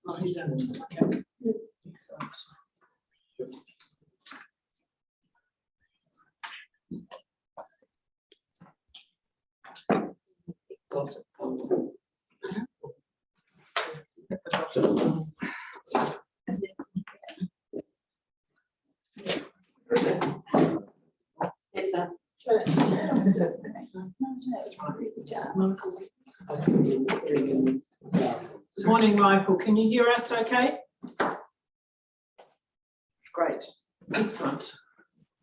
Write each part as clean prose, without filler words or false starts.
Oh, he's in. Okay. Excellent. Got it. Good morning, Michael. Can you hear us okay? Great. Excellent.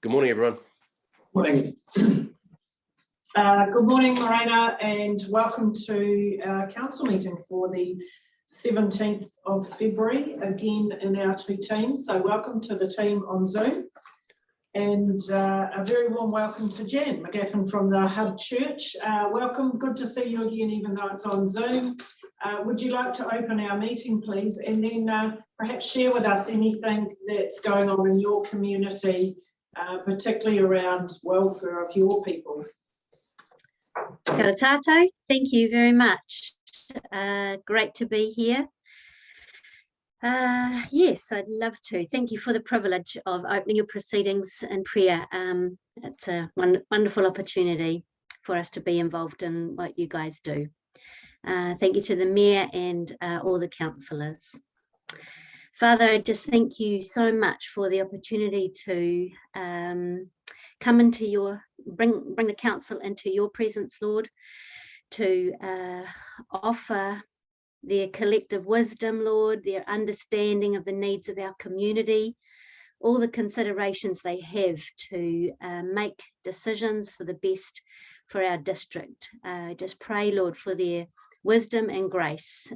Good morning, everyone. Morning. Good morning, Morena, and welcome to our council meeting for the 17th of February, again in our two teams. So welcome to the team on Zoom, and a very warm welcome to Jan McGaffin from the Hub Church. Welcome, good to see you again, even though it's on Zoom. Would you like to open our meeting, please, and then perhaps share with us anything that's going on in your community, particularly around welfare of your people? Kia ora tātou. Thank you very much. Great to be here. Yes, I'd love to. Thank you for the privilege of opening your proceedings in prayer. It's a wonderful opportunity for us to be involved in what you guys do. Thank you to the Mayor and all the councillors. Father, I just thank you so much for the opportunity to come into bring the council into your presence, Lord, to offer their collective wisdom, Lord, their understanding of the needs of our community, all the considerations they have to make decisions for the best for our district. Just pray, Lord, for their wisdom and grace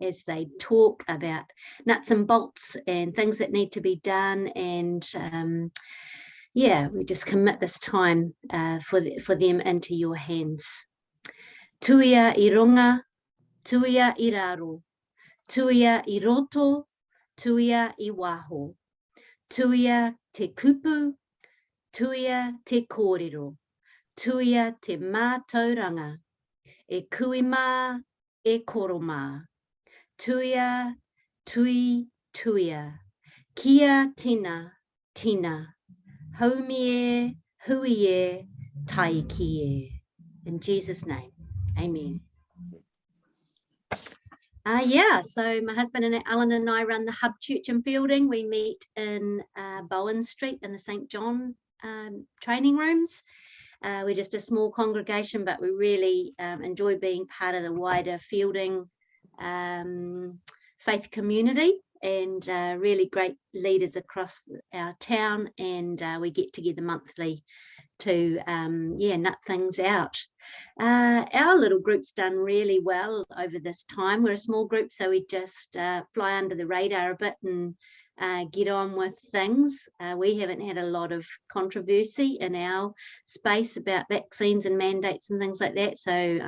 as they talk about nuts and bolts and things that need to be done. And yeah, we just commit this time for them into your hands. Tuia I runga, tuia I raro, tuia I roto, tuia I waho, tuia te kupu, tuia te kōrero, tuia te mātauranga, e kui mā, e koro mā, tuia, tui, tuia, kia tina, tina, haumi e, hui e, tai ki e. In Jesus' name, amen. Yeah, so my husband and Alan and I run the Hub Church in Fielding. We meet in Bowen Street in the St. John training rooms. We're just a small congregation, but we really enjoy being part of the wider Fielding faith community, and really great leaders across our town, and we get together monthly to nut things out. Our little group's done really well over this time. We're a small group, so we just fly under the radar a bit and get on with things. We haven't had a lot of controversy in our space about vaccines and mandates and things like that, so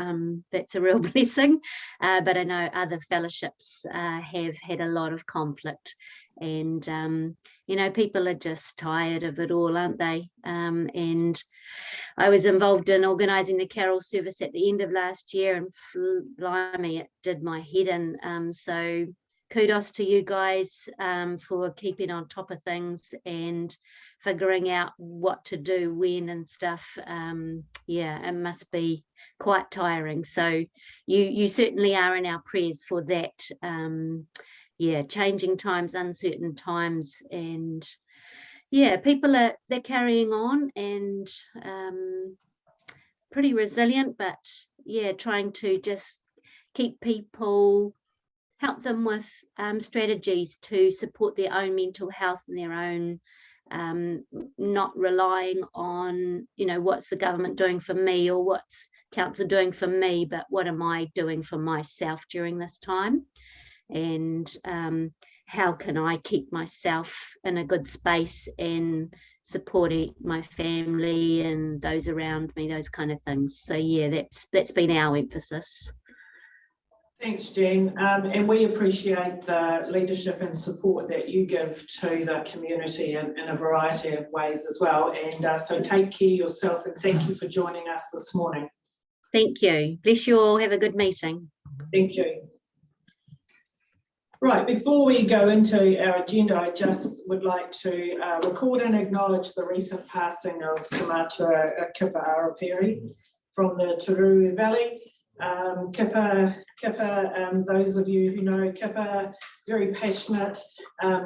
that's a real blessing. But I know other fellowships have had a lot of conflict, and you know, people are just tired of it all, aren't they? And I was involved in organising the carol service at the end of last year, and blimey, it did my head in. So kudos to you guys for keeping on top of things and figuring out what to do when and stuff. Yeah, it must be quite tiring. So you certainly are in our prayers for that. Yeah, changing times, uncertain times, and yeah, people they're carrying on and pretty resilient, but yeah, trying to just keep people, help them with strategies to support their own mental health and their own not relying on, you know, what's the government doing for me or what's council doing for me, but what am I doing for myself during this time, and how can I keep myself in a good space and supporting my family and those around me, those kind of things. So yeah, that's been our emphasis. Thanks, Jen, and we appreciate the leadership and support that you give to the community in a variety of ways as well, and so take care yourself, and thank you for joining us this morning. Thank you. Bless you all. Have a good meeting. Thank you. Right, before we go into our agenda, I just would like to record and acknowledge the recent passing of Te Matua Kipa Arapiri from the Tururu Valley. Kipa, those of you who know Kipa, very passionate,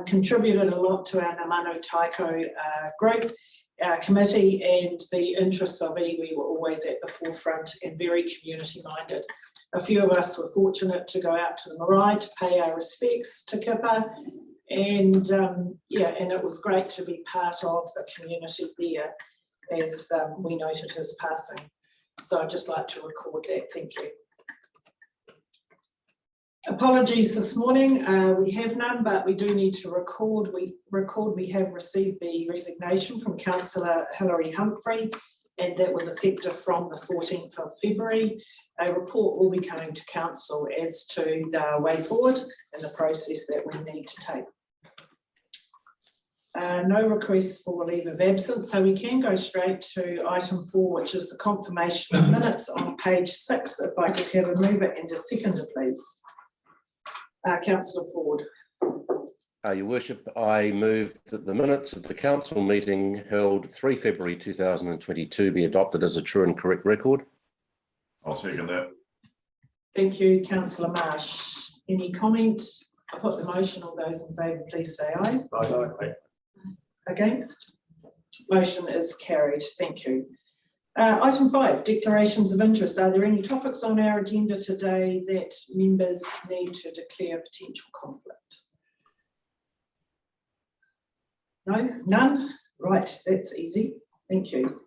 contributed a lot to our Namano Taiko group, committee, and the interests of iwi were always at the forefront and very community minded. A few of us were fortunate to go out to the marae to pay our respects to Kipa, and yeah, and it was great to be part of the community there as we noted his passing. So I'd just like to record that. Thank you. Apologies this morning, we have none, but we do need to record. We have received the resignation from Councillor Hilary Humphrey, and that was effective from the 14th of February. A report will be coming to Council as to the way forward and the process that we need to take. No requests for leave of absence, so we can go straight to item 4, which is the confirmation of minutes on page 6. If I could have a mover and a seconder, please. Councillor Ford. Your Worship, I move that the minutes of the council meeting held 3 February 2022 be adopted as a true and correct record. I'll second that. Thank you, Councillor Marsh. Any comments? I put the motion. All those in favour, please say aye. Aye. Against? Motion is carried. Thank you. Item 5, declarations of interest. Are there any topics on our agenda today that members need to declare potential conflict? No, none? Right, that's easy. Thank you.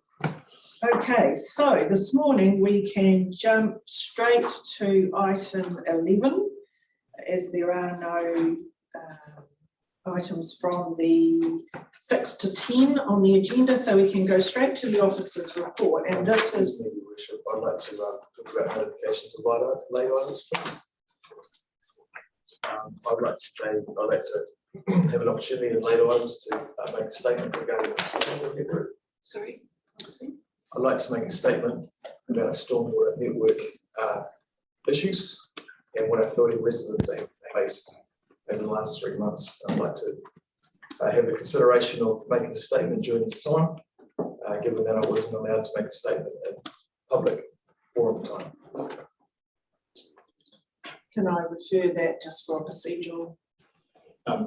Okay, so this morning we can jump straight to item 11, as there are no items from the 6 to 10 on the agenda, so we can go straight to the officer's report. And this is... I'd like to talk about notifications of late items, please. I'd like to have an opportunity in late items to make a statement regarding the stormwater network. Sorry? I'd like to make a statement about stormwater network issues and what our Fieldy residents have faced over the last 3 months. I'd like to have the consideration of making a statement during this time, given that I wasn't allowed to make a statement in public forum time. Can I refer that just for procedural?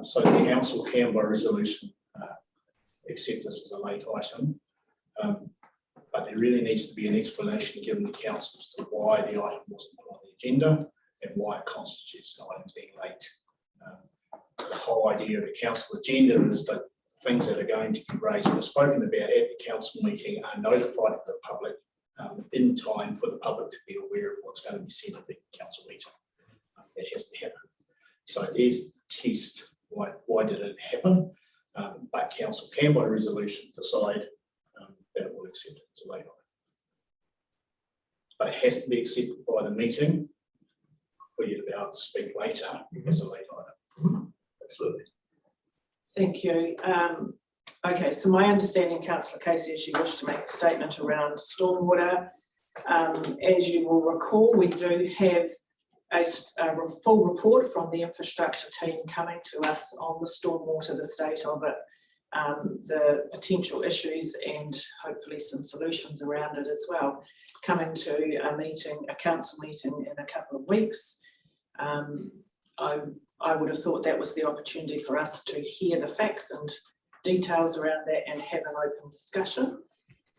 So the council can, by resolution, accept this as a late item, but there really needs to be an explanation given the council as to why the item wasn't put on the agenda and why it constitutes an item being late. The whole idea of the council agenda is that things that are going to be raised and spoken about at the council meeting are notified to the public in time for the public to be aware of what's going to be said at the council meeting. It has to happen. So there's the test. Why did it happen? But council can, by resolution, decide that it will accept it as a late item. But it has to be accepted by the meeting for you to be able to speak later as a late item. Absolutely. Thank you. Okay, so my understanding, Councillor Casey, is you wish to make a statement around stormwater. As you will recall, we do have a full report from the infrastructure team coming to us on the stormwater, the state of it, the potential issues and hopefully some solutions around it as well, coming to a council meeting in a couple of weeks. I would have thought that was the opportunity for us to hear the facts and details around that and have an open discussion.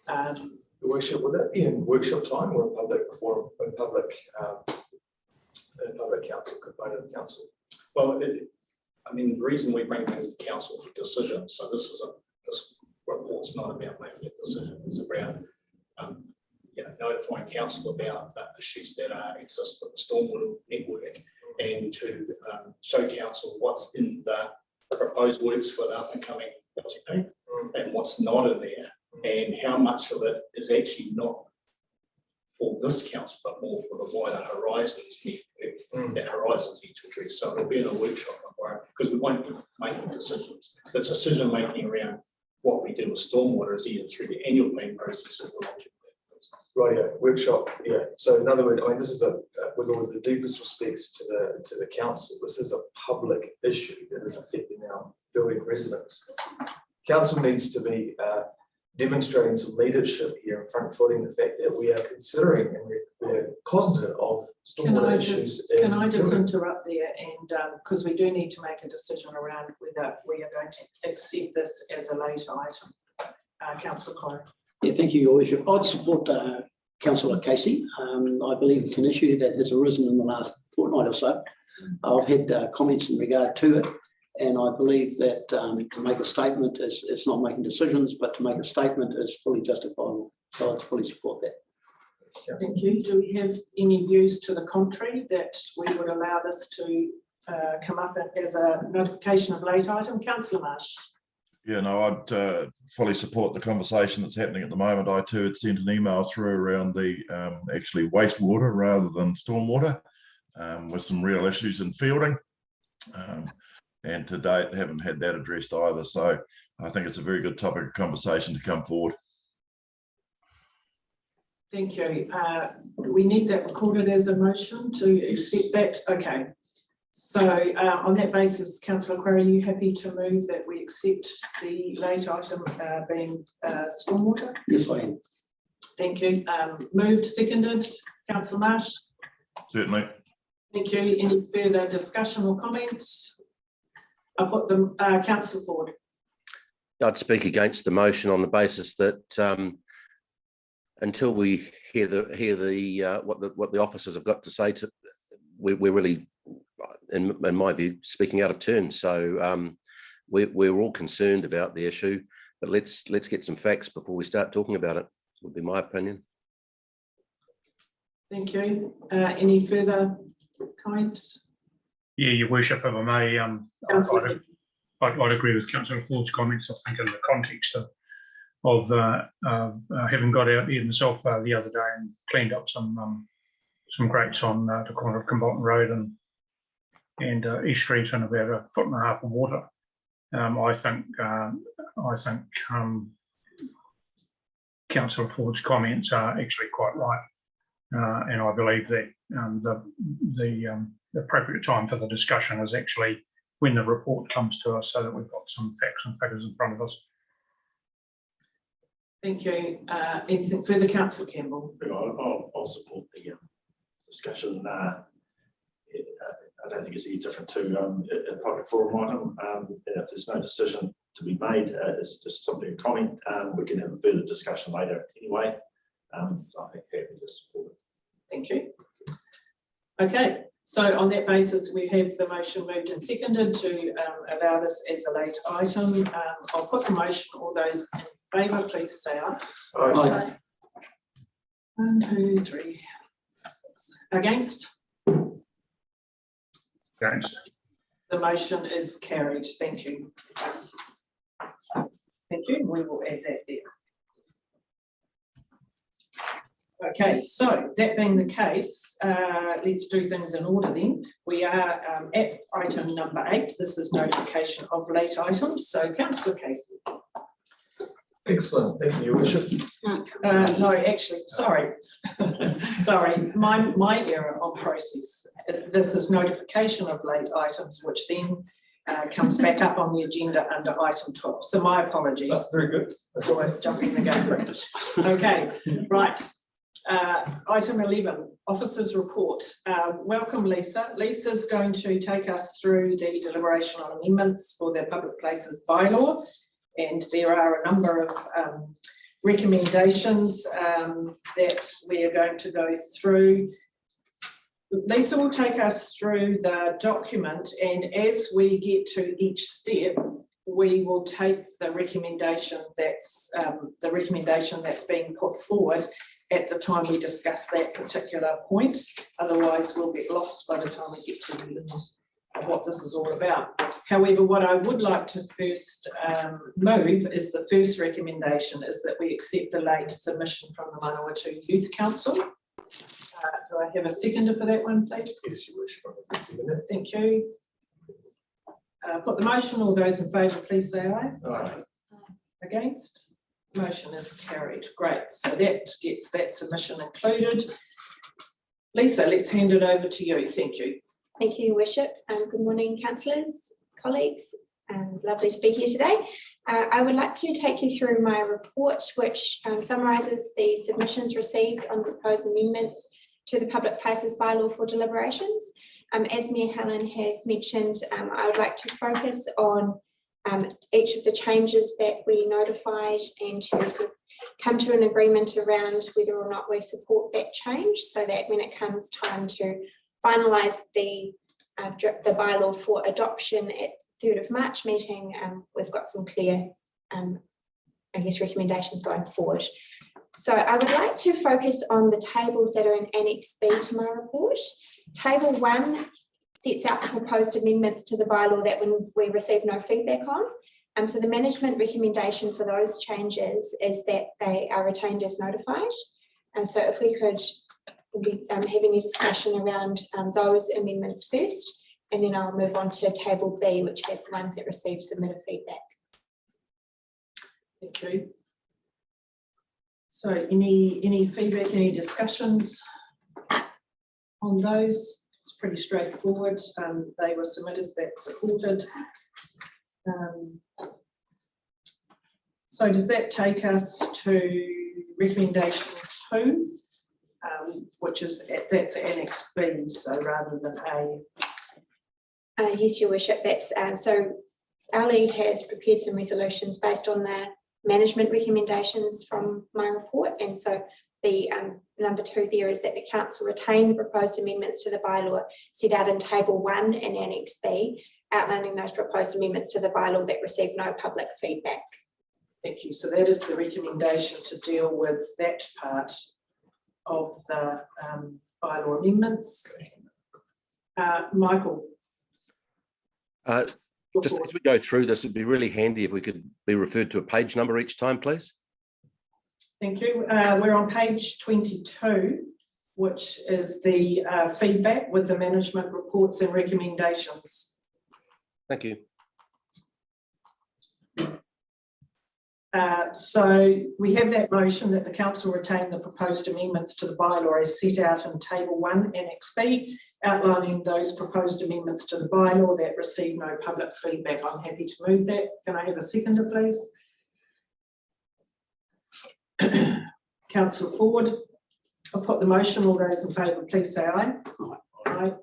Your Worship, would that be in workshop time or in public forum, in public council, component of council? Well, I mean, the reason we bring things to council for decision, so this report's not about making a decision, it's about notifying council about the issues that exist with the stormwater network and to show council what's in the proposed works for the up and coming LTP and what's not in there and how much of it is actually not for this council but more for the wider horizons that horizons need to address. So it'll be in a workshop because we won't be making decisions. The decision making around what we do with stormwater is either through the annual planning process or the long-term planning process. Rightio, workshop, yeah. So in other words, I mean, this is with all the deepest respects to the council, this is a public issue that is affecting our building residents. Council needs to be demonstrating some leadership here and front footing the fact that we are considering and we're cognizant of stormwater issues. Can I just interrupt there, and because we do need to make a decision around whether we are going to accept this as a late item. Councillor Connor. Yeah, thank you, Your Worship. I'd support Councillor Casey. I believe it's an issue that has arisen in the last fortnight or so. I've had comments in regard to it, and I believe that to make a statement is not making decisions, but to make a statement is fully justifiable. So I'd fully support that. Thank you. Do we have any views to the contrary that we would allow this to come up as a notification of late item? Councillor Marsh. Yeah, no, I'd fully support the conversation that's happening at the moment. I too had sent an email through around the actually wastewater rather than stormwater, with some real issues in fielding. And to date, haven't had that addressed either. So I think it's a very good topic of conversation to come forward. Thank you. Do we need that recorded as a motion to accept that? Okay. So on that basis, Councillor Quarry, are you happy to move that we accept the late item being stormwater? Yes, I am. Thank you. Moved, seconded. Councillor Marsh. Certainly. Thank you. Any further discussion or comments? I'll put them. Councillor Ford. I'd speak against the motion on the basis that until we hear what the officers have got to say, we're really, in my view, speaking out of turn. So we're all concerned about the issue, but let's get some facts before we start talking about it. Would be my opinion. Thank you. Any further comments? Yeah, Your Worship, if I may, I'd agree with Councillor Ford's comments. I think in the context of having got out there myself the other day and cleaned up some grates on the corner of Combolton Road and East Street in about 1.5 foot of water. I think Councillor Ford's comments are actually quite right, and I believe that the appropriate time for the discussion is actually when the report comes to us, so that we've got some facts and figures in front of us. Thank you. Anything further, Councillor Campbell? I'll support the discussion. I don't think it's any different to a public forum item. If there's no decision to be made, it's just simply a comment. We can have a further discussion later anyway. So I think happy to support it. Thank you. Okay, so on that basis, we have the motion moved and seconded to allow this as a late item. I'll put the motion. All those in favour, please say aye. Aye. 1, 2, 3, 6. Against? Against. The motion is carried. Thank you. Thank you. We will add that there. Okay, so that being the case, let's do things in order then. We are at item number 8. This is notification of late items. So Councillor Casey. Excellent, thank you, Your Worship. No, actually, sorry. Sorry, my error on process. This is notification of late items, which then comes back up on the agenda under item 12. So my apologies. That's very good. For jumping the gun. Okay, right. Item 11, officers report. Welcome, Lisa. Lisa's going to take us through the deliberation on amendments for the public places bylaw, and there are a number of recommendations that we are going to go through. Lisa will take us through the document, and as we get to each step, we will take the recommendation that's being put forward at the time we discuss that particular point. Otherwise, we'll get lost by the time we get to the end of what this is all about. However, what I would like to first move is the first recommendation is that we accept the late submission from the Manawatu Youth Council. Do I have a seconder for that one, please? Yes, Your Worship. Thank you. Put the motion. All those in favour, please say aye. Aye. Against? Motion is carried. Great. So that gets that submission included. Lisa, let's hand it over to you. Thank you. Thank you, Your Worship. Good morning, councillors, colleagues, and lovely to be here today. I would like to take you through my report, which summarises the submissions received on proposed amendments to the Public Places Bylaw for deliberations. As Mayor Helen has mentioned, I would like to focus on each of the changes that we notified and to sort of come to an agreement around whether or not we support that change, so that when it comes time to finalise the bylaw for adoption at 3rd of March meeting, we've got some clear, I guess, recommendations going forward. So I would like to focus on the tables that are in Annex B to my report. Table 1 sets out the proposed amendments to the bylaw that we received no feedback on. So the management recommendation for those changes is that they are retained as notified. And so if we could have any discussion around those amendments first, and then I'll move on to table B, which has the ones that receive submitted feedback. Thank you. So any feedback, any discussions on those? It's pretty straightforward. They were submitted, that's supported. So does that take us to recommendation 2, which is that's Annex B, so rather than A? Yes, Your Worship. That's so our lead has prepared some resolutions based on the management recommendations from my report, and so the number 2 there is that the council retain the proposed amendments to the bylaw set out in table 1 in Annex B, outlining those proposed amendments to the bylaw that received no public feedback. Thank you. So that is the recommendation to deal with that part of the bylaw amendments. Michael. Just as we go through this, it'd be really handy if we could be referred to a page number each time, please. Thank you. We're on page 22, which is the feedback with the management reports and recommendations. Thank you. So we have that motion that the council retain the proposed amendments to the bylaw as set out in table 1 Annex B, outlining those proposed amendments to the bylaw that receive no public feedback. I'm happy to move that. Can I have a seconder, please? Councillor Ford. I'll put the motion. All those in favour, please say aye. Aye.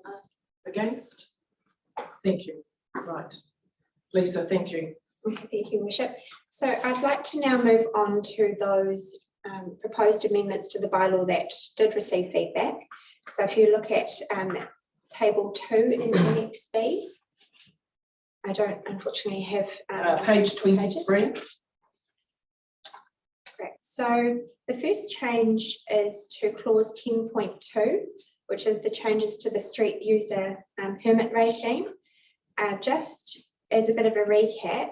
Against? Thank you. Right. Lisa, thank you. Thank you, Worship. So I'd like to now move on to those proposed amendments to the bylaw that did receive feedback. So if you look at table 2 in Annex B, I don't unfortunately have page 23. Great. So the first change is to clause 10.2, which is the changes to the street user permit regime. Just as a bit of a recap,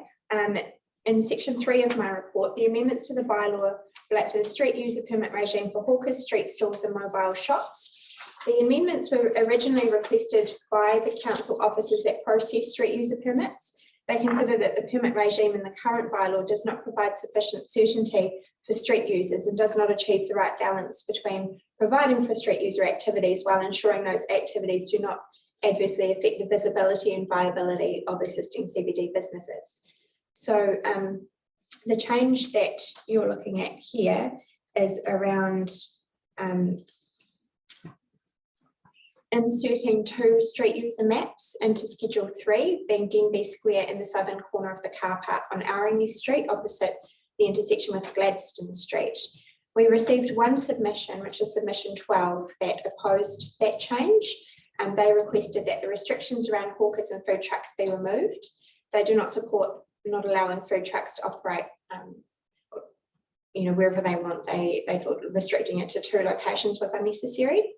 in section 3 of my report, the amendments to the bylaw relate to the street user permit regime for hawkers, street stalls and mobile shops. The amendments were originally requested by the council officers that process street user permits. They consider that the permit regime in the current bylaw does not provide sufficient certainty for street users and does not achieve the right balance between providing for street user activities while ensuring those activities do not adversely affect the visibility and viability of existing CBD businesses. So the change that you're looking at here is around inserting 2 street user maps into Schedule 3, being Denby Square in the southern corner of the car park on Arangi Street, opposite the intersection with Gladstone Street. We received one submission, which is submission 12, that opposed that change. They requested that the restrictions around hawkers and food trucks be removed. They do not support not allowing food trucks to operate, wherever they want. They thought restricting it to 2 locations was unnecessary.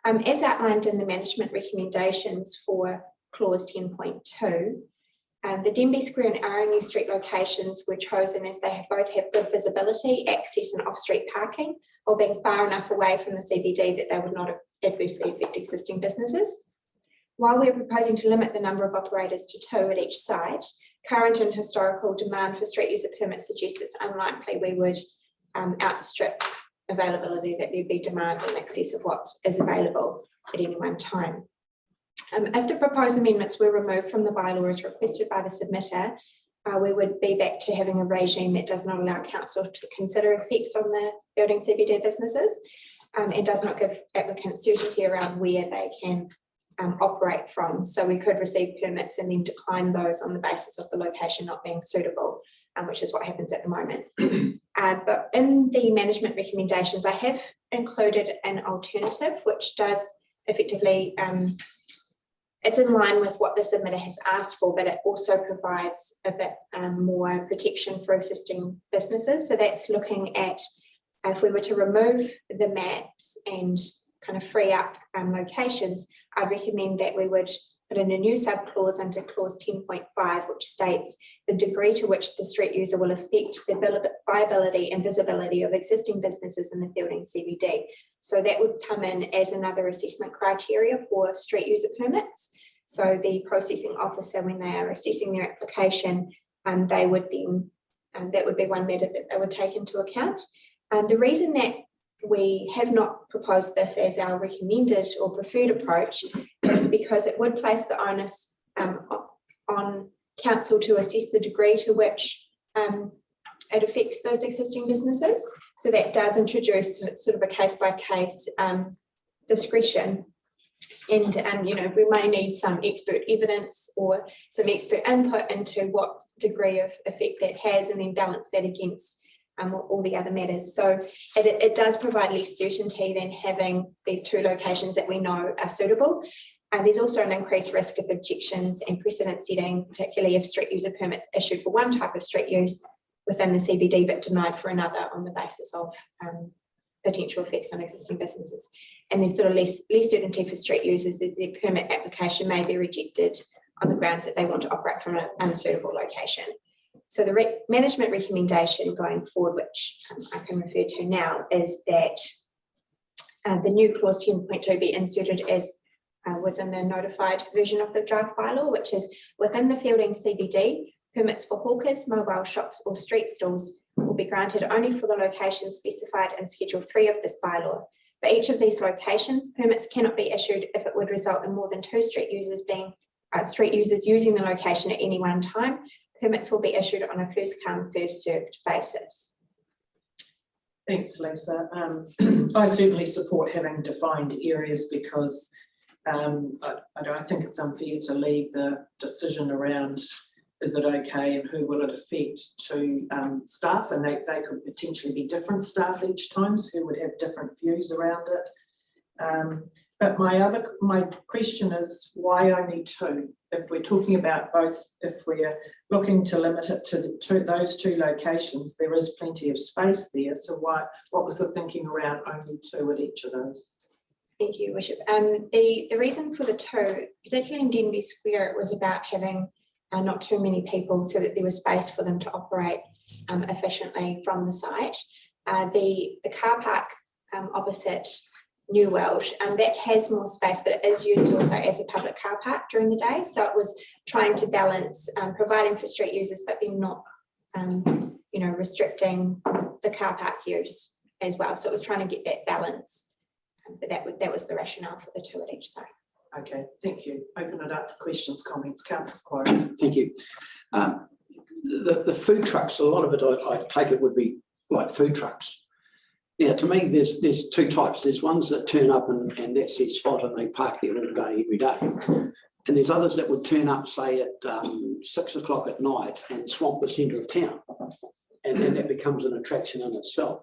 As outlined in the management recommendations for clause 10.2, the Denby Square and Arangi Street locations were chosen as they both have good visibility, access and off-street parking, or being far enough away from the CBD that they would not adversely affect existing businesses. while we're proposing to limit the number of operators to 2 at each site, current and historical demand for street user permits suggests it's unlikely we would outstrip availability, that there'd be demand in excess of what is available at any one time. If the proposed amendments were removed from the bylaw as requested by the submitter, we would be back to having a regime that does not allow council to consider effects on the building CBD businesses and does not give applicants certainty around where they can operate from. So we could receive permits and then decline those on the basis of the location not being suitable, which is what happens at the moment. But in the management recommendations, I have included an alternative, which does effectively, it's in line with what the submitter has asked for, but it also provides a bit more protection for existing businesses. So that's looking at if we were to remove the maps and kind of free up locations, I recommend that we would put in a new subclause under clause 10.5, which states the degree to which the street user will affect the viability and visibility of existing businesses in the building CBD. So that would come in as another assessment criteria for street user permits. So the processing officer, when they are assessing their application, they would then, that would be one matter that they would take into account. The reason that we have not proposed this as our recommended or preferred approach is because it would place the onus on council to assess the degree to which it affects those existing businesses. So that does introduce sort of a case-by-case discretion. And you know, we may need some expert evidence or some expert input into what degree of effect that has, and then balance that against all the other matters. So it does provide less certainty than having these 2 locations that we know are suitable. And there's also an increased risk of objections and precedent setting, particularly if street user permits issued for one type of street use within the CBD but denied for another on the basis of potential effects on existing businesses. And there's sort of less certainty for street users as their permit application may be rejected on the grounds that they want to operate from an unsuitable location. So the management recommendation going forward, which I can refer to now, is that the new clause 10.2 be inserted as was in the notified version of the draft bylaw, which is within the Fielding CBD, permits for hawkers, mobile shops or street stalls will be granted only for the locations specified in Schedule 3 of this bylaw. For each of these locations, permits cannot be issued if it would result in more than 2 street users using the location at any one time. Permits will be issued on a first come, first served basis. Thanks, Lisa. I certainly support having defined areas because I don't think it's unfair to leave the decision around is it okay and who will it affect to staff, and they could potentially be different staff each time who would have different views around it. But my question is, why only 2? If we're talking about both, if we're looking to limit it to those 2 locations, there is plenty of space there. So what was the thinking around only 2 at each of those? Thank you, Worship. The reason for the 2, particularly in Denby Square, it was about having not too many people so that there was space for them to operate efficiently from the site. The car park opposite New World, that has more space, but it is used also as a public car park during the day. So it was trying to balance providing for street users, but then not, restricting the car park use as well. So it was trying to get that balance. But that was the rationale for the 2 at each site. Okay, thank you. Open it up for questions, comments. Councillor Quarry. Thank you. The food trucks, a lot of it I take it would be like food trucks. Now, to me, there's 2 types. There's ones that turn up and that's their spot and they park there all day, every day. And there's others that would turn up, say, at 6 o'clock at night and swamp the centre of town. And then that becomes an attraction in itself.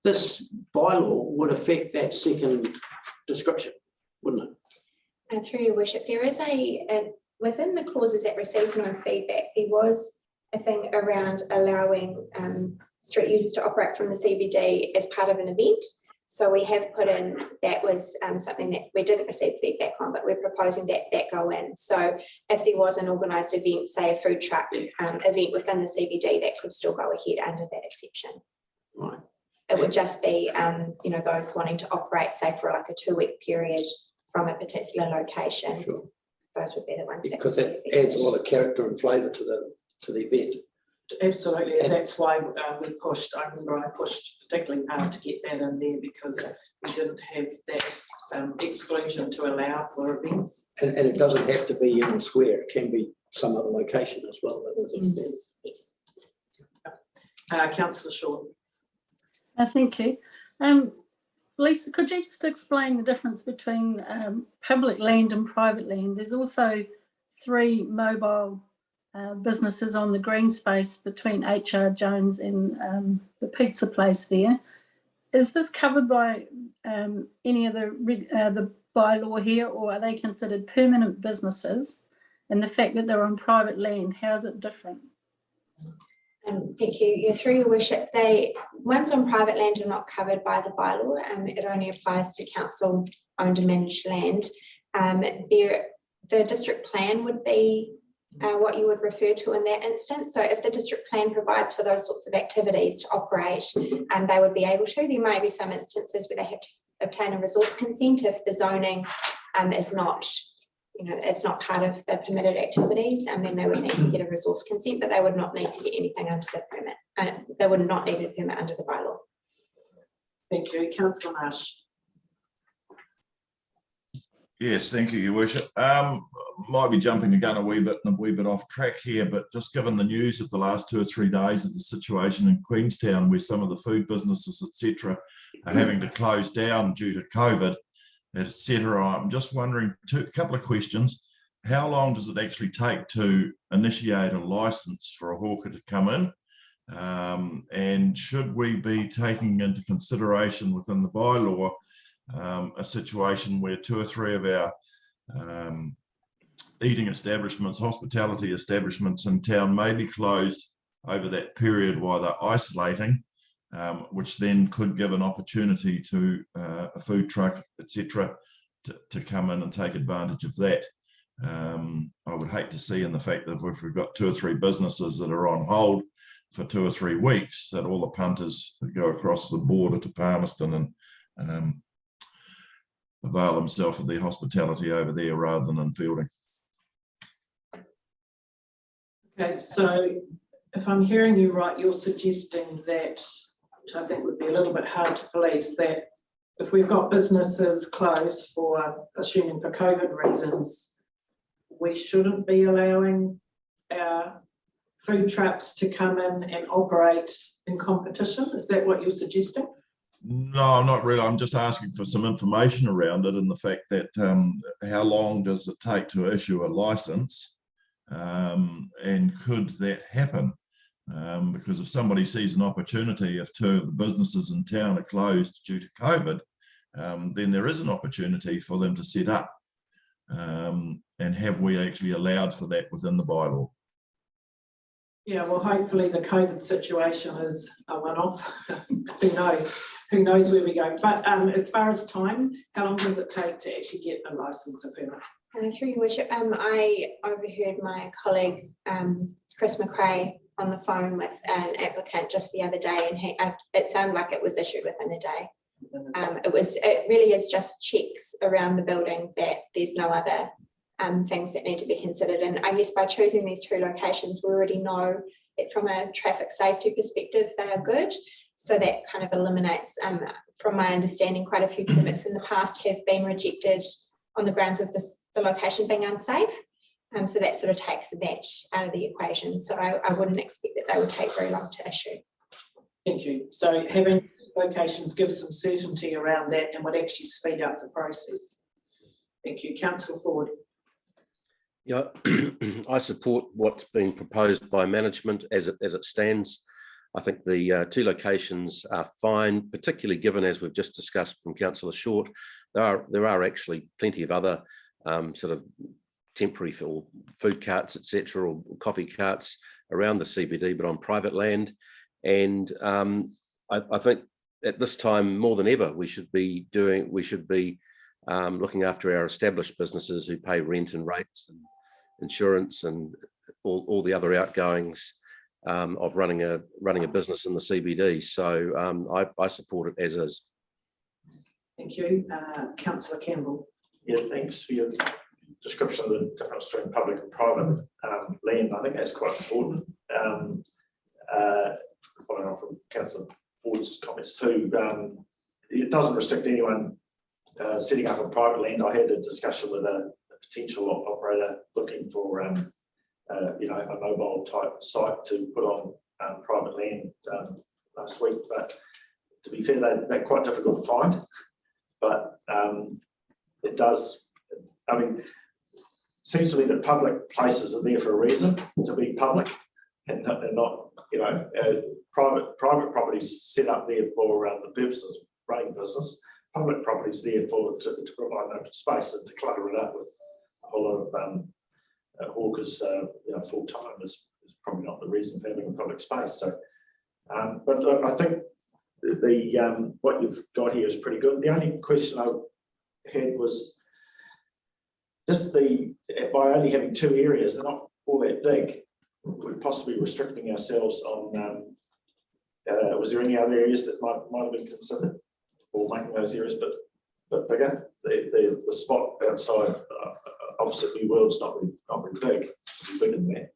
This bylaw would affect that second description, wouldn't it? Through your worship, there is within the clauses that received no feedback, there was a thing around allowing street users to operate from the CBD as part of an event. So we have put in, that was something that we didn't receive feedback on, but we're proposing that go in. So if there was an organised event, say a food truck event within the CBD, that could still go ahead under that exception. Right. It would just be, those wanting to operate, say, for like a 2-week period from a particular location. Sure. Those would be the ones. that Because would that be adds a lot of character and flavour to the event. Absolutely, and that's why we pushed. I remember I pushed particularly hard to get that in there because we didn't have that exclusion to allow for events. And it doesn't have to be in the square, it can be some other location as well. Yes, yes. Councillor Shaw. Thank you. Lisa, could you just explain the difference between public land and private land? There's also 3 mobile businesses on the green space between HR Jones and the pizza place there. Is this covered by any of the bylaw here, or are they considered permanent businesses? And the fact that they're on private land, how is it different? Thank you. Yeah, through your worship, ones on private land are not covered by the bylaw. It only applies to council owned and managed land. The district plan would be what you would refer to in that instance. So if the district plan provides for those sorts of activities to operate, they would be able to. There may be some instances where they have to obtain a resource consent if the zoning is not, it's not part of the permitted activities, and then they would need to get a resource consent, but they would not need to get anything under the permit. They would not need a permit under the bylaw. Thank you. Councillor Marsh. Yes, thank you, Your Worship. Might be jumping the gun a wee bit off track here, but just given the news of the last 2 or 3 days of the situation in Queenstown, where some of the food businesses, etc., are having to close down due to COVID, etc., I'm just wondering, a couple of questions. How long does it actually take to initiate a license for a hawker to come in? And should we be taking into consideration within the bylaw a situation where 2 or 3 of our eating establishments, hospitality establishments in town may be closed over that period while they're isolating, which then could give an opportunity to a food truck, etc., to come in and take advantage of that. I would hate to see in the fact that if we've got 2 or 3 businesses that are on hold for 2 or 3 weeks, that all the punters go across the border to Palmerston and avail themselves of their hospitality over there rather than in Fielding. Okay, so if I'm hearing you right, you're suggesting that, which I think would be a little bit hard to police, that if we've got businesses closed for, assuming for COVID reasons, we shouldn't be allowing our food trucks to come in and operate in competition? Is that what you're suggesting? No, I'm not really. I'm just asking for some information around it and the fact that how long does it take to issue a license, and could that happen? Because if somebody sees an opportunity, if 2 of the businesses in town are closed due to COVID, then there is an opportunity for them to set up. And have we actually allowed for that within the bylaw? Yeah, well, hopefully the COVID situation is a one-off. Who knows? Who knows where we go? But as far as time, how long does it take to actually get a license of permit? Through your worship, I overheard my colleague Chris McRae on the phone with an applicant just the other day, and it sounded like it was issued within a day. It really is just checks around the building that there's no other things that need to be considered. And I guess by choosing these 2 locations, we already know that from a traffic safety perspective, they are good. So that kind of eliminates, from my understanding, quite a few permits in the past have been rejected on the grounds of the location being unsafe. So that sort of takes that out of the equation. So I wouldn't expect that they would take very long to issue. Thank you. So having locations gives some certainty around that and would actually speed up the process. Thank you. Councillor Ford. Yeah, I support what's being proposed by management as it stands. I think the 2 locations are fine, particularly given, as we've just discussed from Councillor Short, there are actually plenty of other sort of temporary food carts, etc., or coffee carts around the CBD, but on private land. And I think at this time more than ever, we should be looking after our established businesses who pay rent and rates and insurance and all the other outgoings of running a business in the CBD. So I support it as is. Thank you. Councillor Campbell. Yeah, thanks for your description of the difference between public and private land. I think that's quite important. Following on from Councillor Ford's comments too, it doesn't restrict anyone setting up on private land. I had a discussion with a potential operator looking for you know, a mobile type site to put on private land last week, but to be fair, they're quite difficult to find. But it does, I mean, seems to me that public places are there for a reason, to be public, and not you know, private properties set up there for the purposes of running business. Public properties there to provide open space, and to clutter it up with a whole lot of hawkers, you know, full time is probably not the reason for having a public space. So, but look, I think the what you've got here is pretty good. The only question I had was just by only having 2 areas, they're not all that big. We're possibly restricting ourselves on. Was there any other areas that might have been considered, or making those areas but bigger? The spot outside opposite New World's not very big. It's bigger than that.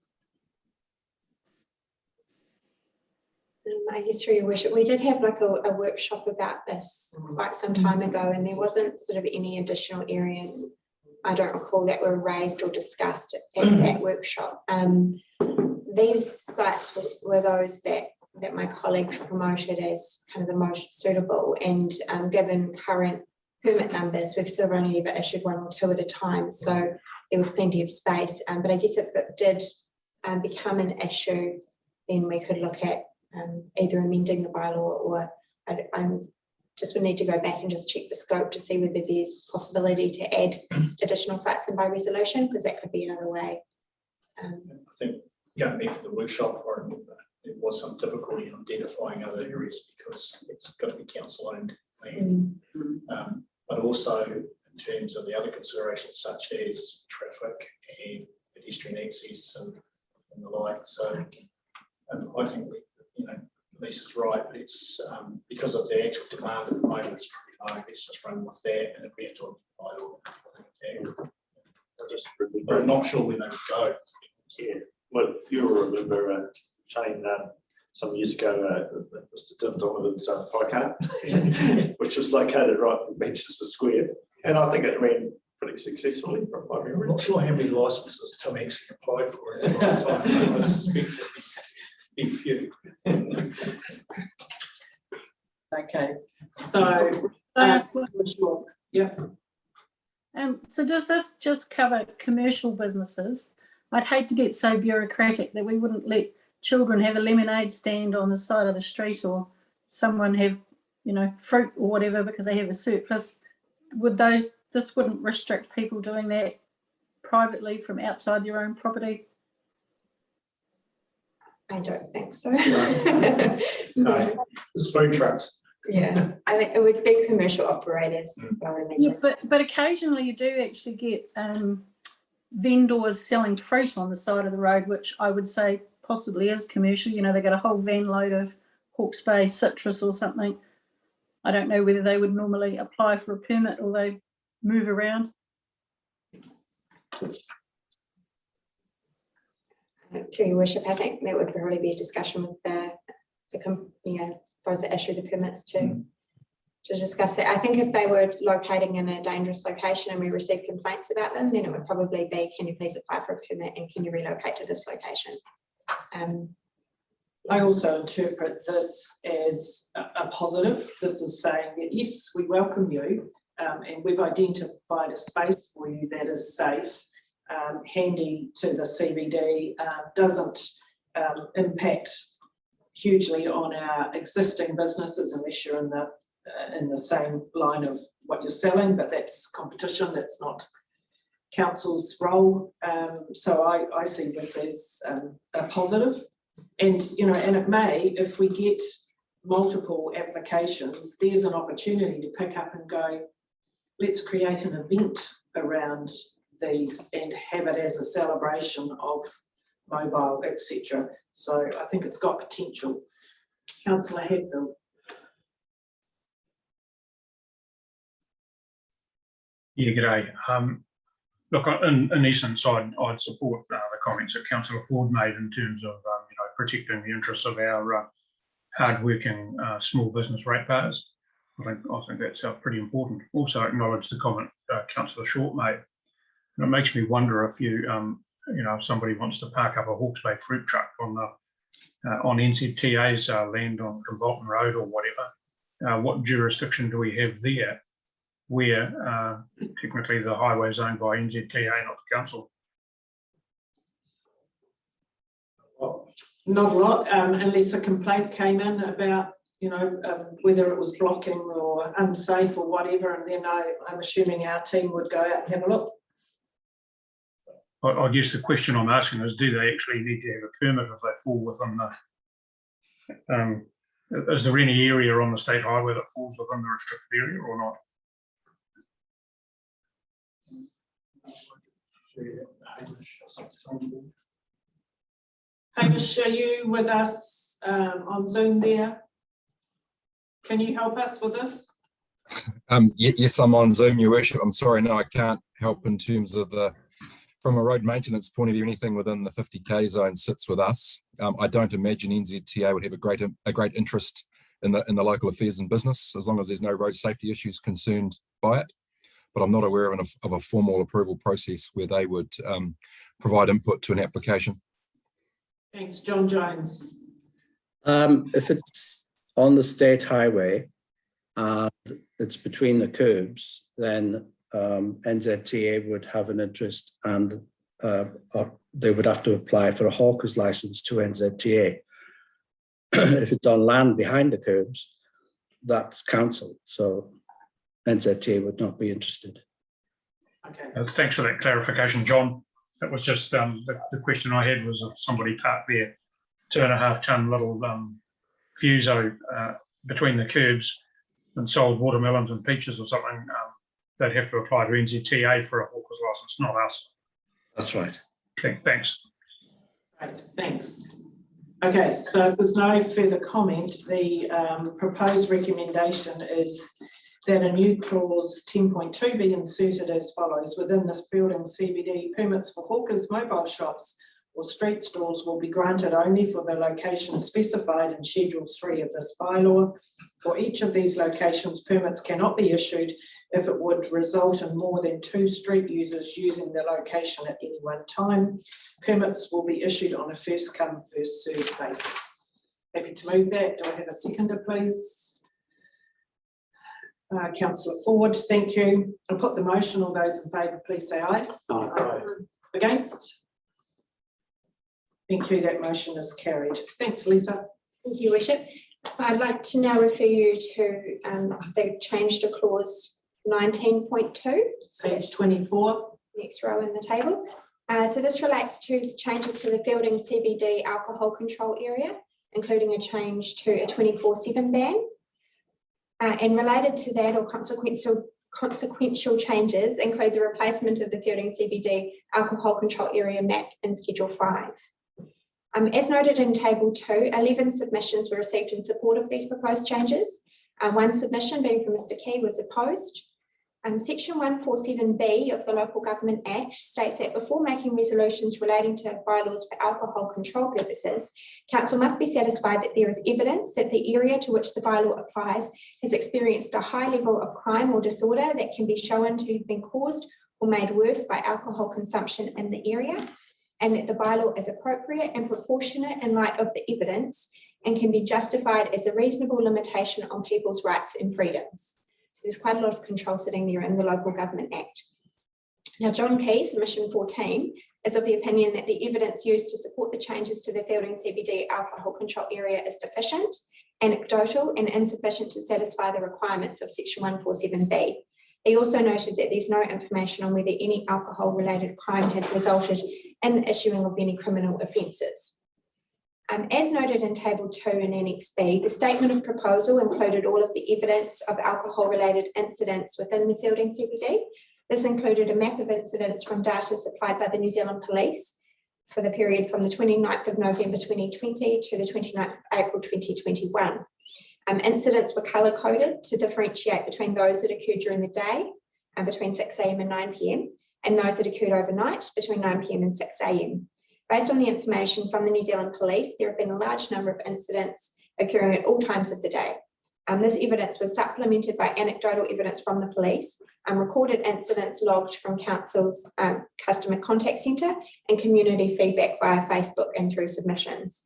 I guess through your worship, we did have like a workshop about this quite some time ago, and there wasn't sort of any additional areas, I don't recall, that were raised or discussed at that workshop. These sites were those that my colleague promoted as kind of the most suitable, and given current permit numbers, we've sort of only ever issued 1 or 2 at a time, so there was plenty of space. But I guess if it did become an issue, then we could look at either amending the bylaw, or I just would need to go back and just check the scope to see whether there's possibility to add additional sites in by resolution, because that could be another way. I think going back to the workshop, I remember there was some difficulty in identifying other areas because it's got to be council owned land. But also in terms of the other considerations such as traffic and pedestrian access and the like. So I think, you know, Lisa's right, but it's because of the actual demand at the moment, it's pretty low. Let's just run with that, and if we have to apply, I'm not sure where they would go. Yeah, well, you'll remember Shane some years ago, Mr. Tim Donovan's pie cart, which was located right in Manchester Square, and I think it ran pretty successfully from my memory. I'm not sure how many licenses Tim actually applied for at the time. I suspect a few. Okay, so Can I ask one? sure. Yeah. So does this just cover commercial businesses? I'd hate to get so bureaucratic that we wouldn't let children have a lemonade stand on the side of the street, or someone have, you know, fruit or whatever because they have a surplus. This wouldn't restrict people doing that privately from outside their own property? I don't think so. No, it's food trucks. Yeah, I think it would be commercial operators, I would imagine. Yeah, but occasionally you do actually get vendors selling fruit on the side of the road, which I would say possibly is commercial. You know, they got a whole van load of Hawke's Bay citrus or something. I don't know whether they would normally apply for a permit or they move around. Through your worship, I think that would probably be a discussion with the you know, those that issue the permits to discuss it. I think if they were locating in a dangerous location and we received complaints about them, then it would probably be, can you please apply for a permit and can you relocate to this location? I also interpret this as a positive. This is saying that yes, we welcome you, and we've identified a space for you that is safe, handy to the CBD, doesn't impact hugely on our existing businesses unless you're in the same line of what you're selling, but that's competition, that's not council's role. So I see this as a positive, and you know, and it may, if we get multiple applications, there's an opportunity to pick up and go, let's create an event around these and have it as a celebration of mobile, etc. So I think it's got potential. Councillor Hadfield. Yeah, g'day. Look, in essence, I'd support the comments that Councillor Ford made in terms of protecting the interests of our hard-working small business ratepayers. I think that's pretty important. Also acknowledge the comment Councillor Short made. And it makes me wonder if if somebody wants to park up a Hawke's Bay fruit truck on NZTA's land on Bolton Road or whatever, what jurisdiction do we have there? Where technically the highway is owned by NZTA, not the council. Not a lot, unless a complaint came in about, whether it was blocking or unsafe or whatever, and then I'm assuming our team would go out and have a look. I guess the question I'm asking is, do they actually need to have a permit if they fall within the, is there any area on the state highway that falls within the restricted area or not? Hamish, are you with us on Zoom there? Can you help us with this? Yes, I'm on Zoom, Your Worship. I'm sorry, no, I can't help in terms of from a road maintenance point of view, anything within the 50k zone sits with us. I don't imagine NZTA would have a great interest in the local affairs and business, as long as there's no road safety issues concerned by it. But I'm not aware of a formal approval process where they would provide input to an application. Thanks, John Jones. If it's on the state highway and it's between the curbs, then NZTA would have an interest, and they would have to apply for a hawker's license to NZTA. If it's on land behind the curbs, that's council, so NZTA would not be interested. Okay. Thanks for that clarification, John. That was just the question I had was if somebody parked their 2.5 tonne little fuso between the curbs and sold watermelons and peaches or something, they'd have to apply to NZTA for a hawker's license, not us. That's right. Okay, thanks. Great, thanks. Okay, so if there's no further comment, the proposed recommendation is that a new clause 10.2 be inserted as follows. Within this building CBD, permits for hawkers, mobile shops or street stalls will be granted only for the location specified in Schedule 3 of this bylaw. For each of these locations, permits cannot be issued if it would result in more than 2 street users using the location at any one time. Permits will be issued on a first come, first served basis. Happy to move that. Do I have a seconder, please? Councillor Ford, thank you. I'll put the motion. All those in favour, please say aye. Aye. Against? Thank you, that motion is carried. Thanks, Lisa. Thank you, Worship. I'd like to now refer you to the change to clause 19.2. Page 24. Next row in the table. So this relates to changes to the Fielding CBD alcohol control area, including a change to a 24/7 ban. And related to that, or consequential changes include the replacement of the Fielding CBD alcohol control area map in Schedule 5. As noted in Table 2, 11 submissions were received in support of these proposed changes. One submission, being from Mr. Key, was opposed. Section 147B of the Local Government Act states that before making resolutions relating to bylaws for alcohol control purposes, Council must be satisfied that there is evidence that the area to which the bylaw applies has experienced a high level of crime or disorder that can be shown to have been caused or made worse by alcohol consumption in the area, and that the bylaw is appropriate and proportionate in light of the evidence and can be justified as a reasonable limitation on people's rights and freedoms. So there's quite a lot of control sitting there in the Local Government Act. Now, John Key, submission 14, is of the opinion that the evidence used to support the changes to the Fielding CBD alcohol control area is deficient, anecdotal, and insufficient to satisfy the requirements of Section 147B. He also noted that there's no information on whether any alcohol-related crime has resulted in the issuing of any criminal offences. As noted in Table 2 in Annex B, the statement of proposal included all of the evidence of alcohol-related incidents within the Fielding CBD. This included a map of incidents from data supplied by the New Zealand Police for the period from the 29th of November 2020 to the 29th of April 2021. Incidents were colour-coded to differentiate between those that occurred during the day between 6 a.m. and 9 p.m, and those that occurred overnight between 9 p.m. and 6 a.m. Based on the information from the New Zealand Police, there have been a large number of incidents occurring at all times of the day. This evidence was supplemented by anecdotal evidence from the police, recorded incidents logged from Council's customer contact centre, and community feedback via Facebook and through submissions.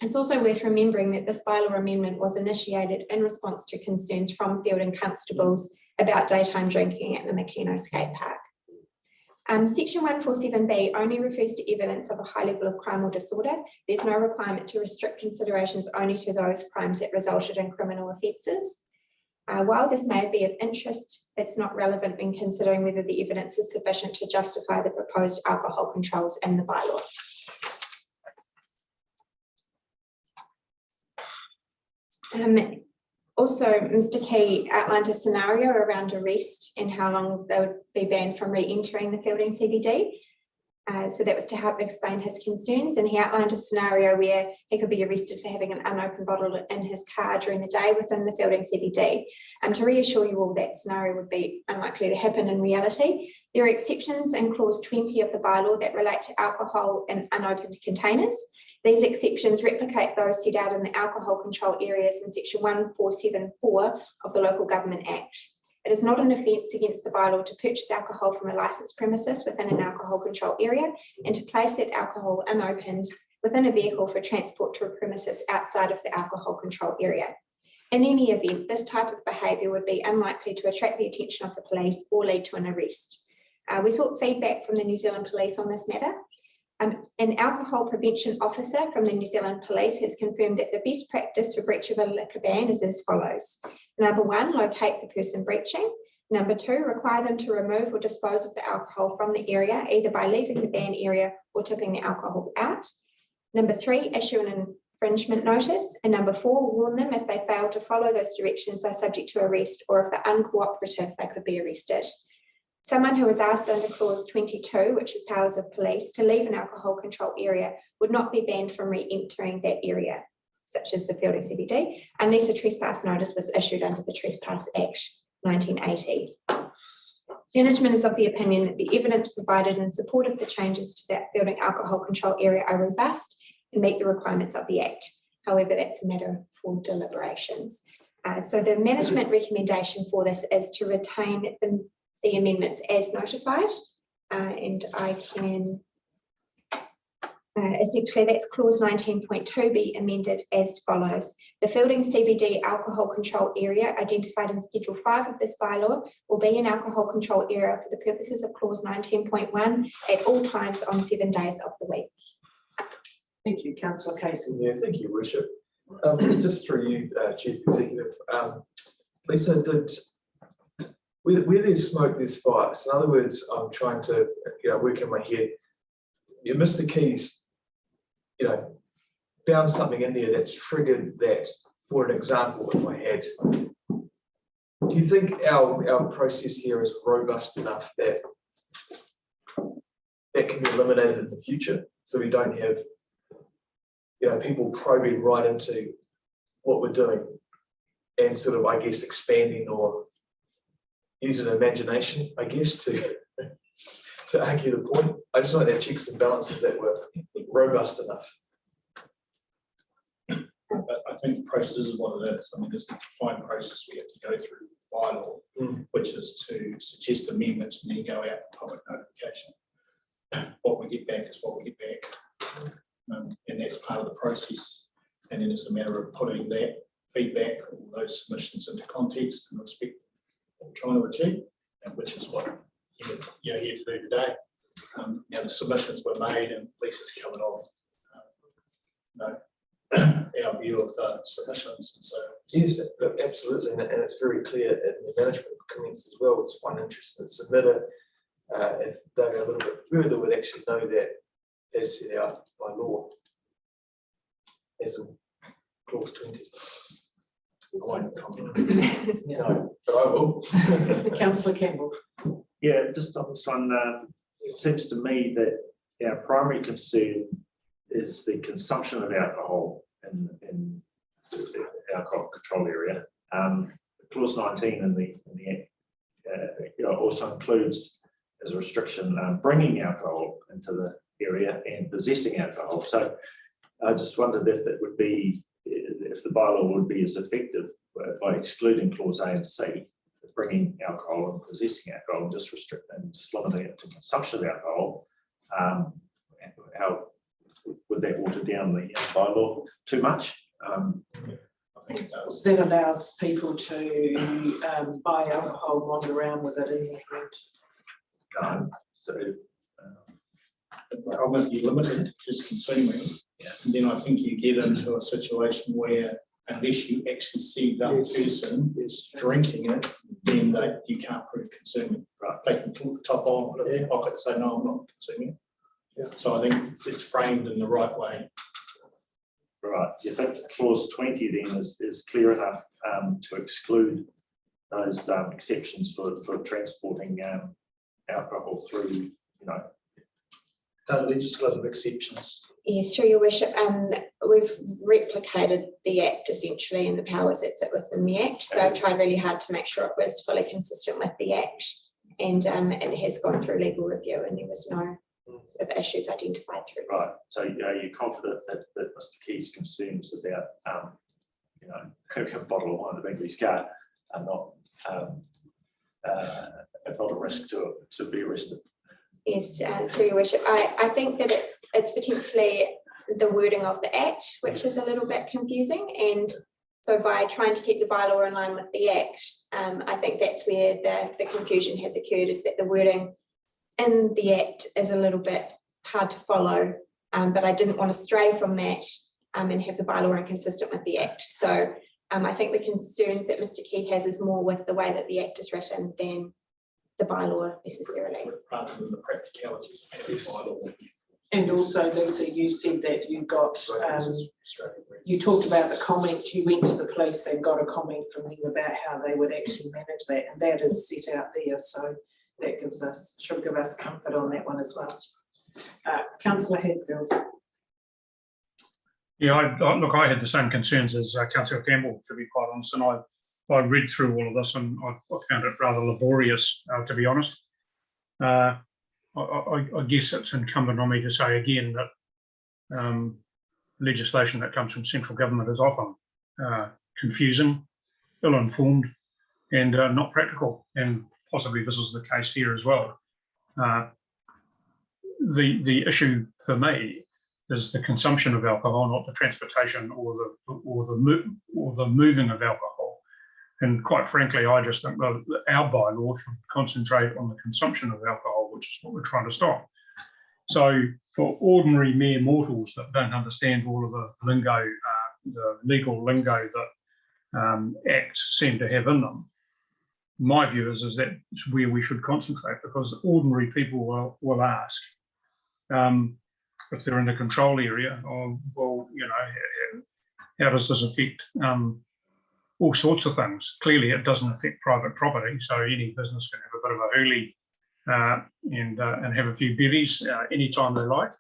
It's also worth remembering that this bylaw amendment was initiated in response to concerns from field and constables about daytime drinking at the Makino skate park. Section 147B only refers to evidence of a high level of crime or disorder. There's no requirement to restrict considerations only to those crimes that resulted in criminal offences. While this may be of interest, it's not relevant when considering whether the evidence is sufficient to justify the proposed alcohol controls in the bylaw. Also, Mr. Key outlined a scenario around arrest and how long they would be banned from re-entering the Feilding CBD. So that was to help explain his concerns, and he outlined a scenario where he could be arrested for having an unopened bottle in his car during the day within the Feilding CBD. To reassure you all, that scenario would be unlikely to happen in reality. There are exceptions in clause 20 of the bylaw that relate to alcohol in unopened containers. These exceptions replicate those set out in the alcohol control areas in section 1474 of the Local Government Act. It is not an offence against the bylaw to purchase alcohol from a licensed premises within an alcohol control area and to place that alcohol unopened within a vehicle for transport to a premises outside of the alcohol control area. In any event, this type of behaviour would be unlikely to attract the attention of the police or lead to an arrest. We sought feedback from the New Zealand Police on this matter. An alcohol prevention officer from the New Zealand Police has confirmed that the best practice for breach of a liquor ban is as follows. Number 1, locate the person breaching. Number 2, require them to remove or dispose of the alcohol from the area, either by leaving the ban area or tipping the alcohol out. Number 3, issue an infringement notice. And number 4, warn them if they fail to follow those directions, they're subject to arrest, or if they're uncooperative, they could be arrested. Someone who is asked under clause 22, which is powers of police, to leave an alcohol control area would not be banned from re-entering that area, such as the Feilding CBD, unless a trespass notice was issued under the Trespass Act 1980. Management is of the opinion that the evidence provided in support of the changes to that Feilding alcohol control area are robust and meet the requirements of the Act. However, that's a matter for deliberations. So the management recommendation for this is to retain the amendments as notified, and I can essentially that's clause 19.2 be amended as follows. The Feilding CBD alcohol control area identified in Schedule 5 of this bylaw will be an alcohol control area for the purposes of clause 19.1 at all times on 7 days of the week. Thank you, Councillor Casey. Yeah, thank you, Worship. Just through you, Chief Executive. Lisa, where there's smoke, there's fire. So in other words, I'm trying to work in my head. Mr. Keys, found something in there that's triggered that. For an example, if I had, do you think our process here is robust enough that that can be eliminated in the future, so we don't have people probing right into what we're doing and sort of, I guess, expanding or using imagination, I guess, to argue the point? I just want that checks and balances that were robust enough. I think the process is what it is. I mean, there's a defined process we have to go through with bylaw, which is to suggest amendments and then go out for public notification. What we get back is what we get back. And that's part of the process. And then it's a matter of putting that feedback, all those submissions into context and respect what we're trying to achieve, and which is what you're here to do today. Now the submissions were made and Lisa's covered off our view of the submissions. And so yes, look, absolutely, and it's very clear in the management comments as well. It's one interested submitter. If they go a little bit further, would actually know that as set out by law, as in clause 20. I won't comment. No, but I will. Councillor Campbell. Yeah, just on this one, it seems to me that our primary concern is the consumption of alcohol in the alcohol control area. Clause 19 in the Act, also includes as a restriction bringing alcohol into the area and possessing alcohol. So I just wondered if it would be, if the bylaw would be as effective by excluding clause A and C, bringing alcohol and possessing alcohol, and just restricting, just limiting it to consumption of alcohol. How would that water down the bylaw too much? I think it does. That allows people to buy alcohol, wander around with it in their hand. The problem if you limit it to just consuming, then I think you get into a situation where unless you actually see that person is drinking it, then you can't prove consuming. Right. They can pull the top on, put it in their pocket, and say, no, I'm not consuming it. So I think it's framed in the right way. Right. Do you think clause 20 then is clear enough to exclude those exceptions for transporting alcohol through, Legislative exceptions. Yes, through your worship, we've replicated the Act essentially and the powers that sit within the Act. So I've tried really hard to make sure it was fully consistent with the Act, and it has gone through legal review, and there was no sort of issues identified through. Right. So are you confident that Mr. Key's concerns about having a bottle of wine in the back of his car are not a risk to be arrested? Yes, through your worship. I think that it's potentially the wording of the Act, which is a little bit confusing. And so by trying to keep the bylaw in line with the Act, I think that's where the confusion has occurred, is that the wording in the Act is a little bit hard to follow. But I didn't want to stray from that and have the bylaw inconsistent with the Act. So I think the concerns that Mr. Keith has is more with the way that the Act is written than the bylaw necessarily. Rather than the practicalities of the bylaw. And also, Lisa, you said that you got, you talked about the comment, you went to the police and got a comment from them about how they would actually manage that, and that is set out there. So that should give us comfort on that one as well. Councillor Hadfield. Yeah, look, I had the same concerns as Councillor Campbell, to be quite honest, and I read through all of this and I found it rather laborious, to be honest. I guess it's incumbent on me to say again that legislation that comes from central government is often confusing, ill-informed, and not practical. And possibly this is the case here as well. The issue for me is the consumption of alcohol, not the transportation or the moving of alcohol. And quite frankly, I just think that our bylaw should concentrate on the consumption of alcohol, which is what we're trying to stop. So for ordinary mere mortals that don't understand all of the lingo, the legal lingo that acts seem to have in them, my view is that it's where we should concentrate, because ordinary people will ask if they're in the control area, well, how does this affect all sorts of things? Clearly, it doesn't affect private property, so any business can have a bit of a hoolie and have a few bevvies anytime they like.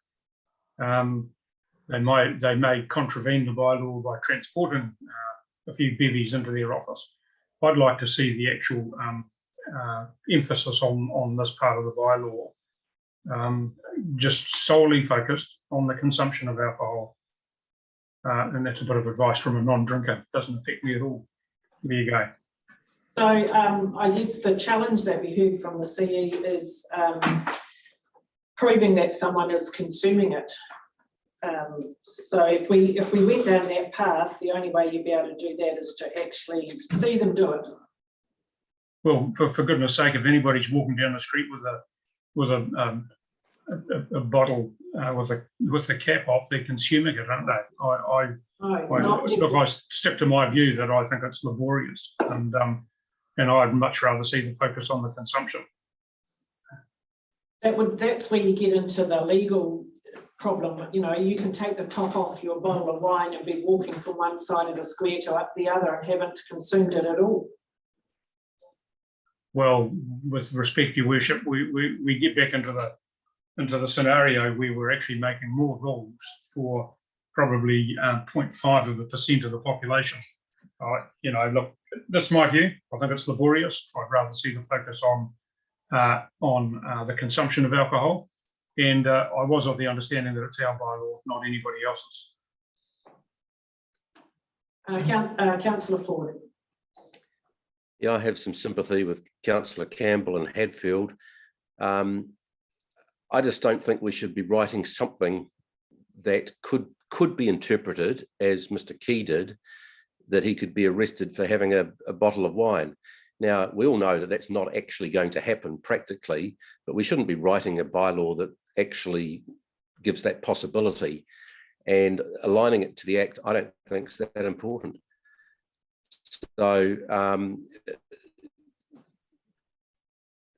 They may contravene the bylaw by transporting a few bevvies into their office. I'd like to see the actual emphasis on this part of the bylaw just solely focused on the consumption of alcohol. And that's a bit of advice from a non-drinker. Doesn't affect me at all. There you go. So I guess the challenge that we heard from the CE is proving that someone is consuming it. So if we went down that path, the only way you'd be able to do that is to actually see them do it. Well, for goodness sake, if anybody's walking down the street with a bottle with the cap off, they're consuming it, aren't they? I stick to my view that I think it's laborious, and I'd much rather see the focus on the consumption. That's where you get into the legal problem. You can take the top off your bottle of wine and be walking from one side of the square to up the other and haven't consumed it at all. Well, with respect to your worship, we get back into the scenario where we're actually making more rules for probably 0.5% of the population. Look, that's my view. I think it's laborious. I'd rather see the focus on on the consumption of alcohol. And I was of the understanding that it's our bylaw, not anybody else's. Councillor Ford. Yeah, I have some sympathy with Councillor Campbell and Hadfield. I just don't think we should be writing something that could be interpreted as Mr. Key did, that he could be arrested for having a bottle of wine. Now, we all know that that's not actually going to happen practically, but we shouldn't be writing a bylaw that actually gives that possibility. And aligning it to the Act, I don't think is that important. So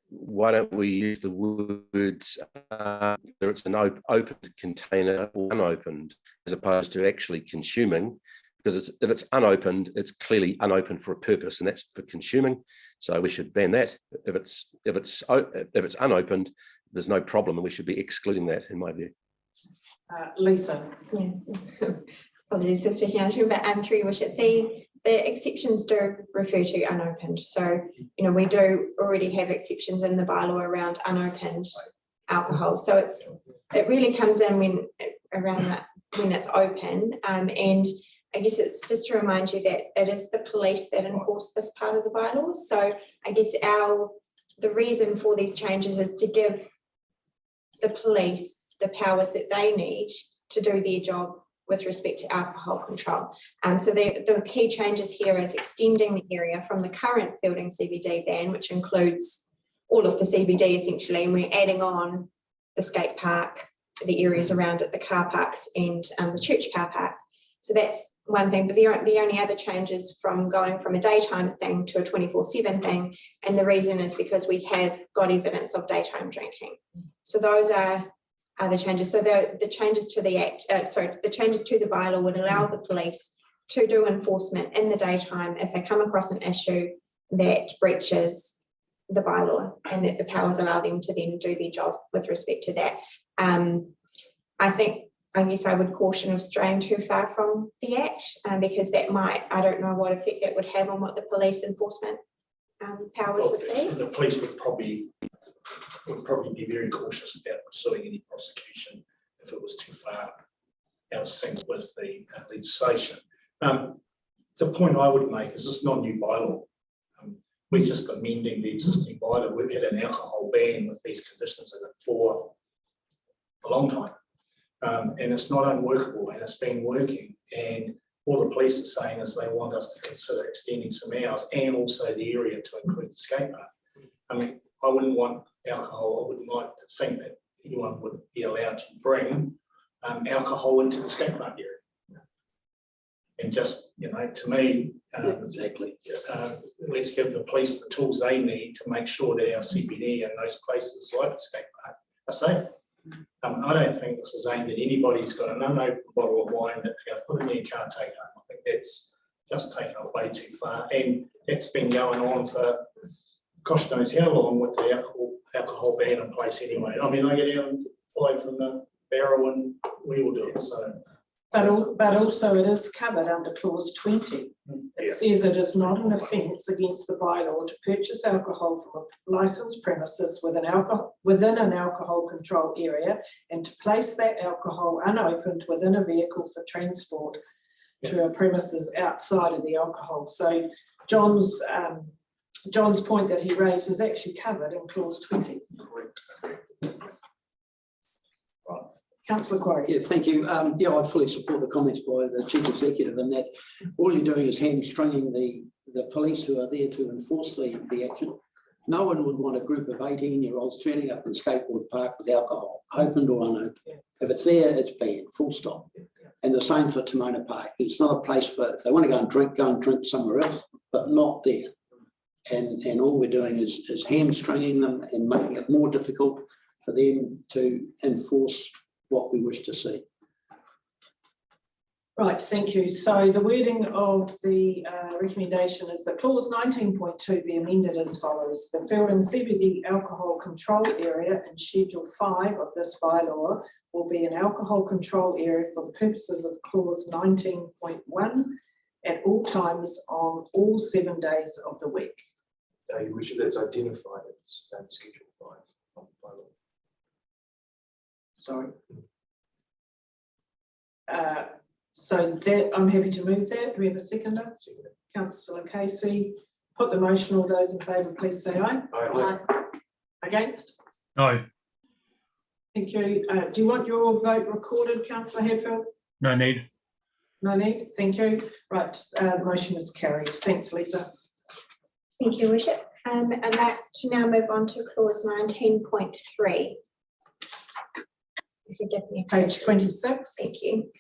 why don't we use the words, whether it's an open container or unopened, as opposed to actually consuming, because if it's unopened, it's clearly unopened for a purpose, and that's for consuming. So we should ban that. If it's unopened, there's no problem, and we should be excluding that, in my view. Lisa. Yeah. Apologies for speaking out, but through your worship, the exceptions do refer to unopened. So, you know, we do already have exceptions in the bylaw around unopened alcohol. So it really comes in when it's open. And I guess it's just to remind you that it is the police that enforce this part of the bylaw. So I guess the reason for these changes is to give the police the powers that they need to do their job with respect to alcohol control. So the key changes here is extending the area from the current Fielding CBD ban, which includes all of the CBD essentially, and we're adding on the skate park, the areas around it, the car parks and the church car park. So that's one thing, but the only other change is from going from a daytime thing to a 24/7 thing, and the reason is because we have got evidence of daytime drinking. So those are the changes. So the changes to the Act, the changes to the bylaw would allow the police to do enforcement in the daytime if they come across an issue that breaches the bylaw, and that the powers allow them to then do their job with respect to that. I guess I would caution of straying too far from the Act, because that might, I don't know what effect that would have on what the police enforcement powers would be. The police would probably be very cautious about pursuing any prosecution if it was too far out of sync with the legislation. The point I would make is this is not a new bylaw. We're just amending the existing bylaw. We've had an alcohol ban with these conditions in it for a long time. And it's not unworkable, and it's been working. And all the police are saying is they want us to consider extending some hours and also the area to include the skate park. I mean, I wouldn't want alcohol. I wouldn't like to think that anyone would be allowed to bring alcohol into the skate park area. And just, you know, to me, exactly. Let's give the police the tools they need to make sure that our CBD and those places like the skate park are safe. I don't think this is aimed at anybody who's got an unopened bottle of wine that they're going to put in their car, take home. I think that's just taken it way too far, and that's been going on for gosh knows how long with the alcohol ban in place anyway. I mean, I get out and follow from the barrel and we will do it. So, but also it is covered under clause 20. It says it is not an offence against the bylaw to purchase alcohol from a licensed premises within an alcohol control area, and to place that alcohol unopened within a vehicle for transport to a premises outside of the alcohol. So John's point that he raised is actually covered in clause 20. Councillor Quarry. Yes, thank you. I fully support the comments by the Chief Executive in that all you're doing is hamstringing the police who are there to enforce the action. No one would want a group of 18-year-olds turning up in the skateboard park with alcohol, opened or unopened. If it's there, it's banned, full stop. And the same for Timona Park. It's not a place for, if they want to go and drink somewhere else, but not there. And all we're doing is hamstringing them and making it more difficult for them to enforce what we wish to see. Right, thank you. So the wording of the recommendation is that clause 19.2 be amended as follows. The Fielding CBD alcohol control area in Schedule 5 of this bylaw will be an alcohol control area for the purposes of clause 19.1 at all times on all 7 days of the week. Your Worship, that's identified as Schedule 5 of the bylaw. Sorry. So that, I'm happy to move that. Do we have a seconder? Councillor Casey. Put the motion. All those in favour, please say aye. Aye. Against? No, Thank you. Do you want your vote recorded, Councillor Hadfield? no need. No need. Thank you. Right, the motion is carried. Thanks, Lisa. Thank you, Worship. I'd like to now move on to clause 19.3. So give me a Page 26. Thank you.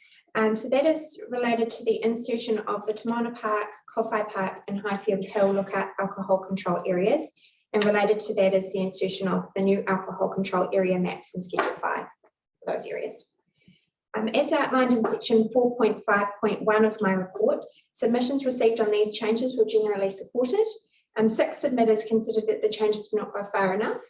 So that is related to the insertion of the Tamona Park, Kowhai Park and Highfield Hill lookout alcohol control areas. And related to that is the insertion of the new alcohol control area maps in Schedule 5 for those areas. As outlined in section 4.5.1 of my report, submissions received on these changes were generally supported. 6 submitters considered that the changes did not go far enough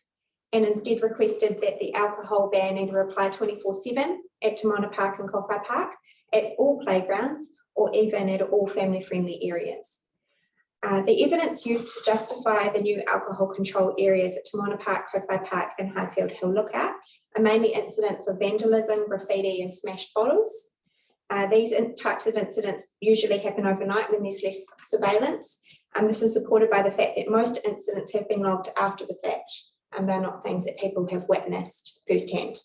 and instead requested that the alcohol ban either apply 24/7 at Tamona Park and Kowhai Park, at all playgrounds, or even at all family-friendly areas. The evidence used to justify the new alcohol control areas at Tamona Park, Kowhai Park and Highfield Hill Lookout are mainly incidents of vandalism, graffiti and smashed bottles. These types of incidents usually happen overnight when there's less surveillance. This is supported by the fact that most incidents have been logged after the fact, and they're not things that people have witnessed firsthand.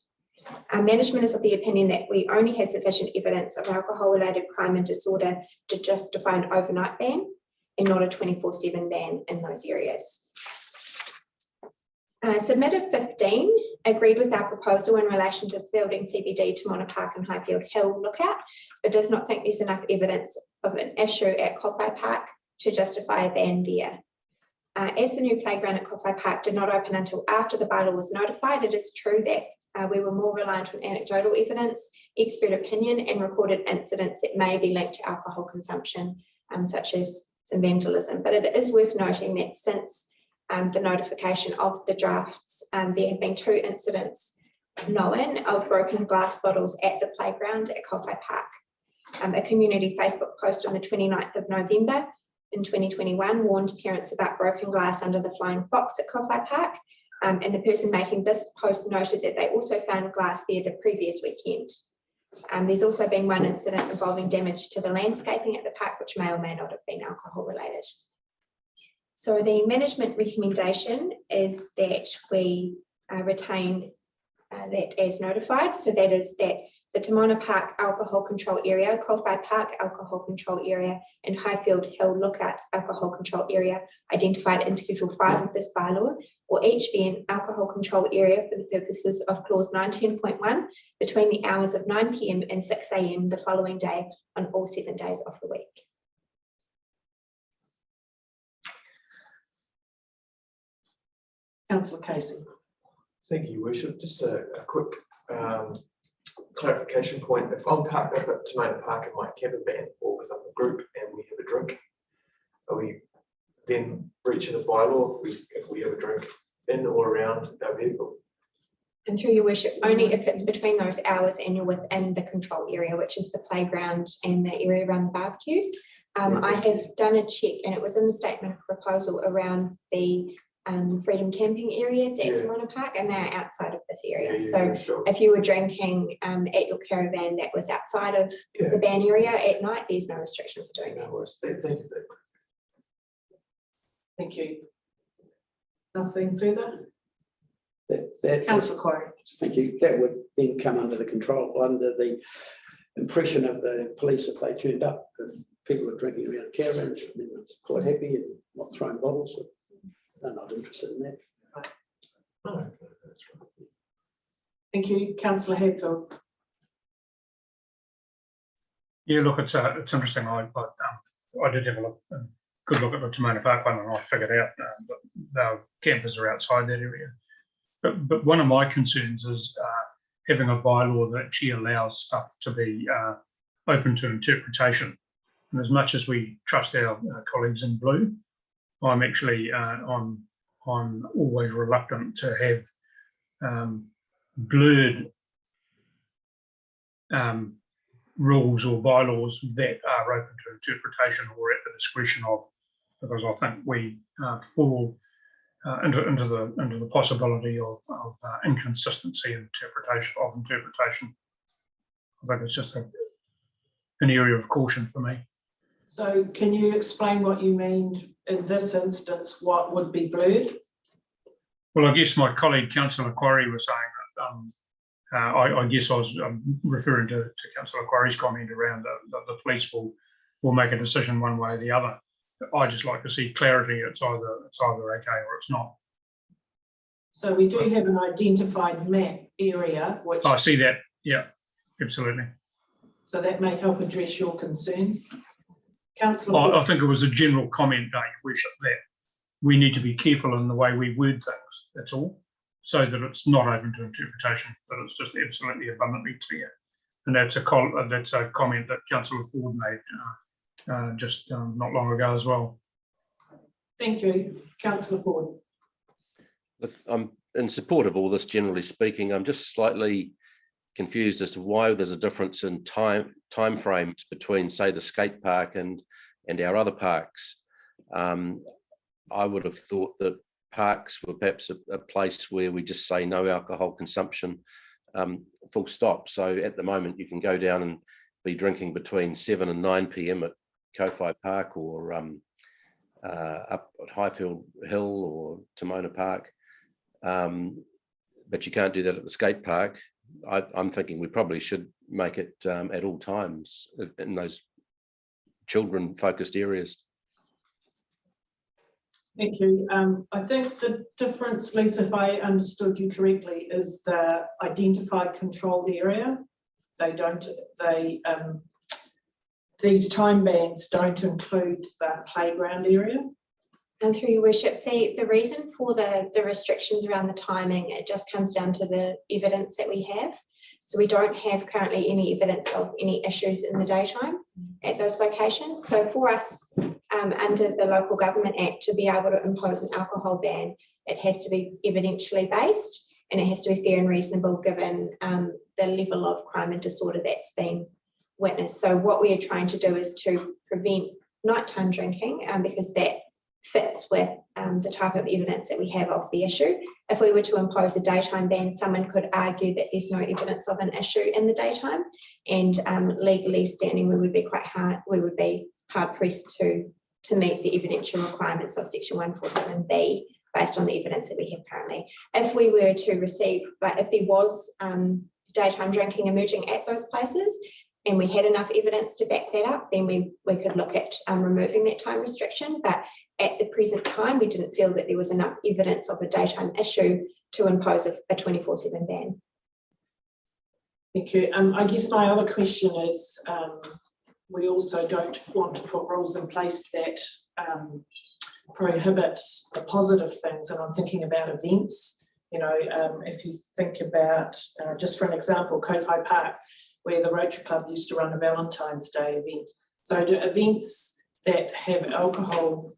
Management is of the opinion that we only have sufficient evidence of alcohol-related crime and disorder to justify an overnight ban and not a 24/7 ban in those areas. Submitter 15 agreed with our proposal in relation to building CBD Tamona Park and Highfield Hill Lookout, but does not think there's enough evidence of an issue at Kowhai Park to justify a ban there. As the new playground at Kowhai Park did not open until after the bylaw was notified, it is true that we were more reliant on anecdotal evidence, expert opinion and recorded incidents that may be linked to alcohol consumption, such as some vandalism. But it is worth noting that since the notification of the drafts, there have been 2 incidents known of broken glass bottles at the playground at Kowhai Park. A community Facebook post on the 29th of November in 2021 warned parents about broken glass under the Flying Fox at Kowhai Park, and the person making this post noted that they also found glass there the previous weekend. There's also been one incident involving damage to the landscaping at the park, which may or may not have been alcohol related. So the management recommendation is that we retain that as notified. So that is that the Tamona Park Alcohol Control Area, Kowhai Park Alcohol Control Area and Highfield Hill Lookout Alcohol Control Area identified in Schedule 5 of this bylaw will each be an alcohol control area for the purposes of clause 19.1 between the hours of 9 PM and 6 AM the following day on all 7 days of the week. Councillor Casey. Thank you, Worship. Just a quick clarification point. If I'm parked up at Tamona Park in my camper van or with a group and we have a drink, are we then breaching the bylaw if we have a drink in or around our vehicle? And through your worship, only if it's between those hours and you're within the control area, which is the playground and the area around the barbecues. I have done a check and it was in the statement of proposal around the freedom camping areas at Tamona Park, and they're outside of this area. Sure. If you were drinking at your caravan that was outside of the ban area at night, there's no restriction for doing that. No worries. Thank you. Thank you. Nothing further? Councillor Quarry. Thank you. That would then come under the impression of the police if they turned up. If people are drinking around caravans, everyone's quite happy and not throwing bottles. They're not interested in that. Right. No, that's right. Thank you. Councillor Hadfield. Yeah, look, it's interesting. I did have a good look at the Tamona Park one, and I figured out that the campers are outside that area. But one of my concerns is having a bylaw that actually allows stuff to be open to interpretation. And as much as we trust our colleagues in blue, I'm actually I'm always reluctant to have blurred rules or bylaws that are open to interpretation or at the discretion of because I think we fall into the possibility of inconsistency in interpretation. I think it's just an area of caution for me. So can you explain what you mean in this instance, what would be blurred? Well, I guess my colleague, Councillor Quarry, was saying that I guess I was referring to Councillor Quarry's comment around that the police will make a decision one way or the other. I just like to see clarity. It's either okay or it's not. So we do have an identified map area, which I see that. Yeah, absolutely. so that may help address your concerns. Councillor, I think it was a general comment, Your Worship, that we need to be careful in the way we word things. That's all, so that it's not open to interpretation, but it's just absolutely abundantly clear. And that's a comment that Councillor Ford made just not long ago as well. Thank you, Councillor Ford. Look, I'm in support of all this, generally speaking. I'm just slightly confused as to why there's a difference in time frames between, say, the skate park and our other parks. I would have thought that parks were perhaps a place where we just say no alcohol consumption, full stop. So at the moment, you can go down and be drinking between 7 and 9 p.m. at Kowhai Park or up at Highfield Hill or Timona Park. But you can't do that at the skate park. I'm thinking we probably should make it at all times in those children-focused areas. Thank you. I think the difference, Lisa, if I understood you correctly, is the identified controlled area. These time bands don't include the playground area. And through your worship, the reason for the restrictions around the timing, it just comes down to the evidence that we have. So we don't have currently any evidence of any issues in the daytime at those locations. So for us, under the Local Government Act, to be able to impose an alcohol ban, it has to be evidentially based and it has to be fair and reasonable given the level of crime and disorder that's been witnessed. So what we are trying to do is to prevent nighttime drinking because that fits with the type of evidence that we have of the issue. If we were to impose a daytime ban, someone could argue that there's no evidence of an issue in the daytime, and legally standing, we would be hard pressed to meet the evidential requirements of Section 147B based on the evidence that we have currently. If we were to receive, if there was daytime drinking emerging at those places, and we had enough evidence to back that up, then we could look at removing that time restriction. But at the present time, we didn't feel that there was enough evidence of a daytime issue to impose a 24/7 ban. Thank you. I guess my other question is, we also don't want to put rules in place that prohibit the positive things, and I'm thinking about events. You know, if you think about, just for an example, Kowhai Park, where the Rotary Club used to run a Valentine's Day event. So do events that have alcohol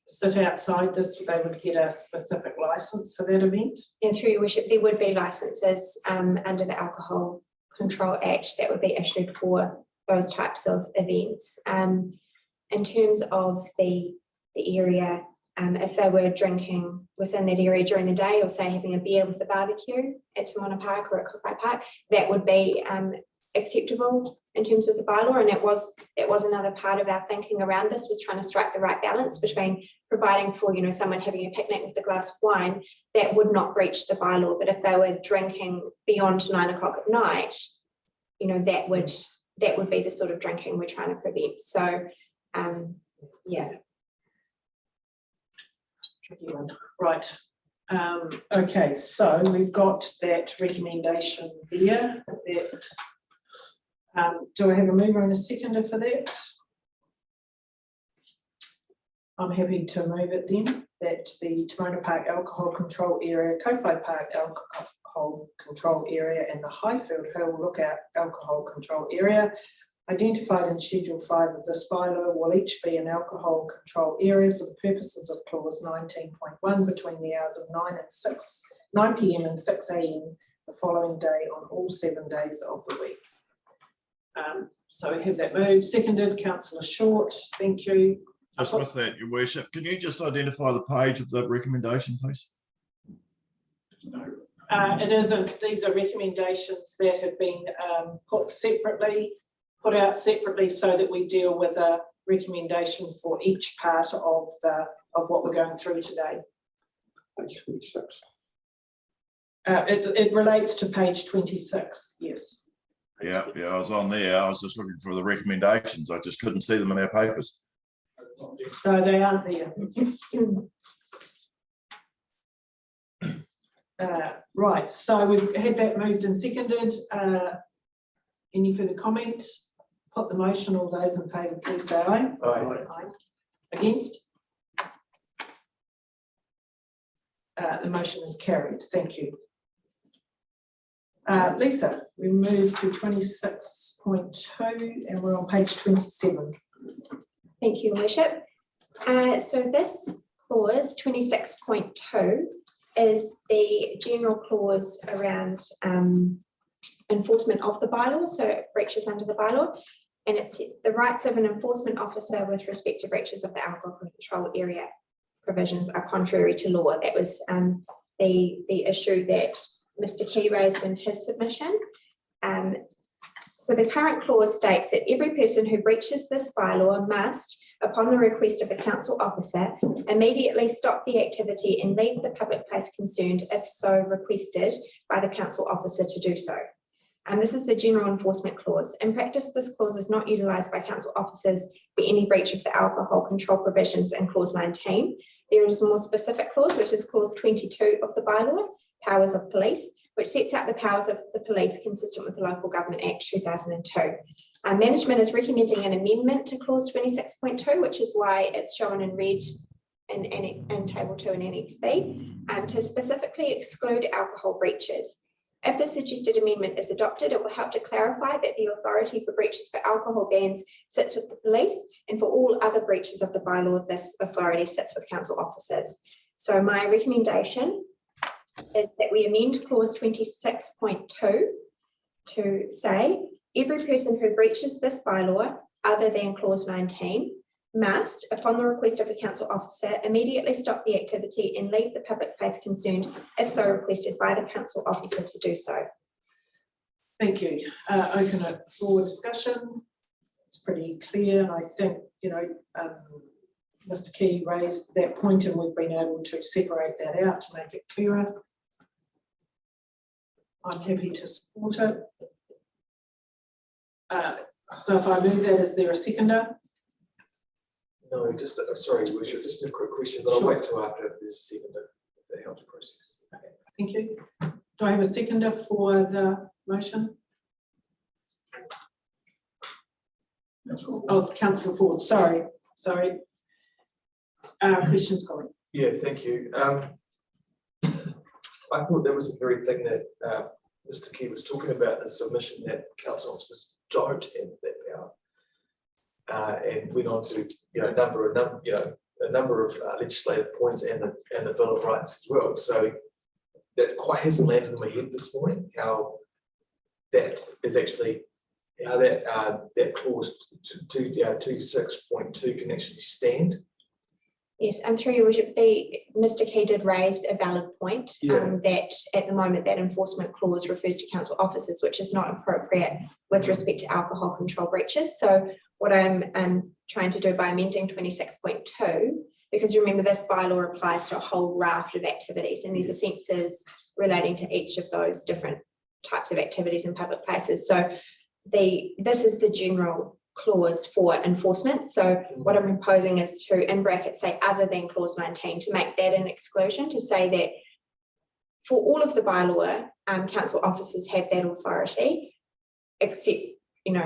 sit outside this, they would get a specific licence for that event? And through your worship, there would be licences under the Alcohol Control Act that would be issued for those types of events. In terms of the area, if they were drinking within that area during the day, or say having a beer with a barbecue at Timona Park or at Kowhai Park, that would be acceptable in terms of the bylaw. And that was another part of our thinking around this, was trying to strike the right balance between providing for, you know, someone having a picnic with a glass of wine that would not breach the bylaw, but if they were drinking beyond 9 o'clock at night, you know, that would be the sort of drinking we're trying to prevent. So yeah. Tricky one. Right. Okay, so we've got that recommendation there. Do I have a mover and a seconder for that? I'm happy to move it then, that the Timona Park Alcohol Control Area, Kowhai Park Alcohol Control Area and the Highfield Hill Lookout Alcohol Control Area identified in Schedule 5 of this bylaw will each be an alcohol control area for the purposes of clause 19.1 between the hours of 9 p.m. and 6 a.m. the following day on all 7 days of the week. So we have that moved. Seconded, Councillor Short. Thank you. Just with that, Your Worship, can you just identify the page of the recommendation, please? These are recommendations that have been put out separately so that we deal with a recommendation for each part of what we're going through today. Page 26. It relates to page 26, yes. Yeah, I was on there. I was just looking for the recommendations. I just couldn't see them in our papers. No, they aren't there. Right, so we've had that moved and seconded. Any further comment? Put the motion. All those in favour, please say aye. Aye. Against? The motion is carried. Thank you. Lisa, we move to 26.2 and we're on page 27. Thank you, Worship. So this clause 26.2 is the general clause around enforcement of the bylaw, so breaches under the bylaw, and it's the rights of an enforcement officer with respect to breaches of the alcohol control area provisions are contrary to law. That was the issue that Mr. Key raised in his submission. So the current clause states that every person who breaches this bylaw must, upon the request of a council officer, immediately stop the activity and leave the public place concerned if so requested by the council officer to do so. And this is the general enforcement clause. In practice, this clause is not utilised by council officers for any breach of the alcohol control provisions in clause 19. There is a more specific clause, which is clause 22 of the bylaw, powers of police, which sets out the powers of the police consistent with the Local Government Act 2002. Management is recommending an amendment to clause 26.2, which is why it's shown in red in table 2 and Annex B, to specifically exclude alcohol breaches. If the suggested amendment is adopted, it will help to clarify that the authority for breaches for alcohol bans sits with the police, and for all other breaches of the bylaw, this authority sits with council officers. So my recommendation is that we amend clause 26.2 to say every person who breaches this bylaw other than clause 19 must, upon the request of a council officer, immediately stop the activity and leave the public place concerned if so requested by the council officer to do so. Thank you. Open it for discussion. It's pretty clear. I think, Mr. Key raised that point and we've been able to separate that out to make it clearer. I'm happy to support it. So if I move that, is there a seconder? No, just, sorry, Worship, just a quick question, but I'll wait till after there's a seconder, if that helps process. Okay, thank you. Do I have a seconder for the motion? Oh, it's Councillor Ford, sorry. Questions going? Yeah, thank you. I thought that was the very thing that Mr. Key was talking about, the submission that council officers don't have that power. And went on to a number of legislative points and the Bill of Rights as well. So that quite hasn't landed in my head this morning. How that is actually that clause 26.2 can actually stand. Yes, and through your worship, Mr. Key did raise a valid point that at the moment that enforcement clause refers to council officers, which is not appropriate with respect to alcohol control breaches. So what I'm trying to do by amending 26.2, because remember this bylaw applies to a whole raft of activities and there's offences relating to each of those different types of activities in public places. So this is the general clause for enforcement. So what I'm proposing is to, in brackets, say other than clause 19, to make that an exclusion, to say that for all of the bylaw, council officers have that authority, except, in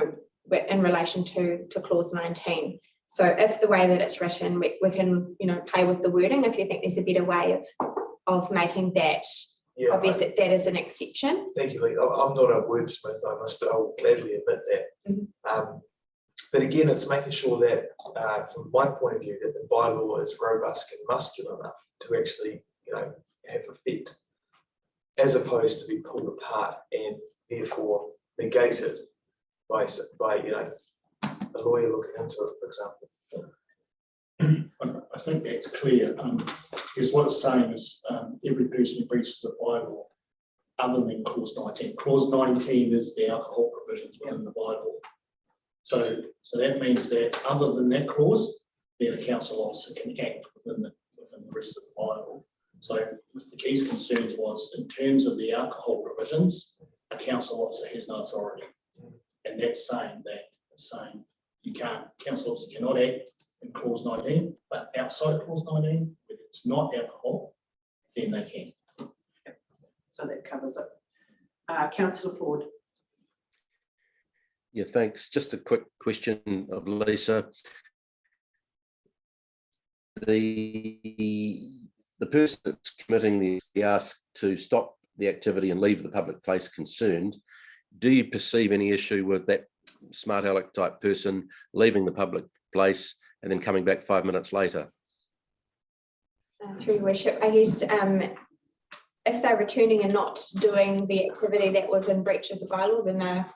relation to clause 19. So if the way that it's written, we can, play with the wording, if you think there's a better way of making that obvious that that is an exception. Thank you, Lee. I'm not a wordsmith, I'll gladly admit that. But again, it's making sure that, from my point of view, that the bylaw is robust and muscular enough to actually, have effect, as opposed to be pulled apart and therefore negated by a lawyer looking into it, for example. I think that's clear. Because what it's saying is every person who breaches the bylaw other than clause 19. Clause 19 is the alcohol provisions within the bylaw. So that means that other than that clause, then a council officer can act within the rest of the bylaw. So Mr. Key's concerns was in terms of the alcohol provisions, a council officer has no authority. And that's saying that, it's saying you can't, council officer cannot act in clause 19, but outside clause 19, if it's not alcohol, then they can. So that covers it. Councillor Ford. Yeah, thanks. Just a quick question of Lisa. The person that's committing the ask to stop the activity and leave the public place concerned, do you perceive any issue with that smart aleck type person leaving the public place and then coming back 5 minutes later? Through your worship, I guess if they're returning and not doing the activity that was in breach of the bylaw, then they're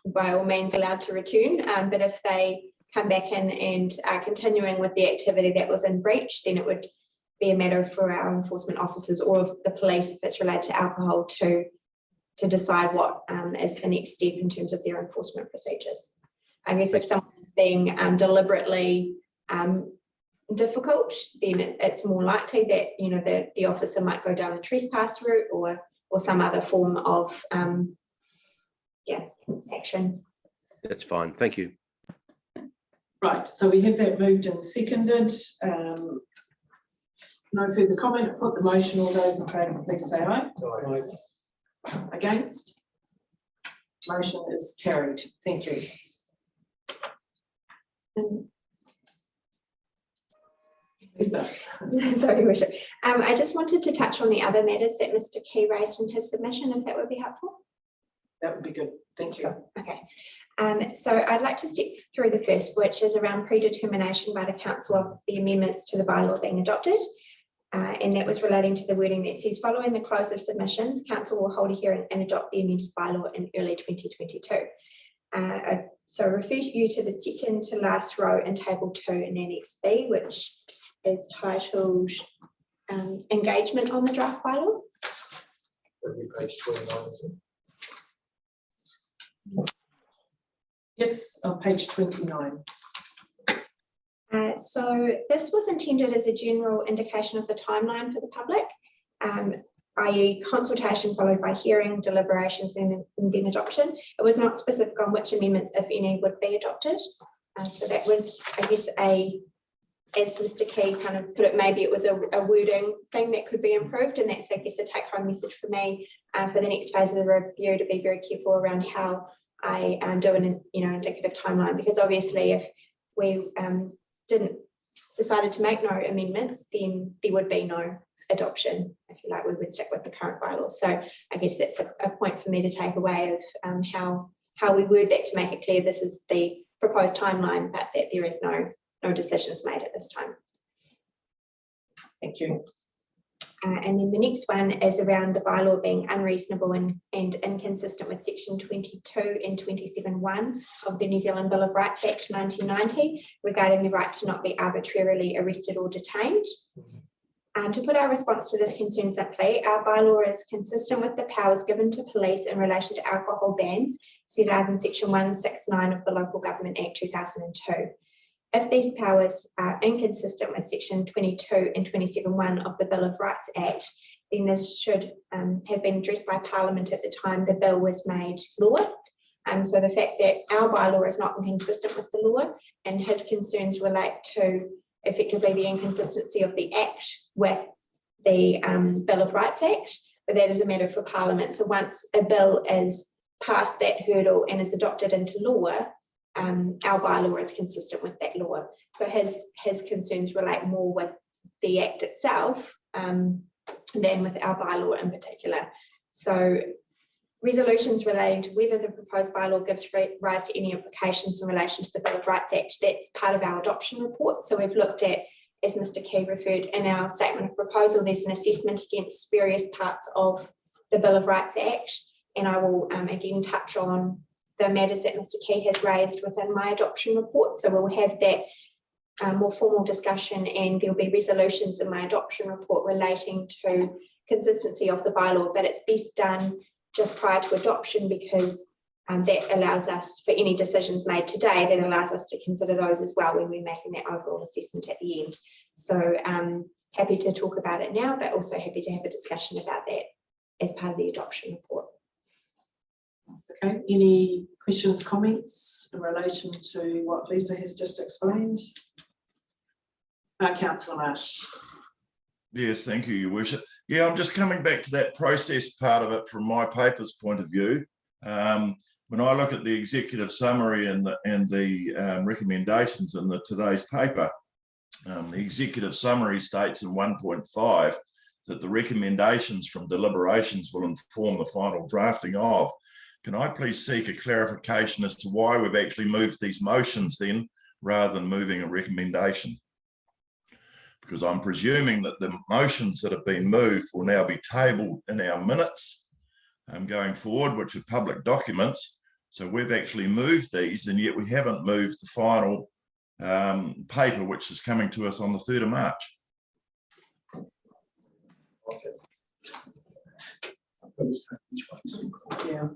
by all means allowed to return. But if they come back in and are continuing with the activity that was in breach, then it would be a matter for our enforcement officers or the police, if it's related to alcohol, to decide what is the next step in terms of their enforcement procedures. I guess if someone is being deliberately difficult, then it's more likely that the officer might go down the trespass route or some other form of action. That's fine. Thank you. Right, so we have that moved and seconded. No further comment. Put the motion. All those in favour, please say aye. Aye. Against? Motion is carried. Thank you. Lisa. Sorry, Worship. I just wanted to touch on the other matters that Mr. Key raised in his submission, if that would be helpful. That would be good. Thank you. Okay. So I'd like to step through the first, which is around predetermination by the council of the amendments to the bylaw being adopted. And that was relating to the wording that says, following the close of submissions, council will hold a hearing and adopt the amended bylaw in early 2022. So I refer you to the second to last row in table 2 in Annex B, which is titled engagement on the draft bylaw. That'd be page 29, isn't it? Yes, on page 29. So this was intended as a general indication of the timeline for the public, i.e. consultation followed by hearing, deliberations, and then adoption. It was not specific on which amendments, if any, would be adopted. So that was, I guess, as Mr. Key kind of put it, maybe it was a wording thing that could be improved, and that's, I guess, a take-home message for me for the next phase of the review, to be very careful around how I do an indicative timeline, because obviously if we decided to make no amendments, then there would be no adoption, if you like. We would stick with the current bylaw. So I guess that's a point for me to take away of how we word that to make it clear this is the proposed timeline, but that there is no decisions made at this time. Thank you. And then the next one is around the bylaw being unreasonable and inconsistent with section 22 and 27(1) of the New Zealand Bill of Rights Act 1990 regarding the right to not be arbitrarily arrested or detained. To put our response to this concern simply, our bylaw is consistent with the powers given to police in relation to alcohol bans set out in section 169 of the Local Government Act 2002. If these powers are inconsistent with section 22 and 27(1) of the Bill of Rights Act, then this should have been addressed by Parliament at the time the bill was made law. So the fact that our bylaw is not inconsistent with the law, and his concerns relate to effectively the inconsistency of the Act with the Bill of Rights Act, but that is a matter for Parliament. So once a bill is past that hurdle and is adopted into law, our bylaw is consistent with that law. So his concerns relate more with the Act itself than with our bylaw in particular. So resolutions relating to whether the proposed bylaw gives rise to any implications in relation to the Bill of Rights Act, that's part of our adoption report. So we've looked at, as Mr. Key referred in our statement of proposal, there's an assessment against various parts of the Bill of Rights Act, and I will again touch on the matters that Mr. Key has raised within my adoption report. So we'll have that more formal discussion, and there'll be resolutions in my adoption report relating to consistency of the bylaw, but it's best done just prior to adoption because that allows us, for any decisions made today, that allows us to consider those as well when we're making that overall assessment at the end. So happy to talk about it now, but also happy to have a discussion about that as part of the adoption report. Okay, any questions, comments in relation to what Lisa has just explained? Councillor Marsh. Yes, thank you, Your Worship. Yeah, I'm just coming back to that process part of it from my paper's point of view. When I look at the executive summary and the recommendations in today's paper, the executive summary states in 1.5 that the recommendations from deliberations will inform the final drafting of. Can I please seek a clarification as to why we've actually moved these motions then, rather than moving a recommendation? Because I'm presuming that the motions that have been moved will now be tabled in our minutes going forward, which are public documents. So we've actually moved these, and yet we haven't moved the final paper, which is coming to us on the 3rd of March. Yeah,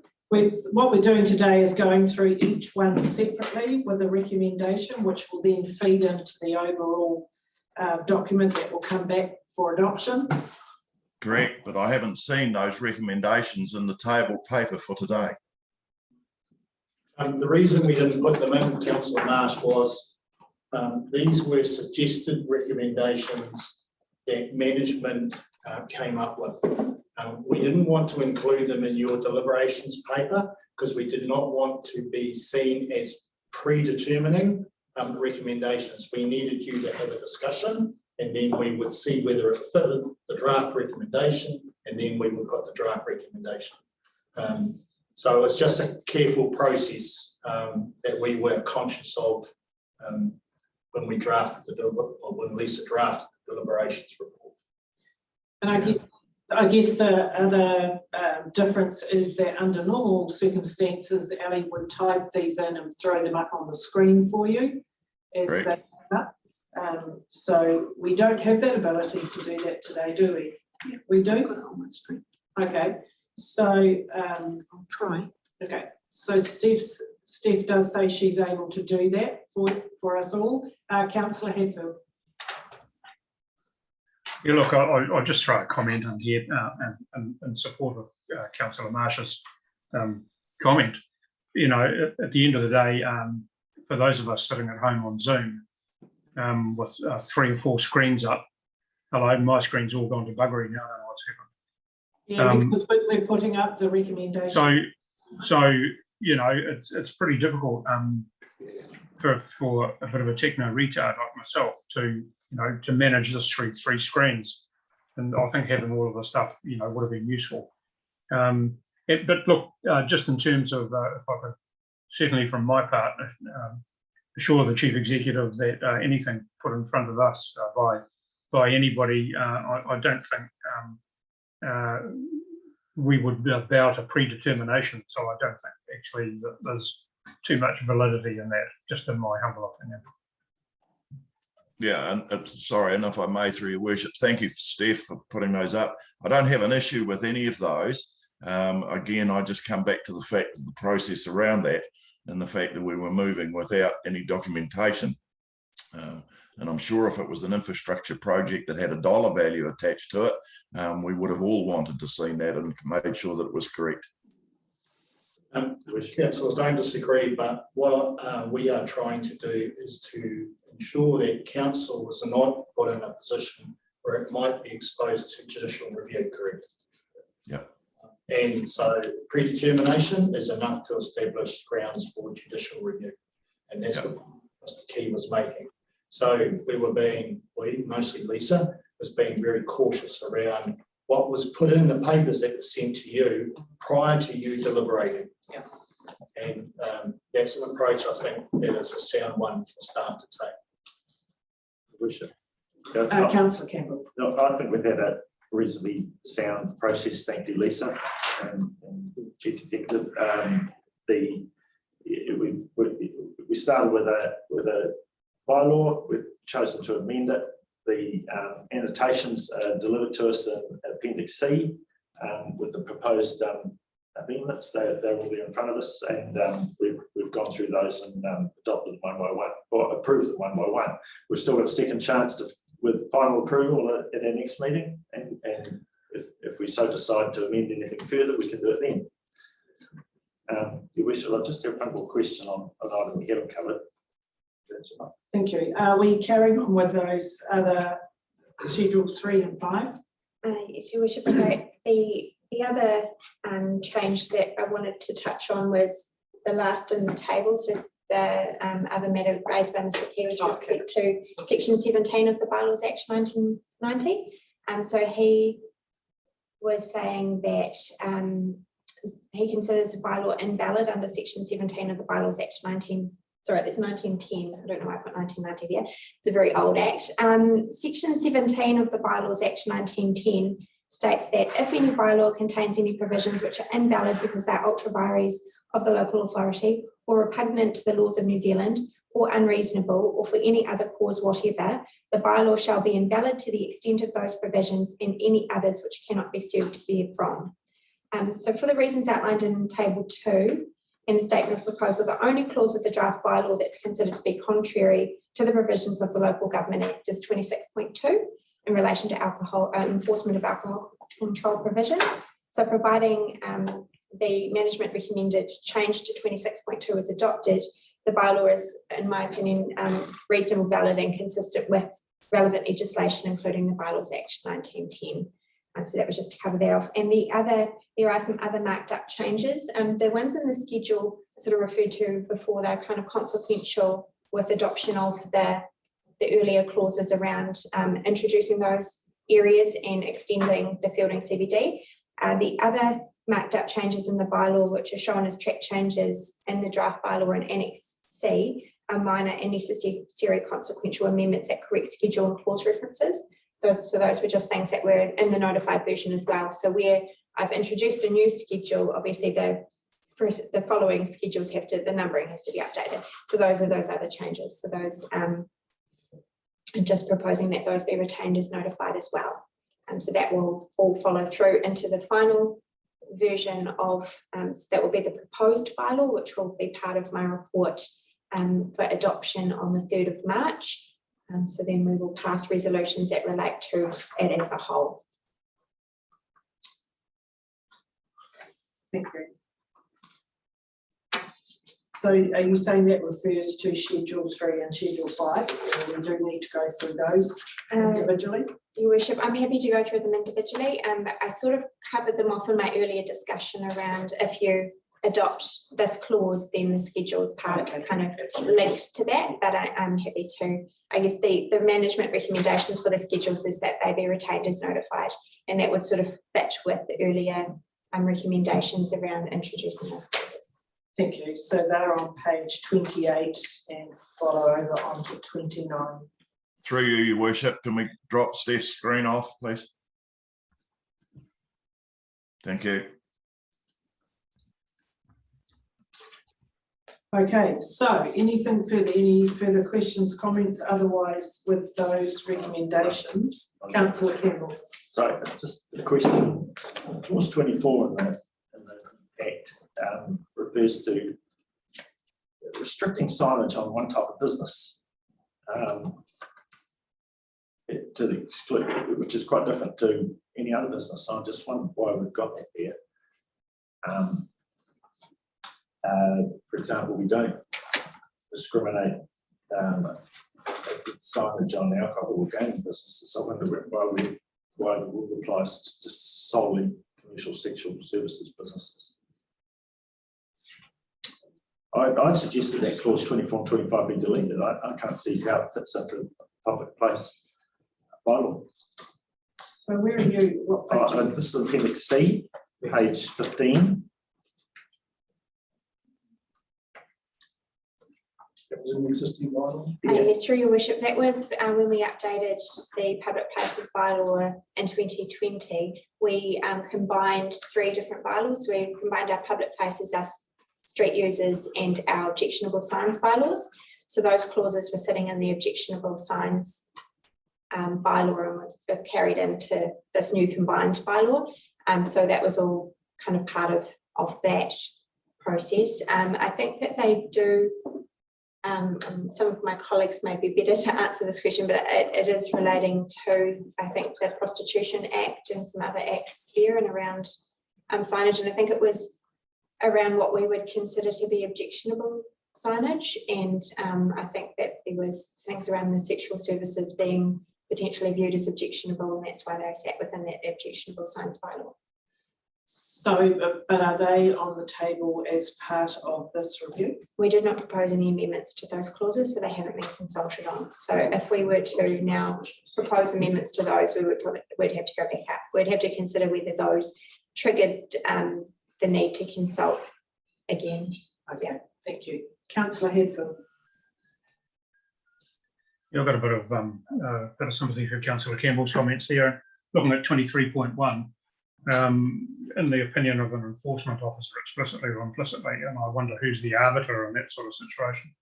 what we're doing today is going through each one separately with a recommendation, which will then feed into the overall document that will come back for adoption. Correct, but I haven't seen those recommendations in the table paper for today. The reason we didn't put them in, Councillor Marsh, was these were suggested recommendations that management came up with. We didn't want to include them in your deliberations paper because we did not want to be seen as predetermining recommendations. We needed you to have a discussion, and then we would see whether it fitted the draft recommendation, and then we would put the draft recommendation. So it's just a careful process that we were conscious of when we drafted when Lisa drafted the deliberations report. And I guess the other difference is that under normal circumstances, Ali would type these in and throw them up on the screen for you as they come up. So we don't have that ability to do that today, do we? Yeah, we do. Put it on my screen. Okay, so I'll try. Okay, so Steph does say she's able to do that for us all. Councillor Hadfield. Yeah, look, I'll just throw a comment in here in support of Councillor Marsh's comment. You know, at the end of the day, for those of us sitting at home on Zoom with 3 or 4 screens up, hello, my screen's all gone to buggery now. I don't know what's happened. Yeah, because we're putting up the recommendation. So you know, it's pretty difficult for a bit of a techno retard like myself to to manage this through 3 screens, and I think having all of the stuff would have been useful. But look, just in terms of if I could, certainly from my part, assure the Chief Executive that anything put in front of us by anybody, I don't think we would bow to predetermination. So I don't think actually that there's too much validity in that, just in my humble opinion. Yeah, and sorry, and if I may, through Your Worship, thank you, Steph, for putting those up. I don't have an issue with any of those. Again, I just come back to the fact of the process around that and the fact that we were moving without any documentation. And I'm sure if it was an infrastructure project that had a dollar value attached to it, we would have all wanted to see that and made sure that it was correct. Councillors, don't disagree, but what we are trying to do is to ensure that council is not put in a position where it might be exposed to judicial review, correct? Yeah. And so predetermination is enough to establish grounds for judicial review. And that's what Mr. Key was making. So mostly Lisa, was being very cautious around what was put in the papers that were sent to you prior to you deliberating. Yeah. And that's an approach I think that is a sound one for staff to take. Councillor Campbell. No, I think we've had a reasonably sound process. Thank you, Lisa and Chief Executive. We started with a bylaw. We've chosen to amend it. The annotations are delivered to us in Appendix C with the proposed amendments. They're all there in front of us, and we've gone through those and adopted them one by one, or approved them one by one. We've still got a second chance with final approval at our next meeting, and if we so decide to amend anything further, we can do it then. Your wish, I'll just have one more question on an item we haven't covered. Thank you. Are we carrying on with those other schedules 3 and 5? Yes, Your Worship. The other change that I wanted to touch on was the last in the table, so the other matter raised by Mr. Key with respect to Section 17 of the Bylaws Act 1990. So he was saying that he considers the bylaw invalid under Section 17 of the Bylaws Act 1910. I don't know why I put 1990 there. It's a very old act. Section 17 of the Bylaws Act 1910 states that if any bylaw contains any provisions which are invalid because they're ultra vires of the local authority or repugnant to the laws of New Zealand or unreasonable or for any other cause whatever, the bylaw shall be invalid to the extent of those provisions and any others which cannot be served therefrom. So for the reasons outlined in Table 2 in the statement of proposal, the only clause of the draft bylaw that's considered to be contrary to the provisions of the Local Government Act is 26.2 in relation to alcohol enforcement of alcohol control provisions. So providing the management recommended change to 26.2 is adopted, the bylaw is, in my opinion, reasonable, valid and consistent with relevant legislation, including the Bylaws Act 1910. So that was just to cover that off. And there are some other marked up changes. The ones in the schedule sort of referred to before, they're kind of consequential with adoption of the earlier clauses around introducing those areas and extending the Fielding CBD. The other marked up changes in the bylaw, which are shown as track changes in the draft bylaw in Annex C, are minor and necessary consequential amendments that correct schedule and clause references. Those were just things that were in the notified version as well. So where I've introduced a new schedule, obviously the following schedules the numbering has to be updated. So those are those other changes. So those, I'm just proposing that those be retained as notified as well. So that will all follow through into the final version of, so that will be the proposed bylaw, which will be part of my report for adoption on the 3rd of March. So then we will pass resolutions that relate to it as a whole. Thank you. So are you saying that refers to Schedule 3 and Schedule 5? We do need to go through those individually. Your Worship, I'm happy to go through them individually. I sort of covered them off in my earlier discussion around if you adopt this clause, then the schedule is part of kind of linked to that, but I'm happy to. I guess the management recommendations for the schedules is that they be retained as notified, and that would sort of fit with the earlier recommendations around introducing those clauses. Thank you. So they're on page 28 and follow over onto 29. Through you, Your Worship, can we drop Steph's screen off, please? Thank you. Okay, so anything further, any further questions, comments? Otherwise, with those recommendations, Councillor Campbell. Sorry, just a question. Clause 24 in the Act refers to restricting signage on one type of business to the exclude, which is quite different to any other business. So I just wonder why we've got that there. For example, we don't discriminate signage on alcohol or gaming businesses. So I wonder why the rule applies to solely commercial sexual services businesses. I'd suggest that clause 24 and 25 be deleted. I can't see how it fits into a public place bylaw. So where are you? What this is Appendix C, page 15. That was an existing bylaw? Yes, through Your Worship, that was when we updated the public places bylaw in 2020. We combined 3 different bylaws. We combined our public places, our street users and our objectionable signs bylaws. So those clauses were sitting in the objectionable signs bylaw and were carried into this new combined bylaw. So that was all kind of part of that process. I think that they do, some of my colleagues may be better to answer this question, but it is relating to, I think, the Prostitution Act and some other acts there and around signage. And I think it was around what we would consider to be objectionable signage. And I think that there was things around the sexual services being potentially viewed as objectionable, and that's why they sat within that objectionable signs bylaw. So, but are they on the table as part of this review? We did not propose any amendments to those clauses, so they haven't been consulted on. So if we were to now propose amendments to those, we'd have to go back up. We'd have to consider whether those triggered the need to consult again. Okay, thank you. Councillor Headfield. Yeah, I've got a bit of sympathy for Councillor Campbell's comments there. Looking at 23.1, in the opinion of an enforcement officer, explicitly or implicitly, and I wonder who's the arbiter in that sort of situation.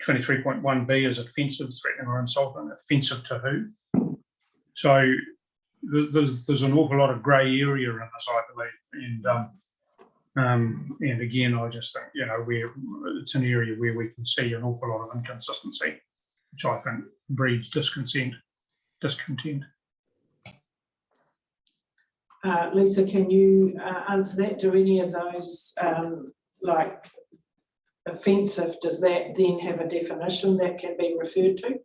23.1b is offensive, threatening or insulting. Offensive to who? So there's an awful lot of grey area in this, I believe, and again, I just think, you know, it's an area where we can see an awful lot of inconsistency, which I think breeds discontent. Lisa, can you answer that? Do any of those, like offensive, does that then have a definition that can be referred to?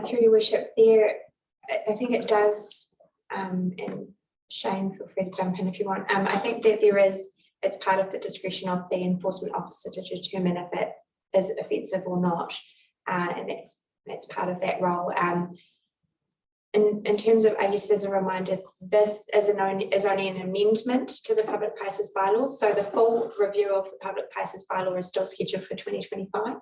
Through your worship, there, I think it does, and Shane, feel free to jump in if you want. I think that it's part of the discretion of the enforcement officer to determine if it is offensive or not, and that's part of that role. In terms of, I guess, as a reminder, this is only an amendment to the public places bylaw. So the full review of the public places bylaw is still scheduled for 2025.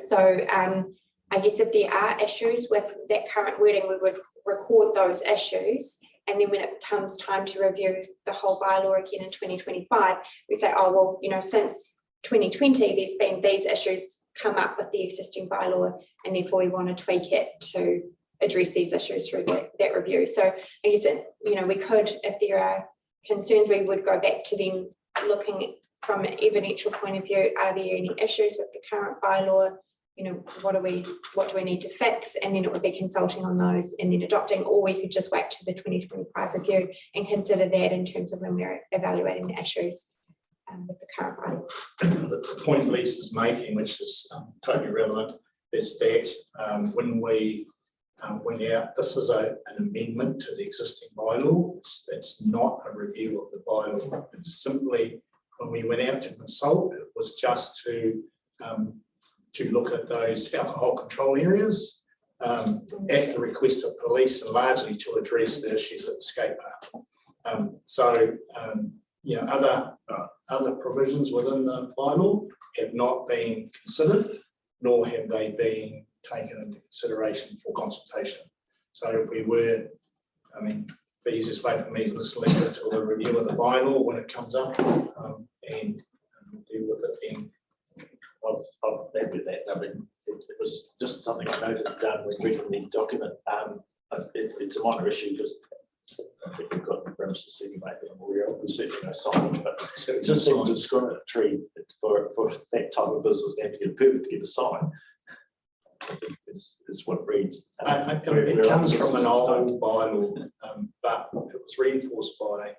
So I guess if there are issues with that current wording, we would record those issues. And then when it comes time to review the whole bylaw again in 2025, we say, oh, well, you know, since 2020, there's been these issues come up with the existing bylaw, and therefore we want to tweak it to address these issues through that review. So I guess, you know, we could, if there are concerns, we would go back to them looking from an evidential point of view, are there any issues with the current bylaw? You know, what do we need to fix? And then it would be consulting on those and then adopting, or we could just wait to the 2025 review and consider that in terms of when we're evaluating the issues with the current bylaw. The point Lisa's making, which is totally relevant, is that when we went out, this is an amendment to the existing bylaw. It's not a review of the bylaw. It's simply, when we went out to consult, it was just to look at those alcohol control areas at the request of police, and largely to address the issues at the skate park. You know, other provisions within the bylaw have not been considered, nor have they been taken into consideration for consultation. So if we were, I mean, the easiest way for me is just leave it to a review of the bylaw when it comes up, and deal with it then. I'll add with that. I mean, it was just something I noted down with reading the document. It's a minor issue because I think we've got the premises anyway, but I'm aware of. There's certainly no signage, but it just seems discriminatory for that type of business to have to get a permit to get a sign. I think is what it reads. It comes from an old bylaw, but it was reinforced by.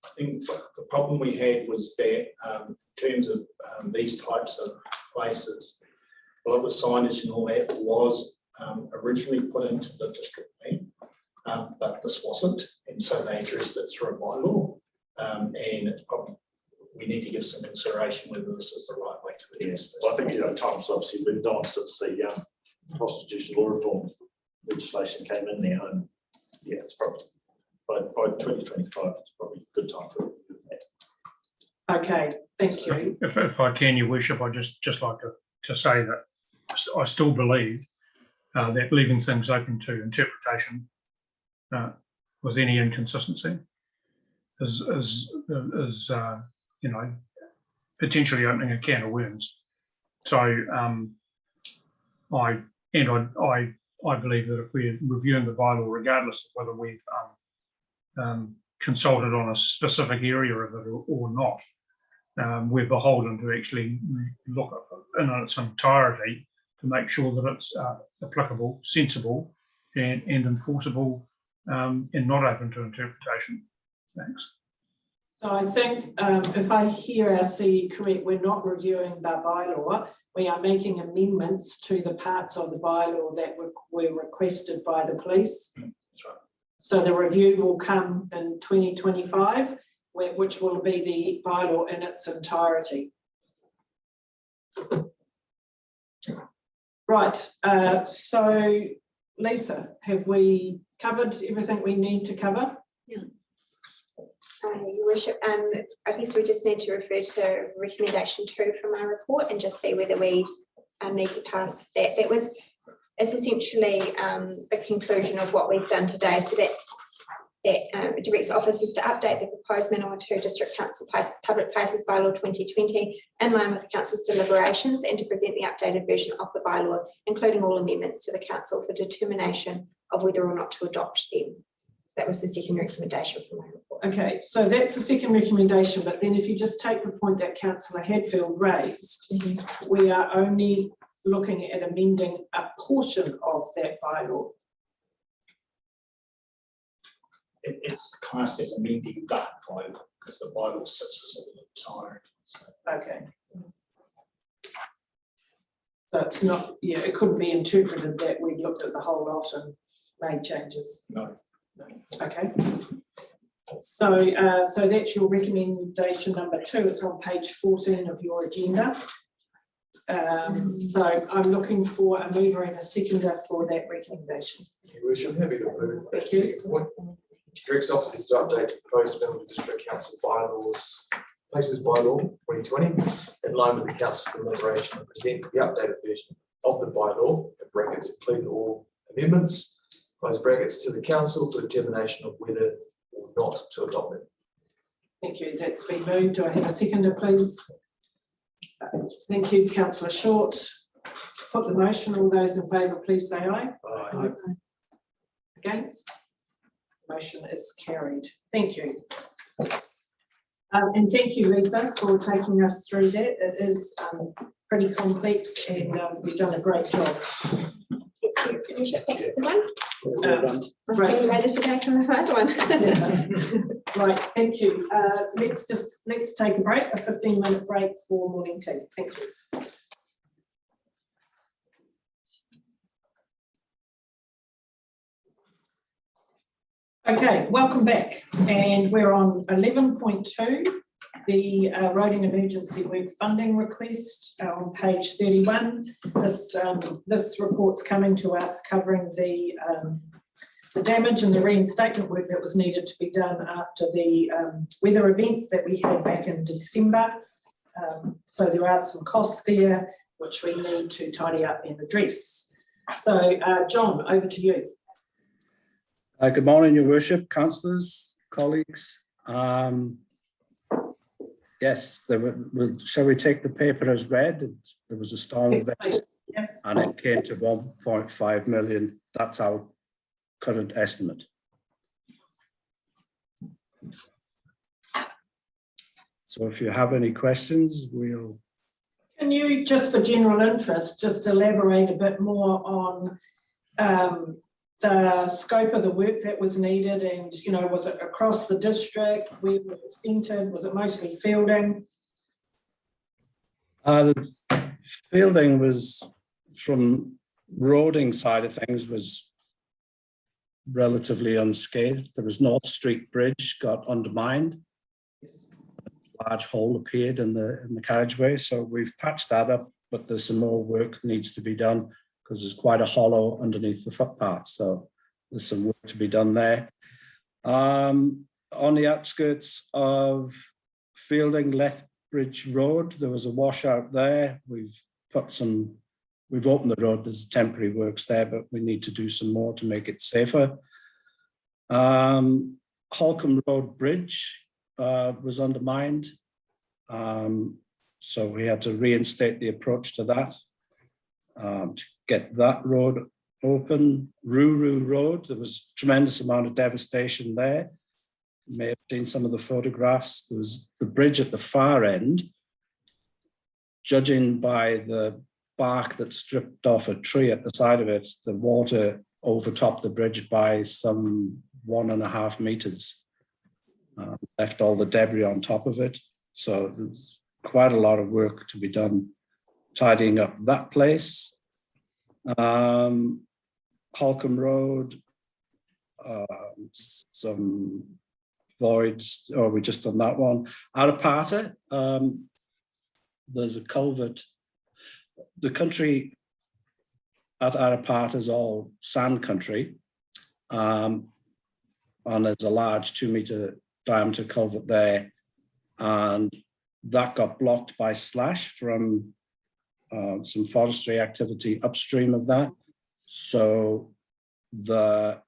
I think the problem we had was that in terms of these types of places, a lot of the signage and all that was originally put into the district plan, but this wasn't, and so they addressed it through a bylaw, and it's probably, we need to give some consideration whether this is the right way to address this. Well, I think, you know, time's obviously moved on since the prostitution law reform legislation came in there, and yeah, it's probably by 2025, it's probably a good time for that. Okay, thank you. If I can, Your Worship, I'd just like to say that I still believe that leaving things open to interpretation with any inconsistency is you know, potentially opening a can of worms. So I believe that if we're reviewing the bylaw, regardless of whether we've consulted on a specific area of it or not, we're beholden to actually look at in its entirety to make sure that it's applicable, sensible, and enforceable, and not open to interpretation. Thanks. So I think if I hear our CE correct, we're not reviewing the bylaw. We are making amendments to the parts of the bylaw that were requested by the police. That's right. So the review will come in 2025, which will be the bylaw in its entirety. Right, so Lisa, have we covered everything we need to cover? Yeah. Your Worship, I guess we just need to refer to recommendation 2 from my report and just see whether we need to pass that. It's essentially the conclusion of what we've done today. So that directs officers to update the proposed Manawatu District Council Public Places Bylaw 2020 in line with the Council's deliberations and to present the updated version of the bylaw, including all amendments to the Council for determination of whether or not to adopt them. So that was the second recommendation from my report. Okay, so that's the second recommendation, but then if you just take the point that Councillor Hadfield raised, we are only looking at amending a portion of that bylaw. It's classed as amending that bylaw because the bylaw sits as an entirety. So. Okay. So it's not, yeah, it couldn't be interpreted that we looked at the whole lot and made changes. No. Okay. So, so that's your recommendation number 2. It's on page 14 of your agenda. So I'm looking for a mover and a seconder for that recommendation. We should have to move that second point. Directs officers to update the proposed Manawatu District Council bylaws, places bylaw 2020, in line with the council deliberation and present the updated version of the bylaw, in brackets including all amendments, close brackets, to the council for determination of whether or not to adopt them. Thank you. That's been moved. Do I have a seconder, please? Thank you, Councillor Short. Put the motion. All those in favour, please say aye. Aye. Against? Motion is carried. Thank you. And thank you, Lisa, for taking us through that. It is pretty complex and you've done a great job. Yes, Your Worship, thanks everyone. Well I'll see you later today for the hard one. Right, thank you. Let's take a break, a 15-minute break for morning tea. Thank you. Okay, welcome back. And we're on 11.2, the roading emergency work funding request on page 31. This report's coming to us covering the damage and the reinstatement work that was needed to be done after the weather event that we had back in December. So there are some costs there which we need to tidy up and address. So John, over to you. Good morning, Your Worship, councillors, colleagues. Yes, shall we take the paper as read? There was a storm event, yes, and it came to 1.5 million. That's our current estimate. So if you have any questions, we'll... Can you, just for general interest, just elaborate a bit more on the scope of the work that was needed and, you know, was it across the district? Where was it centred? Was it mostly fielding? The fielding was, from roading side of things, was relatively unscathed. There was North Street Bridge got undermined. A large hole appeared in the carriageway, so we've patched that up, but there's some more work needs to be done because there's quite a hollow underneath the footpath, so there's some work to be done there. On the outskirts of Fielding, Lethbridge Road, there was a washout there. We've opened the road, there's temporary works there, but we need to do some more to make it safer. Holcombe Road Bridge was undermined. So we had to reinstate the approach to that, to get that road open. Ruru Road, there was a tremendous amount of devastation there. You may have seen some of the photographs. There was the bridge at the far end. Judging by the bark that stripped off a tree at the side of it, the water overtopped the bridge by some 1.5 meters. Left all the debris on top of it. So there's quite a lot of work to be done tidying up that place. Holcombe Road, some voids, oh, we just done that one. Arapata, there's a culvert. The country at Arapata is all sand country. And there's a large 2-meter diameter culvert there. And that got blocked by slash from some forestry activity upstream of that. So the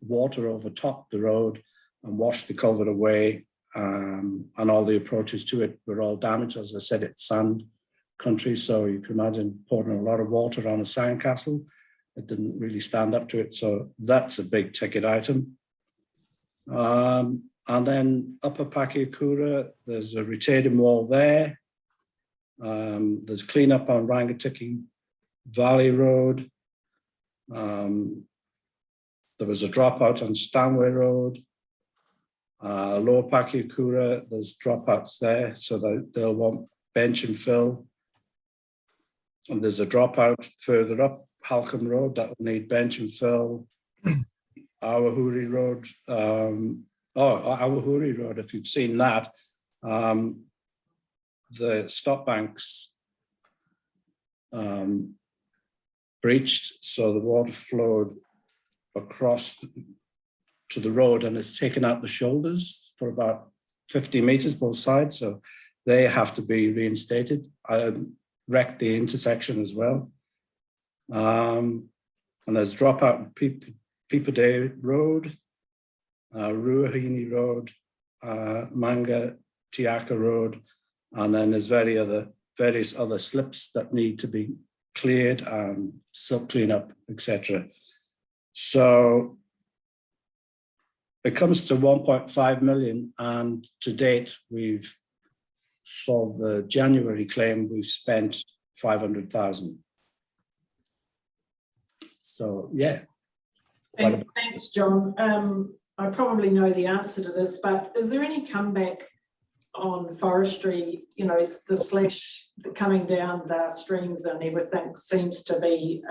water overtopped the road and washed the culvert away, and all the approaches to it were all damaged. As I said, it's sand country, so you can imagine pouring a lot of water on a sandcastle. It didn't really stand up to it, so that's a big ticket item. And then Upper Pakiakura, there's a retaining wall there. There's cleanup on Rangatiki Valley Road. There was a dropout on Stanway Road. Lower Pakiakura, there's dropouts there, so that they'll want bench and fill. And there's a dropout further up Halcombe Road that will need bench and fill. Awahuri Road, Awahuri Road, if you've seen that, the stop banks breached, so the water flowed across to the road and it's taken out the shoulders for about 50 meters both sides, so they have to be reinstated. I wrecked the intersection as well. And there's dropout Pipaday Road, Ruahini Road, Manga Tiaka Road, and then there's various other slips that need to be cleared and silt cleanup, etc. So it comes to 1.5 million, and to date we've, for the January claim, we've spent 500,000. So yeah. Thanks, John. I probably know the answer to this, but is there any comeback on forestry? You know, is the slash coming down the streams and everything seems to be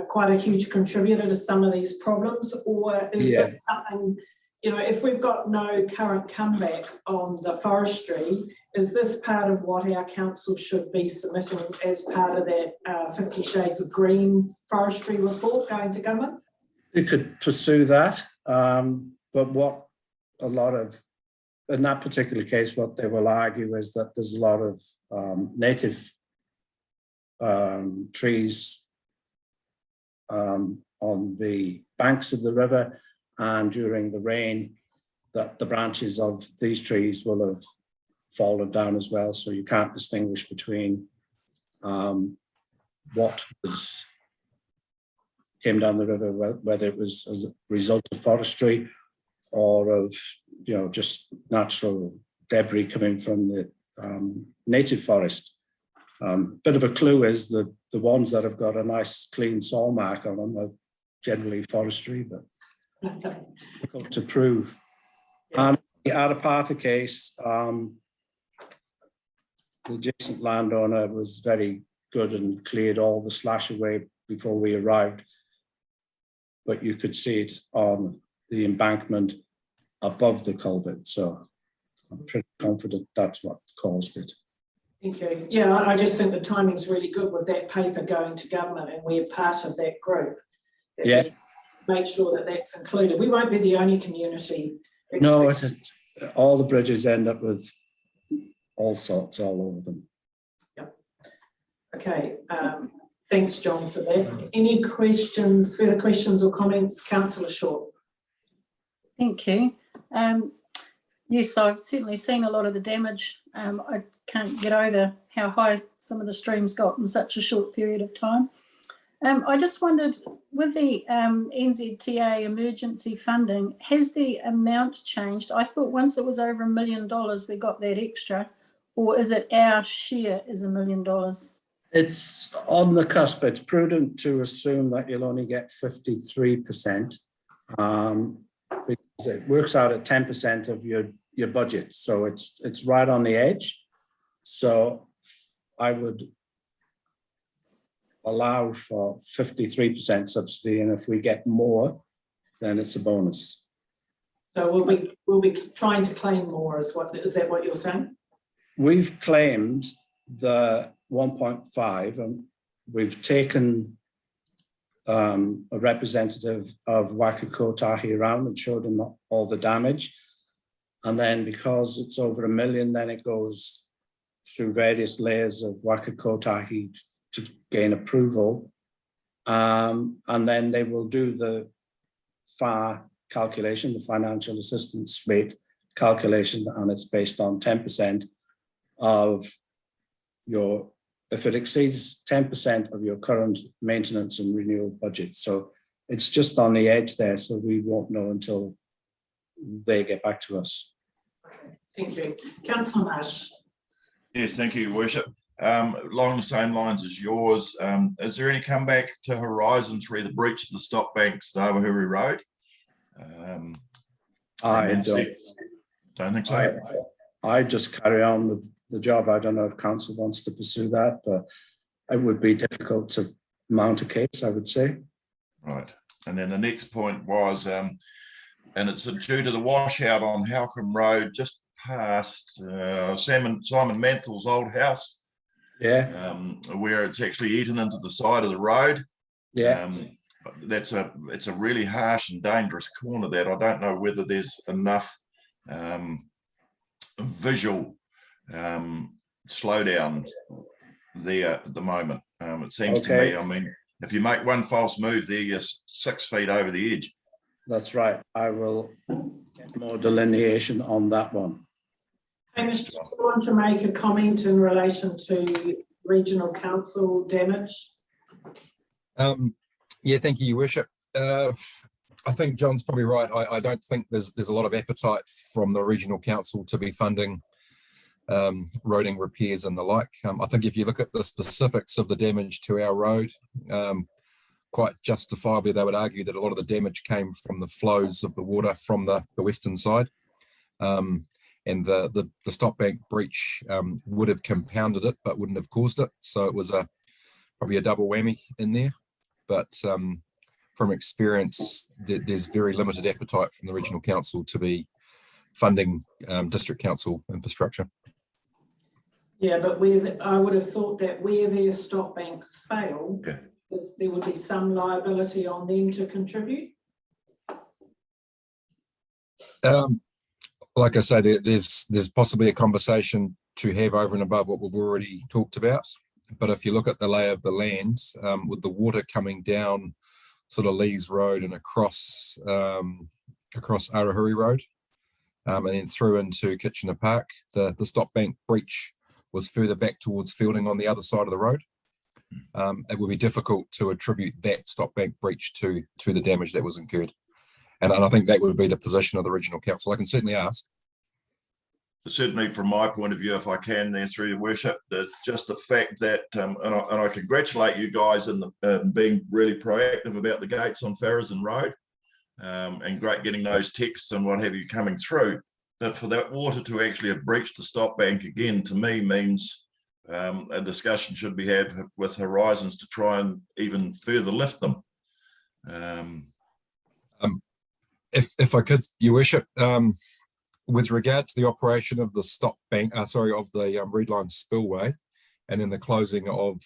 quite a huge contributor to some of these problems, or is this something, you know, if we've got no current comeback on the forestry, is this part of what our council should be submitting as part of that 50 Shades of Green forestry report going to government? You could pursue that, but what a lot of, in that particular case, what they will argue is that there's a lot of native trees on the banks of the river, and during the rain that the branches of these trees will have fallen down as well, so you can't distinguish between what came down the river, whether it was as a result of forestry or of, you know, just natural debris coming from the native forest. Bit of a clue is the ones that have got a nice clean saw mark on them are generally forestry, but difficult to prove. And the Arapata case, the adjacent landowner was very good and cleared all the slash away before we arrived, but you could see it on the embankment above the culvert, so I'm pretty confident that's what caused it. Thank you. Yeah, I just think the timing's really good with that paper going to government, and we're part of that group. Yeah. Make sure that that's included. We won't be the only community. No, all the bridges end up with all sorts all over them. Yep. Okay. Thanks, John, for that. Any questions, further questions or comments? Councillor Short. Thank you. Yes, I've certainly seen a lot of the damage. I can't get over how high some of the streams got in such a short period of time. I just wondered, with the NZTA emergency funding, has the amount changed? I thought once it was over $1 million, we got that extra, or is it our share is $1 million? It's on the cusp. It's prudent to assume that you'll only get 53%. Because it works out at 10% of your budget. So it's right on the edge. So I would allow for 53% subsidy, and if we get more, then it's a bonus. So we'll be trying to claim more, is that what you're saying? We've claimed the 1.5, and we've taken a representative of Wakakotahi around and showed them all the damage. And then because it's over $1 million, then it goes through various layers of Wakakotahi to gain approval. And then they will do the FAR calculation, the financial assistance rate calculation, and it's based on 10% of your, if it exceeds 10% of your current maintenance and renewal budget. So it's just on the edge there, so we won't know until they get back to us. Thank you. Councillor Marsh. Yes, thank you, Your Worship. Along the same lines as yours, is there any comeback to Horizons re the breach of the stop banks at Awahuri Road? I don't think so. I just carry on with the job. I don't know if council wants to pursue that, but it would be difficult to mount a case, I would say. Right. And then the next point was, and it's due to the washout on Halcombe Road, just past Simon Manthel's old house. Yeah. Where it's actually eaten into the side of the road. Yeah. It's a really harsh and dangerous corner that I don't know whether there's enough visual slowdown there at the moment. It seems to me, I mean, if you make one false move there, you're 6 feet over the edge. That's right. I will get more delineation on that one. Hamish, do you want to make a comment in relation to regional council damage? Yeah, thank you, Your Worship. I think John's probably right. I don't think there's a lot of appetite from the regional council to be funding roading repairs and the like. I think if you look at the specifics of the damage to our road, quite justifiably they would argue that a lot of the damage came from the flows of the water from the western side. And the stop bank breach would have compounded it, but wouldn't have caused it. So it was probably a double whammy in there. But from experience, there's very limited appetite from the regional council to be funding district council infrastructure. Yeah, but I would have thought that where their stop banks fail, there would be some liability on them to contribute. Like I say, there's possibly a conversation to have over and above what we've already talked about. But if you look at the lay of the land, with the water coming down sort of Lees Road and across Arahuri Road, and then through into Kitchener Park, the stop bank breach was further back towards Fielding on the other side of the road. It would be difficult to attribute that stop bank breach to the damage that was incurred. And I think that would be the position of the regional council. I can certainly ask. Certainly, from my point of view, if I can, there through Your Worship, just the fact that, and I congratulate you guys in being really proactive about the gates on Farrazon Road, and great getting those texts and what have you coming through. That for that water to actually have breached the stop bank again, to me means a discussion should be had with Horizons to try and even further lift them. If I could, Your Worship, with regard to the operation of the stop bank, of the Reedline spillway, and then the closing of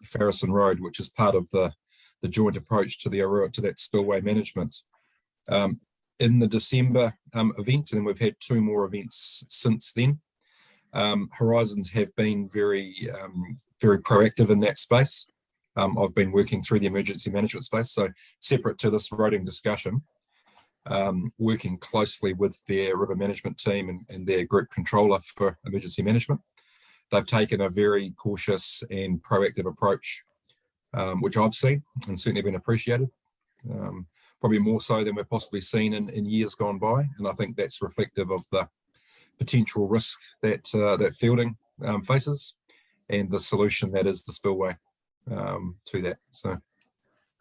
Farrazon Road, which is part of the joint approach to that spillway management. In the December event, and we've had 2 more events since then, Horizons have been very proactive in that space. I've been working through the emergency management space, so separate to this roading discussion. working closely with their river management team and their group controller for emergency management. They've taken a very cautious and proactive approach, which I've seen and certainly been appreciated. Probably more so than we've possibly seen in years gone by. And I think that's reflective of the potential risk that that fielding faces and the solution that is the spillway to that. So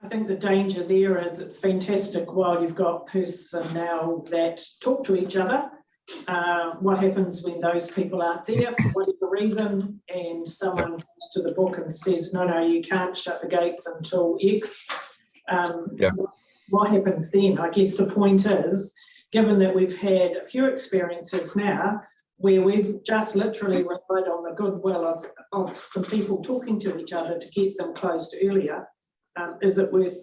I think the danger there is it's fantastic while you've got personnel that talk to each other. What happens when those people aren't there for whatever reason and someone comes to the book and says, no, you can't shut the gates until X. What happens then? I guess the point is, given that we've had a few experiences now where we've just literally relied on the goodwill of some people talking to each other to get them closed earlier, is it worth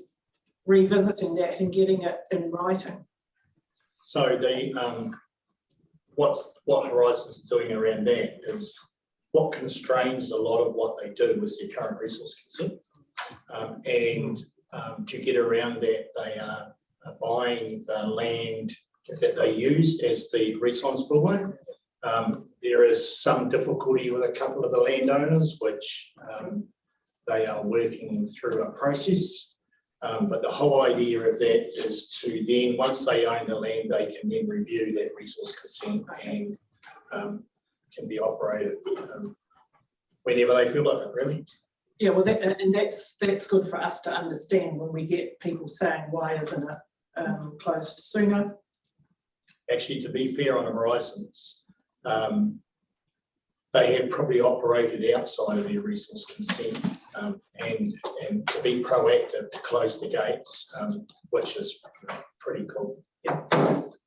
revisiting that and getting it in writing? So the what Horizons are doing around that is what constrains a lot of what they do is their current resource consent. To get around that, they are buying the land that they use as the Reach-on spillway. There is some difficulty with a couple of the landowners, which they are working through a process. But the whole idea of that is to then, once they own the land, they can then review that resource consent and can be operated whenever they feel like it, really. Yeah, well, that's good for us to understand when we get people saying, why isn't it closed sooner? Actually, to be fair on Horizons, they have probably operated outside of their resource consent and to be proactive to close the gates, which is pretty cool.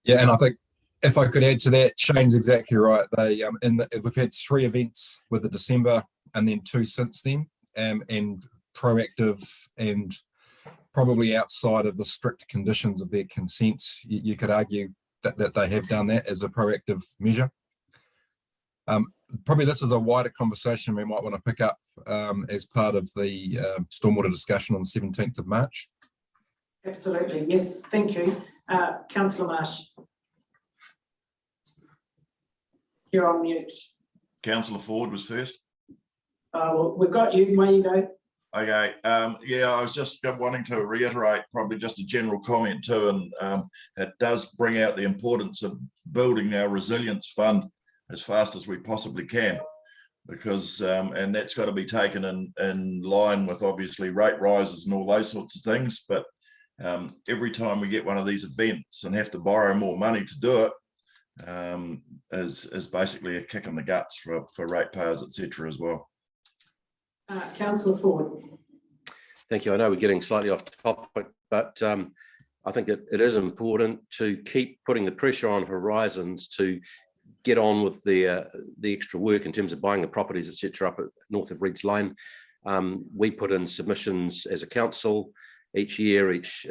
Yeah, and I think if I could add to that, Shane's exactly right. We've had 3 events with the December and then 2 since then, and proactive and probably outside of the strict conditions of their consent. You could argue that they have done that as a proactive measure. Probably this is a wider conversation we might want to pick up as part of the stormwater discussion on the 17th of March. Absolutely, yes, thank you. Councillor Marsh. You're on mute. Councillor Ford was first. Well, we've got you, away you go. Okay, yeah, I was just wanting to reiterate probably just a general comment too, and it does bring out the importance of building our resilience fund as fast as we possibly can, because and that's got to be taken in line with obviously rate rises and all those sorts of things. But every time we get one of these events and have to borrow more money to do it is basically a kick in the guts for ratepayers, etc. as well. Councillor Ford. Thank you. I know we're getting slightly off topic, but I think it is important to keep putting the pressure on Horizons to get on with the extra work in terms of buying the properties, etc. up at north of Reeds Lane. We put in submissions as a council each year, each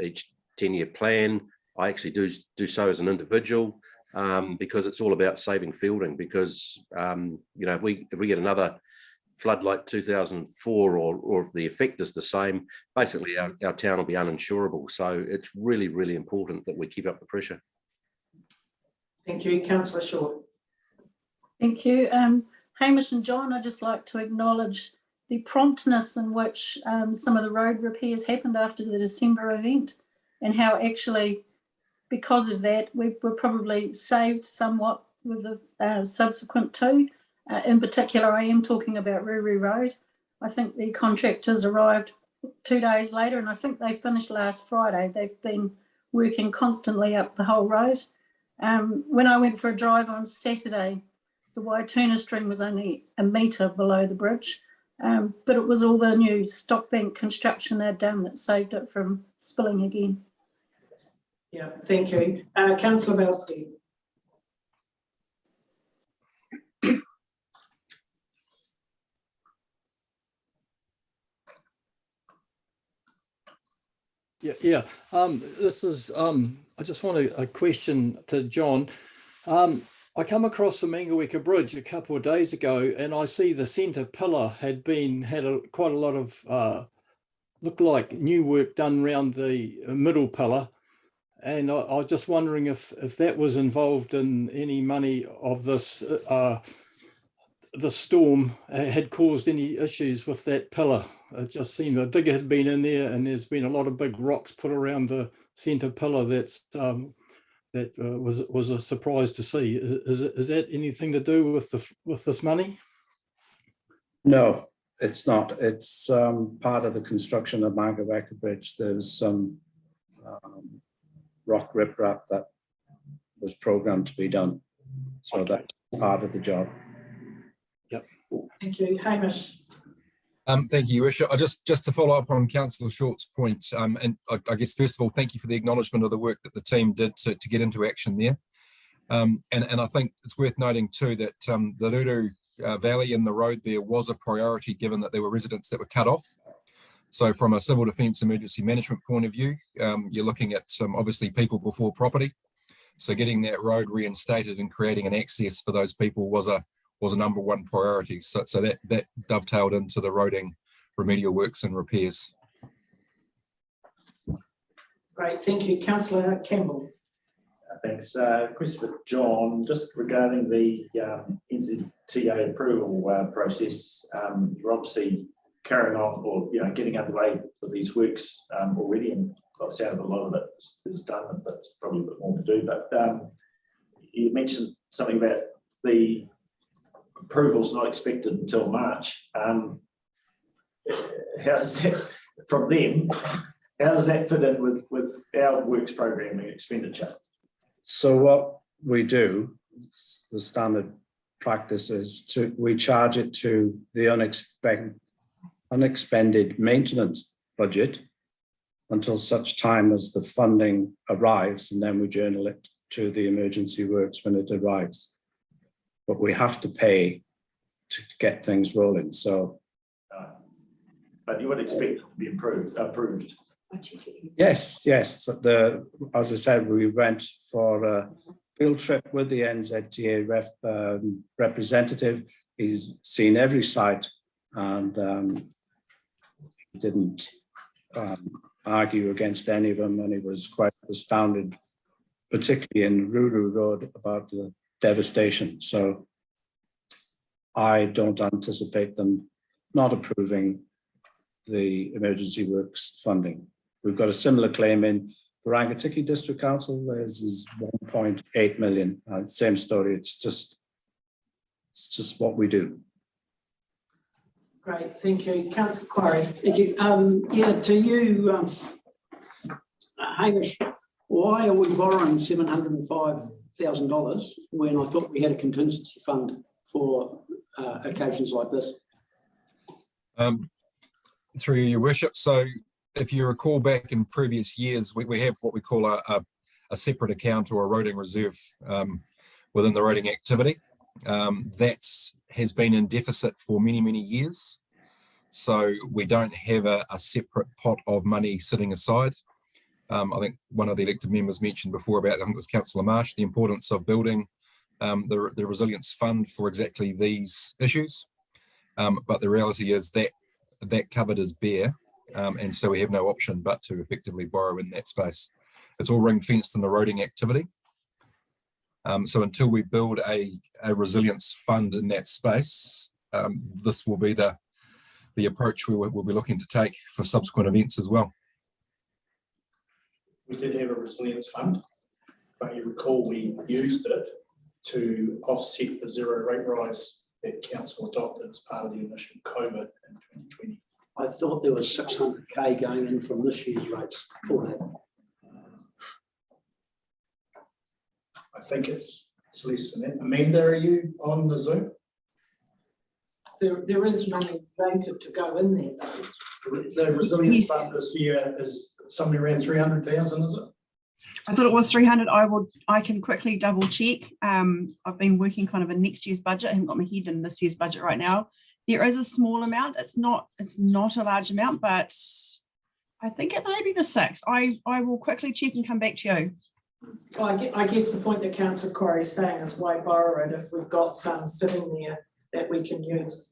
10-year plan. I actually do so as an individual because it's all about saving fielding. Because if we get another flood like 2004, or if the effect is the same, basically our town will be uninsurable. So it's really, really important that we keep up the pressure. Thank you, Councillor Short. Thank you. Hamish and John, I'd just like to acknowledge the promptness in which some of the road repairs happened after the December event, and how actually, because of that, we were probably saved somewhat with the subsequent 2. In particular, I am talking about Ruru Road. I think the contractors arrived 2 days later, and I think they finished last Friday. They've been working constantly up the whole road. When I went for a drive on Saturday, the Waituna stream was only a metre below the bridge, but it was all the new stock bank construction they'd done that saved it from spilling again. Yeah, thank you. Councillor Belsky. Yeah. This is, I just want a question to John. I come across the Mangaweka Bridge a couple of days ago, and I see the centre pillar had quite a lot of, looked like new work done around the middle pillar. and I was just wondering if that was involved in any money of this, the storm had caused any issues with that pillar. It just seemed a digger had been in there, and there's been a lot of big rocks put around the centre pillar. That was a surprise to see. Is that anything to do with this money? No, it's not. It's part of the construction of Manawatu Bridge. There's some rock riprap that was programmed to be done. So that's part of the job. Yep. Thank you. Hamish. Thank you, Your Worship. Just to follow up on Councillor Short's point, and I guess first of all, thank you for the acknowledgement of the work that the team did to get into action there. And I think it's worth noting too that the Ruru Valley and the road there was a priority, given that there were residents that were cut off. So from a civil defence emergency management point of view, you're looking at obviously people before property. So getting that road reinstated and creating an access for those people was a number one priority. So that dovetailed into the roading remedial works and repairs. Great, thank you. Councillor Campbell. Thanks. Christopher, John, just regarding the NZTA approval process, you're obviously carrying on or getting underway for these works already, and by the sound of a lot of it is done, but there's probably a bit more to do. But you mentioned something about the approval's not expected until March. How does that, from them, how does that fit in with our works programming expenditure? So what we do, the standard practice is we charge it to the unexpended maintenance budget until such time as the funding arrives, and then we journal it to the emergency works when it arrives. But we have to pay to get things rolling. So, but you would expect it to be approved. Yes. As I said, we went for a field trip with the NZTA representative. He's seen every site and didn't argue against any of them, and he was quite astounded, particularly in Ruru Road, about the devastation. So I don't anticipate them not approving the emergency works funding. We've got a similar claim in for Rangitikei District Council. Theirs is 1.8 million. Same story. It's just what we do. Great, thank you. Councillor Quarry. Thank you. To you, Hamish, why are we borrowing $705,000 when I thought we had a contingency fund for occasions like this? Through Your Worship. So if you recall back in previous years, we have what we call a separate account or a roading reserve within the roading activity. That has been in deficit for many, many years. So we don't have a separate pot of money sitting aside. I think one of the elected members mentioned before about, I think it was Councillor Marsh, the importance of building the resilience fund for exactly these issues. But the reality is that cupboard is bare, and so we have no option but to effectively borrow in that space. It's all ring fenced in the roading activity. So until we build a resilience fund in that space, this will be the approach we'll be looking to take for subsequent events as well. We did have a resilience fund, but you recall we used it to offset the zero rate rise that council adopted as part of the initial COVID in 2020. I thought there was 600K going in from this year's rates for that. I think it's less than that. Amanda, are you on the Zoom? There is money rated to go in there though. The resilience fund this year is somewhere around 300,000, is it? I thought it was 300. I can quickly double check. I've been working kind of in next year's budget. I haven't got my head in this year's budget right now. There is a small amount. It's not a large amount, but I think it may be the 6. I will quickly check and come back to you. Well, I guess the point that Councillor Quarry is saying is why borrow it if we've got some sitting there that we can use.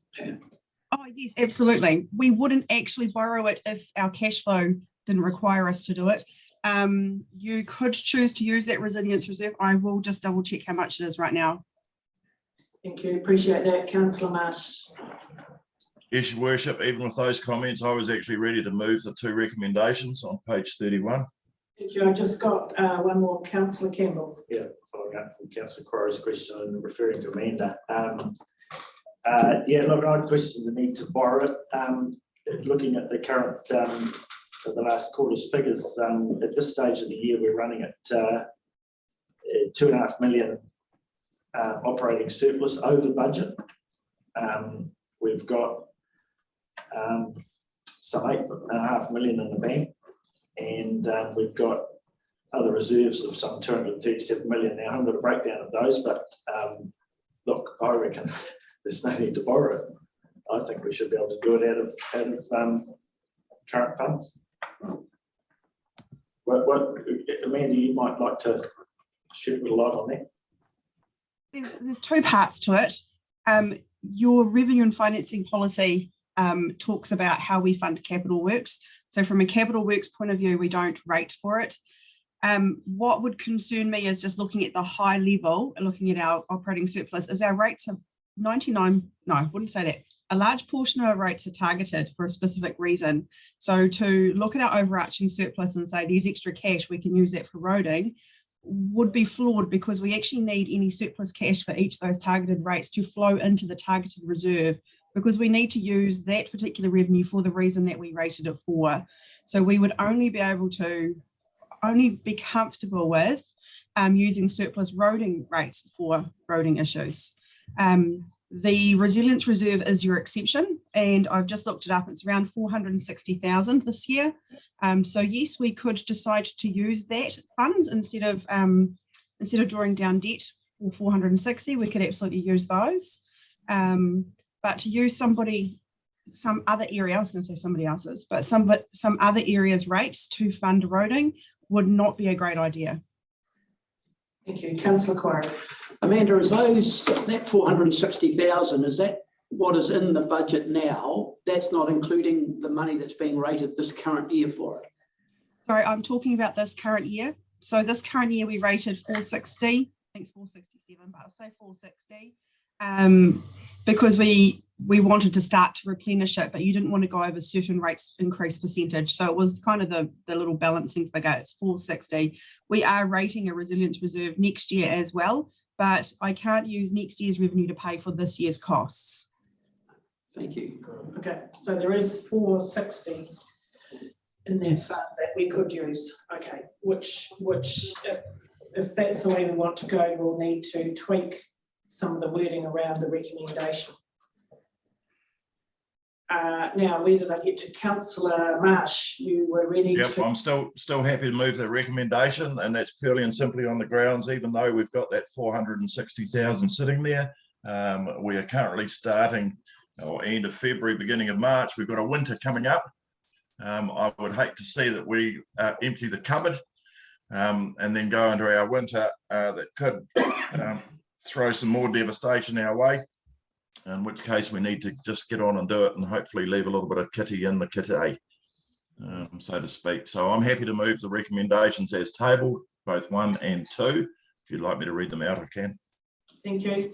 Oh yes, absolutely. We wouldn't actually borrow it if our cash flow didn't require us to do it. You could choose to use that resilience reserve. I will just double check how much it is right now. Thank you, appreciate that. Councillor Marsh. Yes, Your Worship, even with those comments, I was actually ready to move the 2 recommendations on page 31. Thank you. I just got one more, Councillor Campbell. Yeah, following up from Councillor Quarry's question and referring to Amanda. Yeah, look, I'd question the need to borrow it. Looking at the current, for the last quarter's figures, at this stage of the year, we're running at 2.5 million operating surplus over budget. We've got some 8.5 million in the bank, and we've got other reserves of some 237 million. Now, I haven't got a breakdown of those, but look, I reckon there's no need to borrow it. I think we should be able to do it out of current funds. What, Amanda, you might like to shed a light on that. There's 2 parts to it. Your revenue and financing policy talks about how we fund capital works. So from a capital works point of view, we don't rate for it. What would concern me is just looking at the high level and looking at our operating surplus is our rates of 99, no, I wouldn't say that. A large portion of our rates are targeted for a specific reason. So to look at our overarching surplus and say there's extra cash, we can use that for roading, would be flawed because we actually need any surplus cash for each of those targeted rates to flow into the targeted reserve, because we need to use that particular revenue for the reason that we rated it for. So we would only be able to be comfortable with using surplus roading rates for roading issues. The resilience reserve is your exception, and I've just looked it up. It's around 460,000 this year. So yes, we could decide to use that funds instead of drawing down debt for 460. We could absolutely use those. But to use some other area, I was going to say somebody else's, but some other areas' rates to fund roading would not be a great idea. Thank you, Councillor Quarry. Amanda, is that 460,000, is that what is in the budget now? That's not including the money that's being rated this current year for it. Sorry, I'm talking about this current year. So this current year we rated 460, I think it's 467, but I'll say 460. Because we wanted to start to replenish it, but you didn't want to go over certain rates increase percentage. So it was kind of the little balancing figure. It's 460. We are rating a resilience reserve next year as well, but I can't use next year's revenue to pay for this year's costs. Thank you. Okay, so there is 460 in that fund that we could use. Okay, which if that's the way we want to go, we'll need to tweak some of the wording around the recommendation. Now, where did I get to? Councillor Marsh, you were ready Yep, to... I'm still happy to move the recommendation, and that's purely and simply on the grounds, even though we've got that 460,000 sitting there, we are currently starting or end of February, beginning of March. We've got a winter coming up. I would hate to see that we empty the cupboard and then go into our winter that could throw some more devastation our way, in which case we need to just get on and do it and hopefully leave a little bit of kitty in the kitty, so to speak. So I'm happy to move the recommendations as tabled, both 1 and 2. If you'd like me to read them out, I can. Thank you.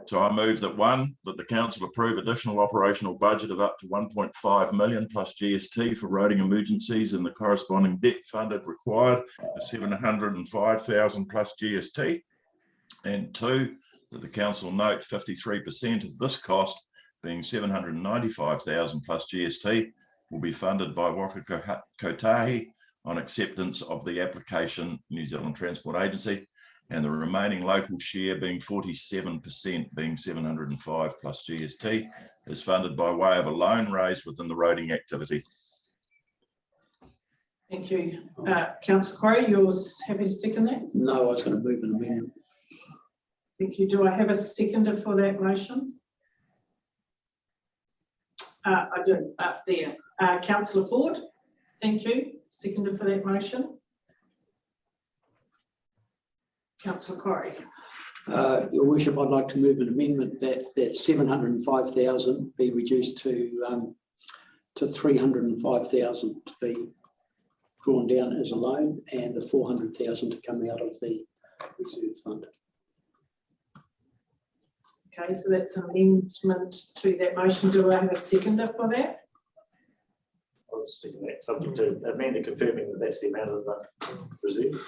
So I move that 1, that the council approve additional operational budget of up to 1.5 million plus GST for roading emergencies and the corresponding debt funded required of 705,000 plus GST. And 2, that the council note 53% of this cost, being 795,000 plus GST, will be funded by Waka Kotahi on acceptance of the application, New Zealand Transport Agency, and the remaining local share being 47%, being 705 plus GST, is funded by way of a loan raised within the roading activity. Thank you. Councillor Quarry, you're happy to second that? No, I was going to move an amendment. Thank you. Do I have a seconder for that motion? I do, up there. Councillor Ford, thank you. Seconder for that motion. Councillor Quarry. Your Worship, I'd like to move an amendment that 705,000 be reduced to to 305,000 to be drawn down as a loan, and the 400,000 to come out of the reserve fund. Okay, so that's an amendment to that motion. Do I have a seconder for that? I was thinking that, subject to Amanda confirming that that's the amount of the reserve.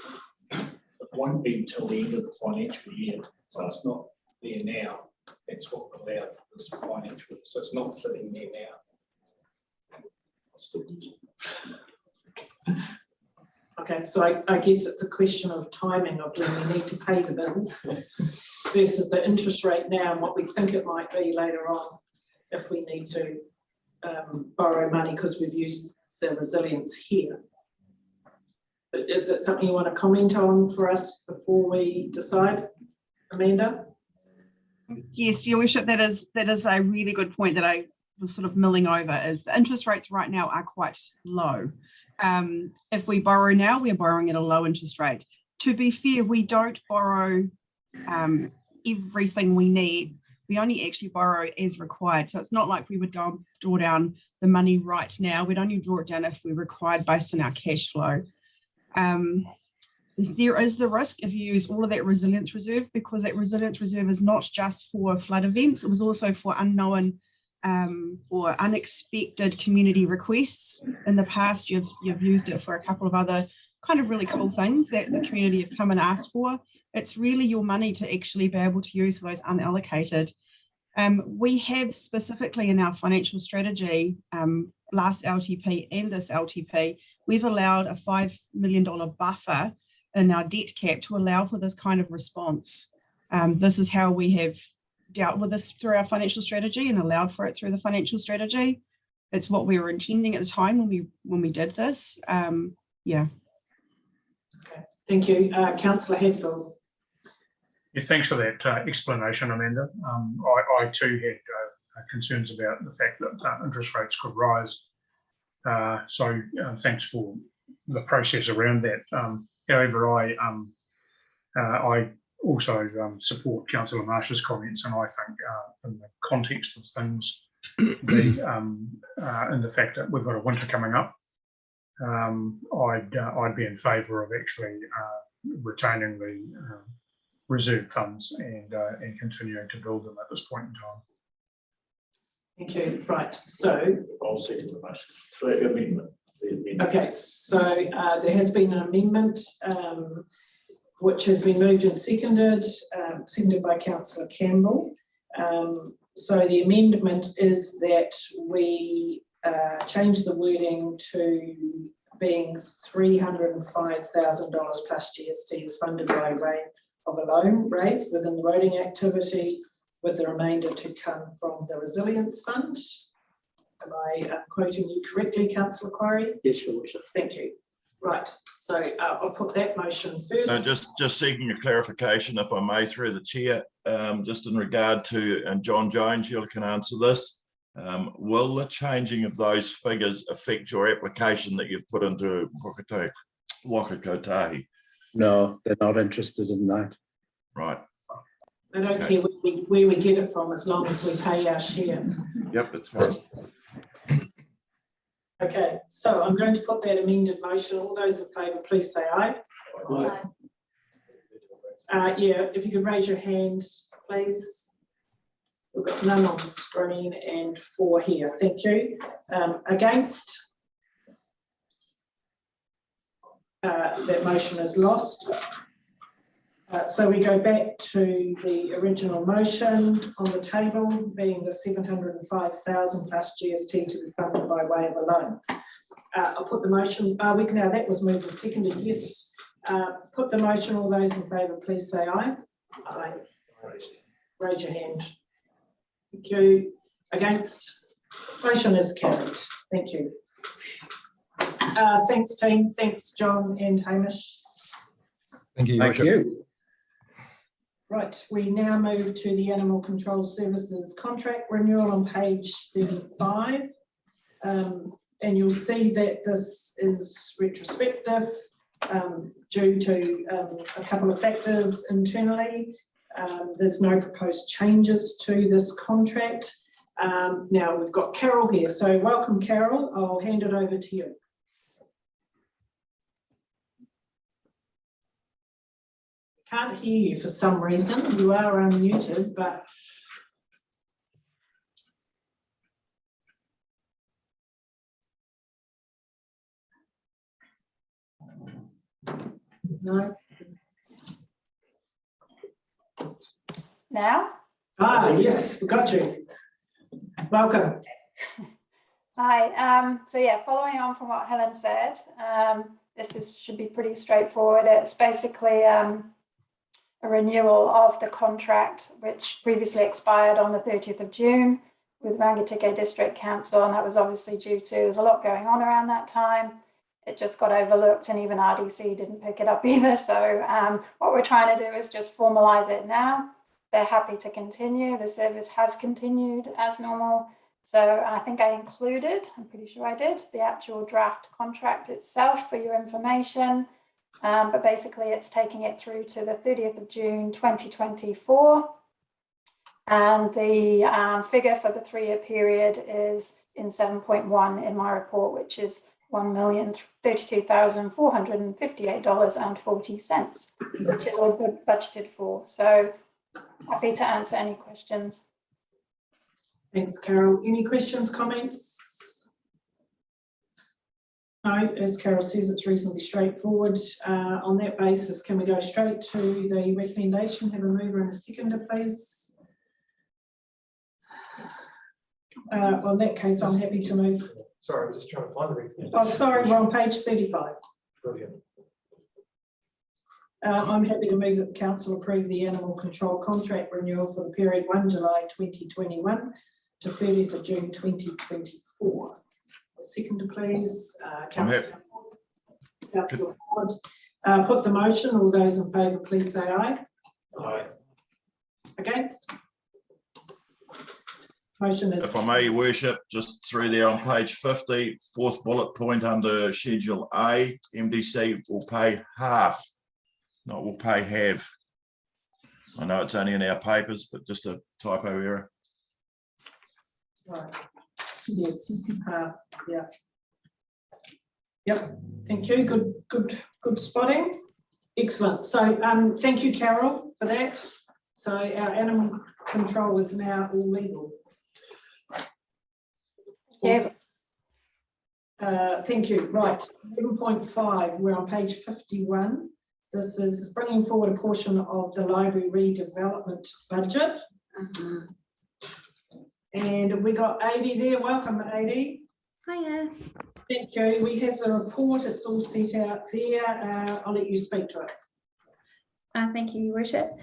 It won't be until the end of the financial year, so it's not there now. That's what we're allowed for this financial year, so it's not sitting there now. Okay, so I guess it's a question of timing of when we need to pay the bills versus the interest rate now and what we think it might be later on if we need to borrow money because we've used the resilience here. But is it something you want to comment on for us before we decide, Amanda? Yes, Your Worship, that is a really good point that I was sort of milling over, is the interest rates right now are quite low. If we borrow now, we're borrowing at a low interest rate. To be fair, we don't borrow everything we need. We only actually borrow as required. So it's not like we would go and draw down the money right now. We'd only draw it down if we're required based on our cash flow. There is the risk if you use all of that resilience reserve, because that resilience reserve is not just for flood events, it was also for unknown or unexpected community requests. In the past, you've used it for a couple of other kind of really cool things that the community have come and asked for. It's really your money to actually be able to use for those unallocated. We have specifically in our financial strategy, last LTP and this LTP, we've allowed a $5 million buffer in our debt cap to allow for this kind of response. This is how we have dealt with this through our financial strategy and allowed for it through the financial strategy. It's what we were intending at the time when we did this. Yeah. Okay, thank you. Councillor Hadfield. Yeah, thanks for that explanation, Amanda. I too had concerns about the fact that interest rates could rise. So thanks for the process around that. However, I also support Councillor Marsh's comments, and I think in the context of things, and the fact that we've got a winter coming up, I'd be in favour of actually retaining the reserve funds and continuing to build them at this point in time. Thank you. Right, so I'll second the motion. So amendment. Okay, so there has been an amendment which has been moved and seconded by Councillor Campbell. So the amendment is that we change the wording to being $305,000 plus GST is funded by way of a loan raised within the roading activity, with the remainder to come from the resilience fund. Am I quoting you correctly, Councillor Quarry? Yes, Your Worship. Thank you. Right, so I'll put that motion first. Just seeking a clarification, if I may, through the chair, just in regard to, and John Jones, you can answer this. Will the changing of those figures affect your application that you've put into Waka Kotahi? No, they're not interested in that. Right. I don't care where we get it from, as long as we pay our share. Yep, that's fine. Okay, so I'm going to put that amended motion. All those in favour, please say aye. Aye. Yeah, if you could raise your hand, please. We've got none on the screen and 4 here. Thank you. Against? That motion is lost. So we go back to the original motion on the table, being the 705,000 plus GST to be funded by way of a loan. I'll put the motion, now that was moved and seconded, yes. Put the motion, all those in favour, please say aye. Aye. Raise your hand. Thank you. Against? Motion is carried. Thank you. Thanks, team. Thanks, John and Hamish. Thank you, Your Thank Worship. you. Right, we now move to the Animal Control Services contract renewal on page 35. And you'll see that this is retrospective due to a couple of factors internally. There's no proposed changes to this contract. Now we've got Carol here, so welcome Carol, I'll hand it over to you. Can't hear you for some reason, you are unmuted, but no. Now? Yes, got you. Welcome. Hi, so yeah, following on from what Helen said, should be pretty straightforward. It's basically a renewal of the contract which previously expired on the 30th of June with Rangitikei District Council, and that was obviously due to, there's a lot going on around that time. It just got overlooked and even RDC didn't pick it up either. So what we're trying to do is just formalise it now. They're happy to continue. The service has continued as normal. So I think I included, I'm pretty sure I did, the actual draft contract itself for your information. But basically it's taking it through to the 30th of June 2024. And the figure for the 3-year period is in 7.1 in my report, which is $1,032,458.40, which is all budgeted for. So happy to answer any questions. Thanks, Carol. Any questions, comments? No, as Carol says, it's reasonably straightforward. On that basis, can we go straight to the recommendation? Have a mover and a seconder, please. Well, in that case, I'm happy to move. Sorry, I was just trying to find the recommendation. Oh, sorry, we're on page 35. Brilliant. I'm happy to move that the council approve the animal control contract renewal for the period 1 July 2021 to 30th of June 2024. A seconder, please. Councillor Ford. Put the motion. All those in favour, please say aye. Aye. Against? Motion is. If I may, Your Worship, just through there on page 50, 4th bullet point under Schedule A, MDC will pay half, not will pay half. I know it's only in our papers, but just a typo error. Right. Yes. Yeah. Yep. Thank you. Good spotting. Excellent. So thank you, Carol, for that. So our animal control is now all legal. Yes. Thank you. Right. 11.5. We're on page 51. This is bringing forward a portion of the library redevelopment budget. And we got Adi there. Welcome, Adi. Hiya. Thank you. We have the report. It's all set out there. I'll let you speak to it. Thank you, Your Worship.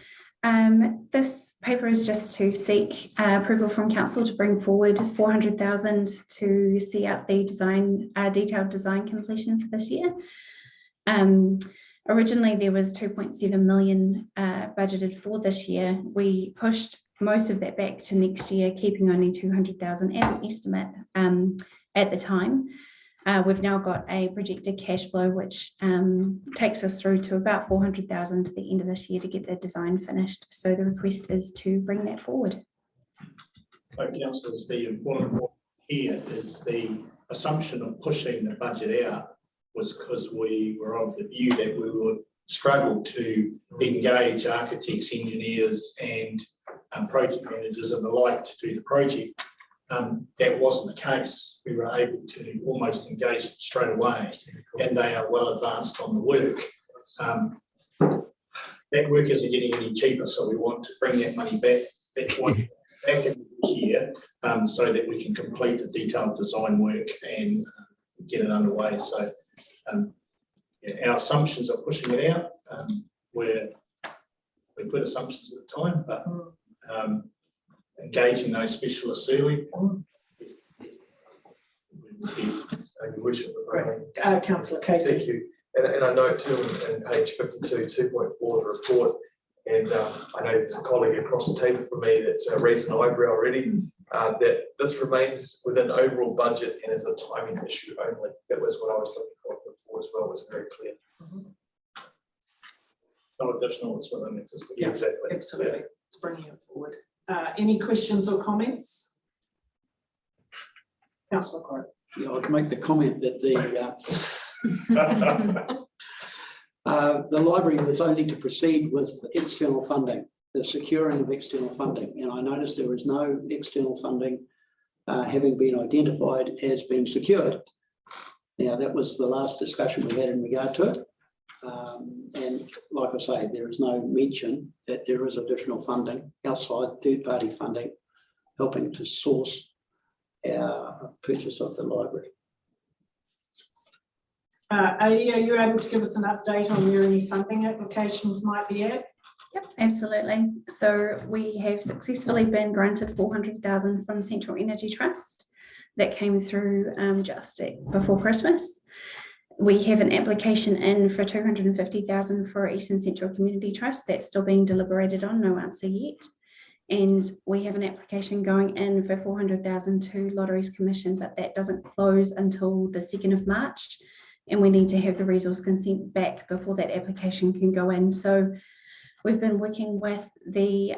This paper is just to seek approval from Council to bring forward 400,000 to see out the detailed design completion for this year. Originally, there was 2.7 million budgeted for this year. We pushed most of that back to next year, keeping only 200,000 as an estimate at the time. We've now got a projected cash flow which takes us through to about 400,000 to the end of this year to get the design finished. So the request is to bring that forward. So, councillors, the important point here is the assumption of pushing the budget out was because we were of the view that we would struggle to engage architects, engineers and project managers and the like to do the project. That wasn't the case. We were able to almost engage them straight away, and they are well advanced on the work. That work isn't getting any cheaper, so we want to bring that money back in this year so that we can complete the detailed design work and get it underway. So yeah, our assumptions are pushing it out. We put assumptions at the time, but engaging those specialists early. Councillor Casey. Thank you. And I note too in page 52, 2.4 of the report, and I know there's a colleague across the table from me that's raised an eyebrow already, that this remains within overall budget and is a timing issue only. That was what I was looking for before as well, was very clear. No additional, it's within existing. Yeah, exactly. Absolutely. It's bringing it forward. Any questions or comments? Councillor Corr. Yeah, I'd make the comment that the library was only to proceed with external funding, the securing of external funding. And I noticed there was no external funding having been identified as being secured. Now, that was the last discussion we had in regard to it. And like I say, there is no mention that there is additional funding outside third-party funding helping to source our purchase of the library. Adi, are you able to give us an update on where any funding applications might be at? Yep, absolutely. So we have successfully been granted 400,000 from Central Energy Trust. That came through just before Christmas. We have an application in for 250,000 for Eastern Central Community Trust. That's still being deliberated on, no answer yet. And we have an application going in for 400,000 to Lotteries Commission, but that doesn't close until the 2nd of March. And we need to have the resource consent back before that application can go in. So we've been working with the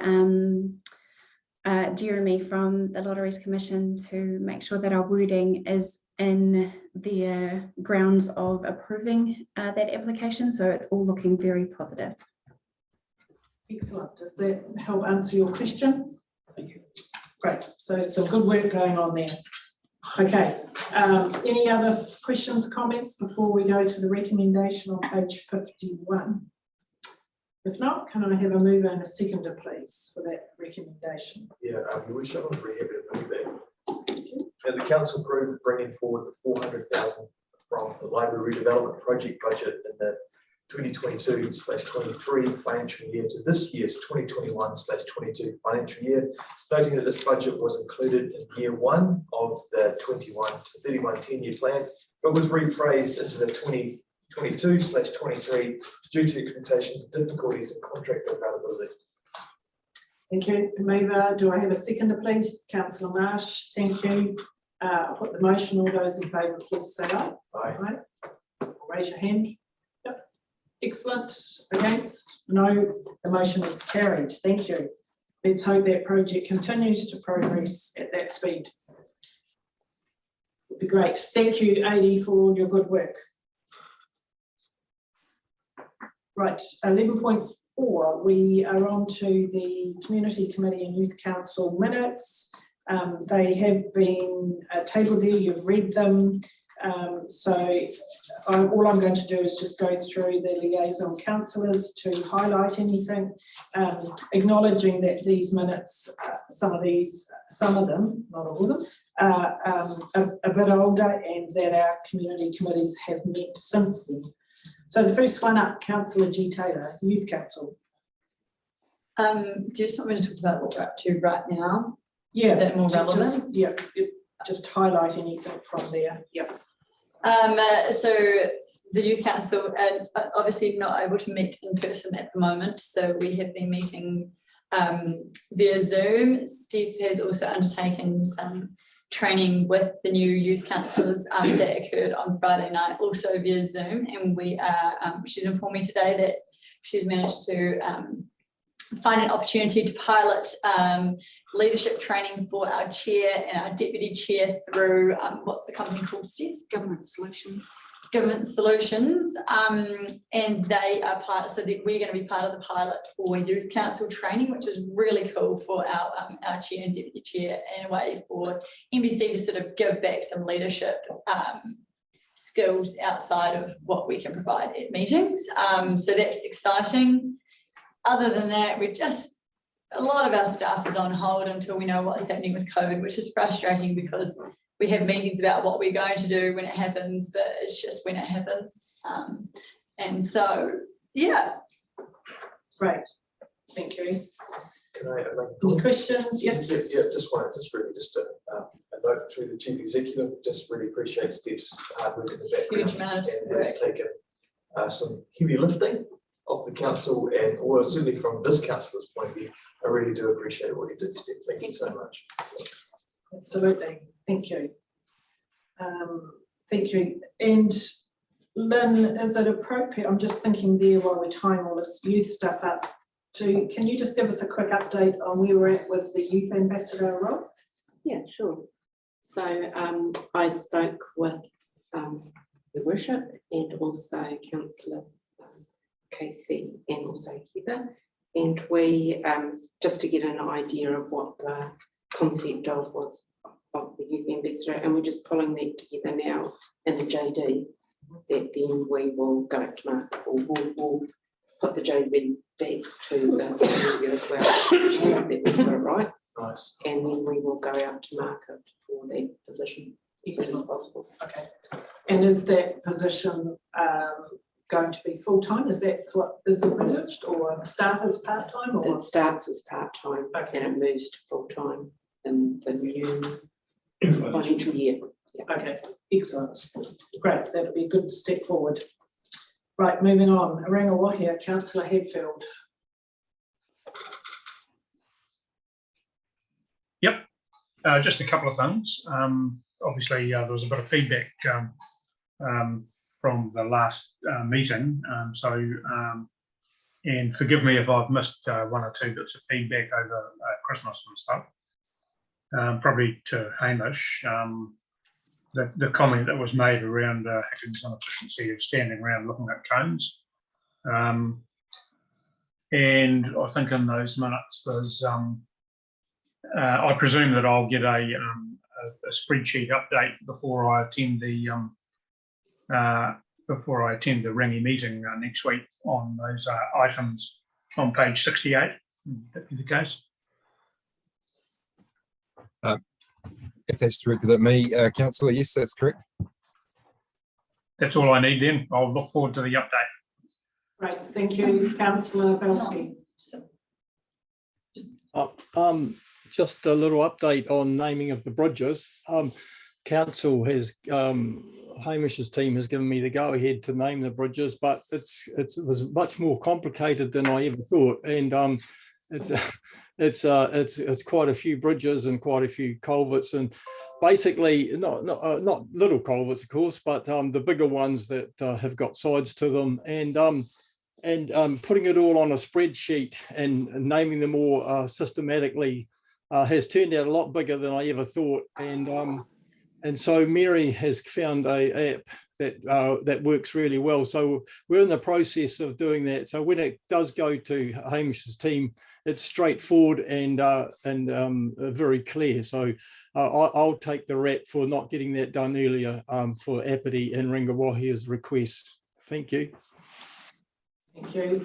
Jeremy from the Lotteries Commission to make sure that our wording is in their grounds of approving that application. So it's all looking very positive. Excellent. Does that help answer your question? Thank you. Great. So some good work going on there. Okay. Any other questions, comments before we go to the recommendation on page 51? If not, can I have a mover and a seconder, please, for that recommendation? Yeah, Your Worship, I'm very happy to move that. And the council approved bringing forward the 400,000 from the library redevelopment project budget in the 2022/23 financial year to this year's 2021/22 financial year, noting that this budget was included in year 1 of the 21 to 31 10-year plan, but was rephrased into the 2022/23 due to implementations, difficulties, and contract availability. Thank you. Mover, do I have a seconder, please? Councillor Marsh, thank you. I'll put the motion. All those in favour, please say aye. Aye. Aye. Raise your hand. Yep. Excellent. Against? No. The motion is carried. Thank you. Let's hope that project continues to progress at that speed. Would be great. Thank you, Adi, for all your good work. Right, 11.4, we are on to the Community Committee and Youth Council minutes. They have been tabled there, you've read them. All I'm going to do is just go through the liaison councillors to highlight anything, acknowledging that these minutes, some of them, not all of them, are a bit older and that our community committees have met since then. So the first one up, Councillor G. Taylor, Youth Council. Do you just want me to talk about what we're up to right now? Yeah. Is that more relevant? Just highlight anything from there. Yeah. So the Youth Council are obviously not able to meet in person at the moment. So we have been meeting via Zoom. Steve has also undertaken some training with the new youth councillors that occurred on Friday night, also via Zoom, and we are she's informed me today that she's managed to find an opportunity to pilot leadership training for our chair and our deputy chair through what's the company called, Steve? Government Solutions. Government Solutions, and they are part, so that we're going to be part of the pilot for youth council training, which is really cool for our chair and deputy chair, and a way for NBC to sort of give back some leadership skills outside of what we can provide at meetings. So that's exciting. Other than that, a lot of our staff is on hold until we know what's happening with COVID, which is frustrating because we have meetings about what we're going to do when it happens, but it's just when it happens. And so, yeah. Great. Thank you. Can I make any questions? Yes. Yeah, just a note through the Chief Executive. Just really appreciate Steve's hard work in the background. Huge amount of and has taken some heavy lifting of the council, and or certainly from this councillor's point of view, I really do appreciate what you did, Steve. Thank you so much. Absolutely. Thank you. Thank you. And Lynn, is it appropriate? I'm just thinking there while we're tying all this youth stuff up. Can you just give us a quick update on where we're at with the youth ambassador role? Yeah, sure. So I spoke with Your Worship and also Councillor Casey and also Heather, and we just to get an idea of what the concept of was of the youth ambassador, and we're just pulling that together now in the JD that then we will go to market, or we'll put the JD back to the as well. That we got it right. Nice. And then we will go out to market for that position as soon as possible. Okay. And is that position going to be full-time? Is that what is envisaged, or start as part-time? Or it starts as part-time, okay, and it moves to full-time in the new financial year. Yeah. Okay, excellent. Great, that'll be a good step forward. Right, moving on. Rangawahia, Councillor Hadfield. Yep, just a couple of things. Obviously, there was a bit of feedback from the last meeting. And forgive me if I've missed one or two bits of feedback over Christmas and stuff. Probably to Hamish, the comment that was made around Higgins' inefficiency of standing around looking at cones. And I think in those minutes there's, I presume that I'll get a spreadsheet update before I attend the Rangi meeting next week on those items on page 68. Would that be the case? If that's directed at me, Councillor, yes, that's correct. That's all I need then. I'll look forward to the update. Great, thank you, Councillor Belsky. Just a little update on naming of the bridges. Council has, Hamish's team has given me the go-ahead to name the bridges, but it was much more complicated than I ever thought, and it's quite a few bridges and quite a few culverts, and basically not little culverts, of course, but the bigger ones that have got sides to them, and putting it all on a spreadsheet and naming them all systematically has turned out a lot bigger than I ever thought, and so Mary has found a app that works really well. So we're in the process of doing that. So when it does go to Hamish's team, it's straightforward and very clear. So I'll take the rap for not getting that done earlier for Apathy and Rangawahia's request. Thank you. Thank you.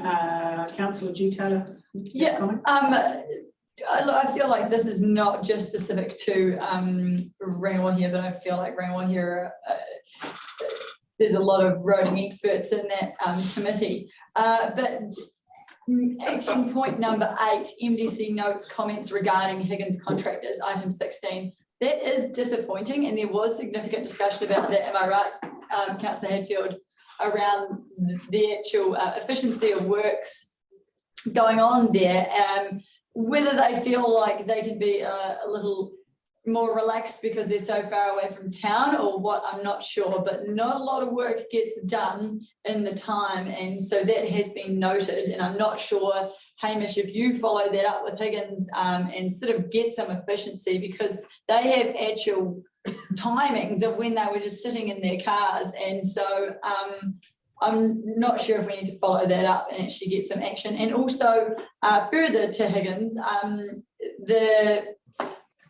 Councillor G. Taylor. Yeah, I feel like this is not just specific to Rangawahia, but I feel like Rangawahia, there's a lot of roading experts in that committee. But action point number 8, MDC notes comments regarding Higgins contractors, item 16. That is disappointing, and there was significant discussion about that. Am I right, Councillor Hadfield, around the actual efficiency of works going on there? Whether they feel like they can be a little more relaxed because they're so far away from town or what, I'm not sure, but not a lot of work gets done in the time, and so that has been noted, and I'm not sure, Hamish, if you follow that up with Higgins and sort of get some efficiency, because they have actual timings of when they were just sitting in their cars, and so I'm not sure if we need to follow that up and actually get some action. And also further to Higgins, the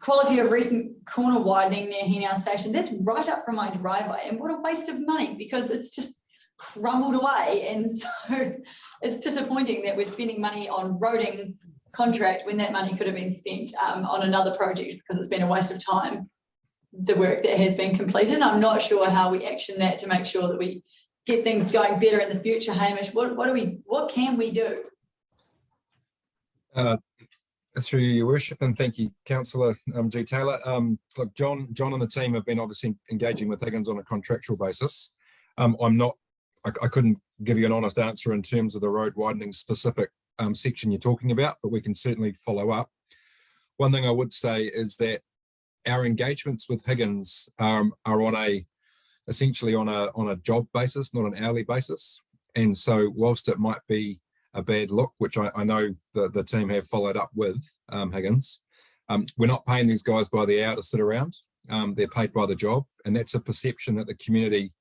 quality of recent corner widening near Henau Station, that's right up from my driveway, and what a waste of money, because it's just crumbled away. And so it's disappointing that we're spending money on roading contract when that money could have been spent on another project, because it's been a waste of time, the work that has been completed. I'm not sure how we action that to make sure that we get things going better in the future. Hamish, what can we do? Through your worship, and thank you, Councillor G. Taylor. Look, John and the team have been obviously engaging with Higgins on a contractual basis. I couldn't give you an honest answer in terms of the road widening specific section you're talking about, but we can certainly follow up. One thing I would say is that our engagements with Higgins are on essentially on a job basis, not an hourly basis. And so whilst it might be a bad look, which I know the team have followed up with Higgins, we're not paying these guys by the hour to sit around. they're paid by the job, and that's a perception that the community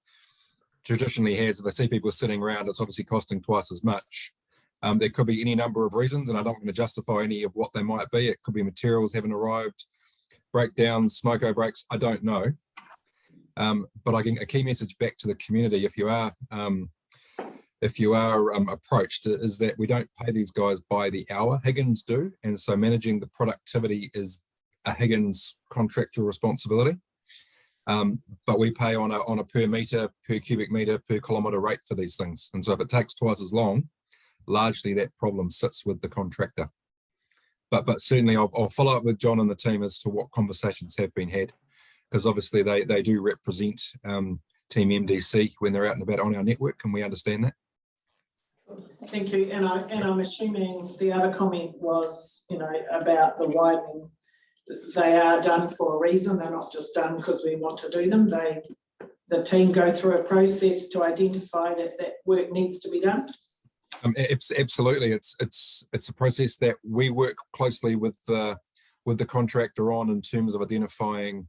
traditionally has. If they see people sitting around, it's obviously costing twice as much. There could be any number of reasons, and I don't want to justify any of what they might be. It could be materials haven't arrived, breakdowns, smoko breaks, I don't know. But I think a key message back to the community, if you are approached, is that we don't pay these guys by the hour. Higgins do, and so managing the productivity is a Higgins contractual responsibility. But we pay on a per meter, per cubic meter, per kilometre rate for these things. And so if it takes twice as long, largely that problem sits with the contractor. But certainly I'll follow up with John and the team as to what conversations have been had, because obviously they do represent Team MDC when they're out and about on our network, and we understand that. Thank you. And I'm assuming the other comment was, about the widening. They are done for a reason. They're not just done because we want to do them. The team go through a process to identify that work needs to be done. Absolutely, it's a process that we work closely with the contractor on in terms of identifying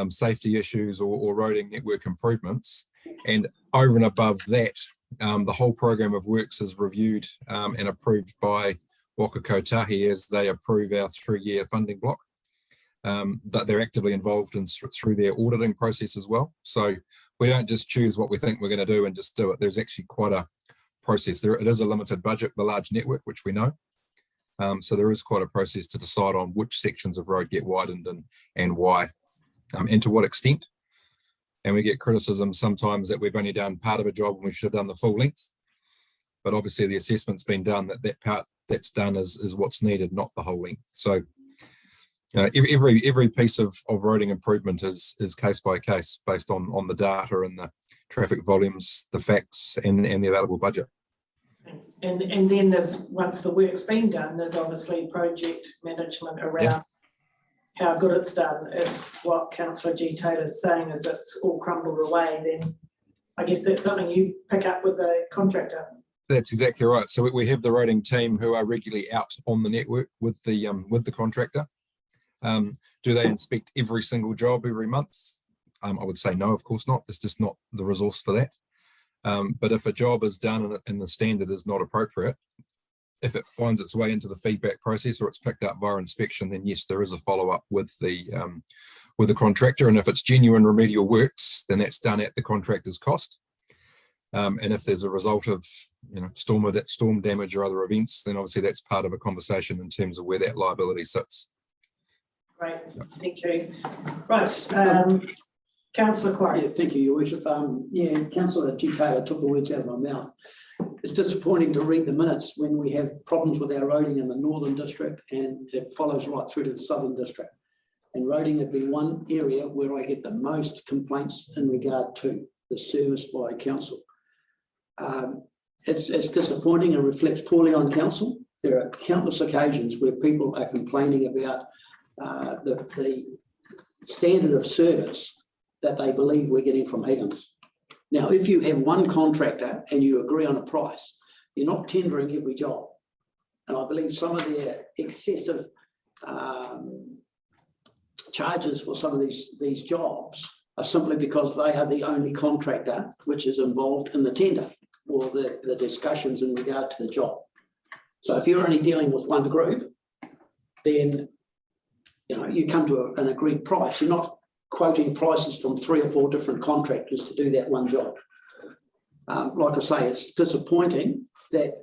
safety issues or roading network improvements, and over and above that, the whole program of works is reviewed and approved by Waka Kotahi as they approve our 3-year funding block. That they're actively involved in through their auditing process as well. So we don't just choose what we think we're going to do and just do it. There's actually quite a process. It is a limited budget, the large network, which we know. So there is quite a process to decide on which sections of road get widened and why, and to what extent. And we get criticism sometimes that we've only done part of a job and we should have done the full length. But obviously the assessment's been done that part that's done is what's needed, not the whole length. So every piece of roading improvement is case by case based on the data and the traffic volumes, the facts, and the available budget. Thanks. And then once the work's been done, there's obviously project management around how good it's done. If what Councillor G. Taylor's saying is it's all crumbled away, then I guess that's something you pick up with the contractor. That's exactly right. So we have the roading team who are regularly out on the network with the contractor. Do they inspect every single job every month? I would say no, of course not. There's just not the resource for that. But if a job is done and the standard is not appropriate, if it finds its way into the feedback process or it's picked up via inspection, then yes, there is a follow-up with the contractor. And if it's genuine remedial works, then that's done at the contractor's cost. And if there's a result of storm damage or other events, then obviously that's part of a conversation in terms of where that liability sits. Great, thank you. Right, Councillor Quarry. Yeah, thank you, Your Worship. Councillor G. Taylor took the words out of my mouth. It's disappointing to read the minutes when we have problems with our roading in the Northern District and it follows right through to the Southern District. And roading would be one area where I get the most complaints in regard to the service by council. It's disappointing and reflects poorly on council. There are countless occasions where people are complaining about the standard of service that they believe we're getting from Higgins. Now, if you have one contractor and you agree on a price, you're not tendering every job. And I believe some of their excessive charges for some of these jobs are simply because they are the only contractor which is involved in the tender or the discussions in regard to the job. So if you're only dealing with one group, then you come to an agreed price. You're not quoting prices from 3 or 4 different contractors to do that one job. Like I say, it's disappointing that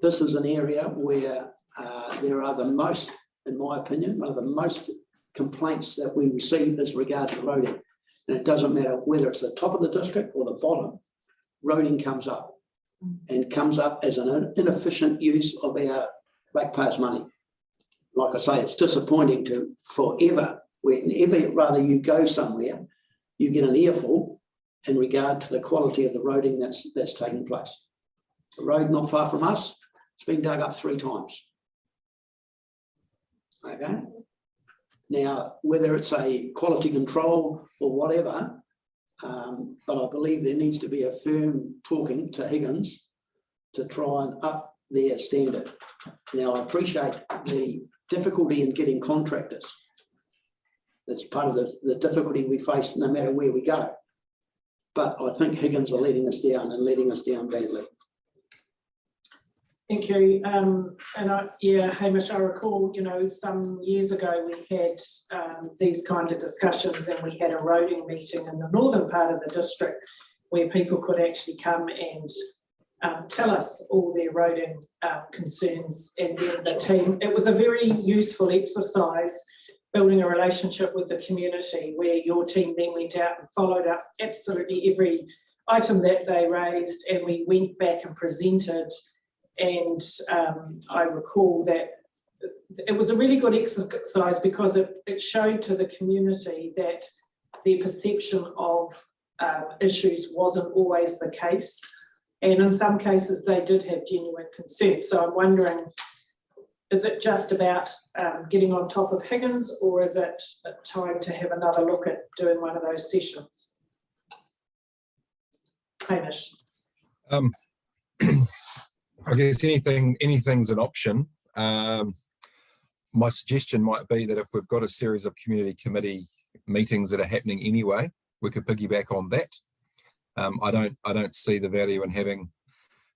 this is an area where there are the most, in my opinion, one of the most complaints that we receive as regard to roading. And it doesn't matter whether it's the top of the district or the bottom, roading comes up and comes up as an inefficient use of our ratepayers' money. Like I say, it's disappointing to forever, whenever rather you go somewhere, you get an earful in regard to the quality of the roading that's taking place. The road not far from us, it's been dug up 3 times. Okay. Now, whether it's a quality control or whatever, but I believe there needs to be a firm talking to Higgins to try and up their standard. Now, I appreciate the difficulty in getting contractors. That's part of the difficulty we face no matter where we go. But I think Higgins are letting us down and letting us down badly. Thank you. Yeah, Hamish, I recall, some years ago we had these kind of discussions, and we had a roading meeting in the northern part of the district where people could actually come and tell us all their roading concerns, and then the team. It was a very useful exercise, building a relationship with the community, where your team then went out and followed up absolutely every item that they raised, and we went back and presented. And I recall that it was a really good exercise because it showed to the community that their perception of issues wasn't always the case. And in some cases, they did have genuine concerns. So I'm wondering, is it just about getting on top of Higgins, or is it time to have another look at doing one of those sessions? Hamish. I guess anything's an option. My suggestion might be that if we've got a series of community committee meetings that are happening anyway, we could piggyback on that. I don't see the value in having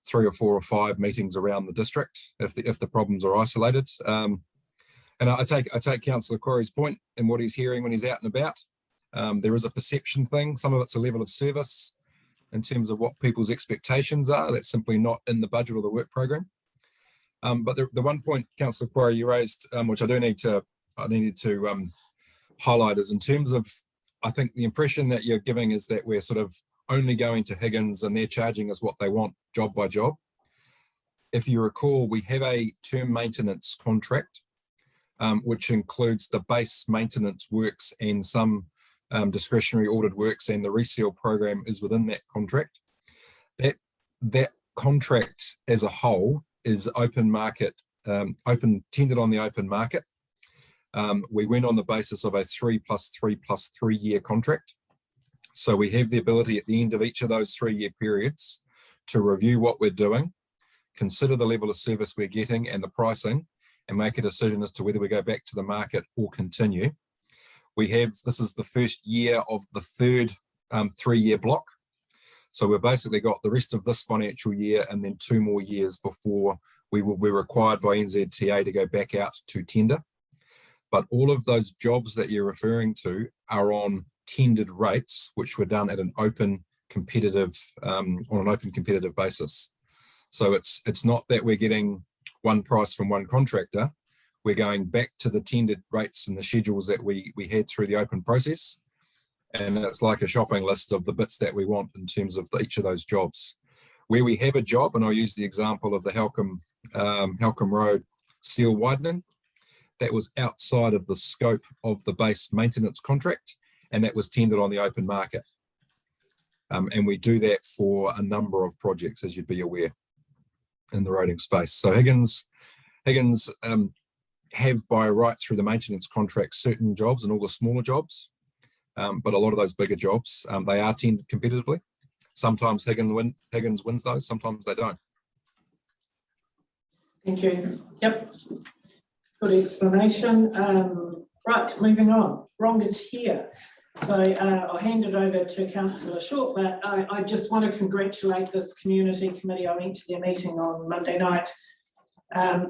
3 or 4 or 5 meetings around the district if the problems are isolated. And I take Councillor Quarry's point and what he's hearing when he's out and about. There is a perception thing. Some of it's a level of service in terms of what people's expectations are. That's simply not in the budget or the work program. But the one point, Councillor Quarry, you raised, which I needed to highlight, is in terms of, I think the impression that you're giving is that we're sort of only going to Higgins and they're charging us what they want, job by job. If you recall, we have a term maintenance contract, which includes the base maintenance works and some discretionary ordered works, and the resale program is within that contract. That contract as a whole is open market, tendered on the open market. We went on the basis of a 3+3+3 year contract. So we have the ability at the end of each of those 3-year periods to review what we're doing, consider the level of service we're getting and the pricing, and make a decision as to whether we go back to the market or continue. This is the first year of the third 3-year block. So we've basically got the rest of this financial year and then 2 more years before we will be required by NZTA to go back out to tender. But all of those jobs that you're referring to are on tendered rates, which were done at an open competitive, on an open competitive basis. So it's not that we're getting one price from one contractor. We're going back to the tendered rates and the schedules that we had through the open process. And it's like a shopping list of the bits that we want in terms of each of those jobs. Where we have a job, and I'll use the example of the Halcombe Road steel widening, that was outside of the scope of the base maintenance contract, and that was tendered on the open market. And we do that for a number of projects, as you'd be aware, in the roading space. So Higgins have by right through the maintenance contract certain jobs and all the smaller jobs, but a lot of those bigger jobs, they are tendered competitively. Sometimes Higgins wins those, sometimes they don't. Thank you. Yep. Good explanation. Right, moving on. Rongatea. So I'll hand it over to Councillor Short, but I just want to congratulate this community committee. I went to their meeting on Monday night.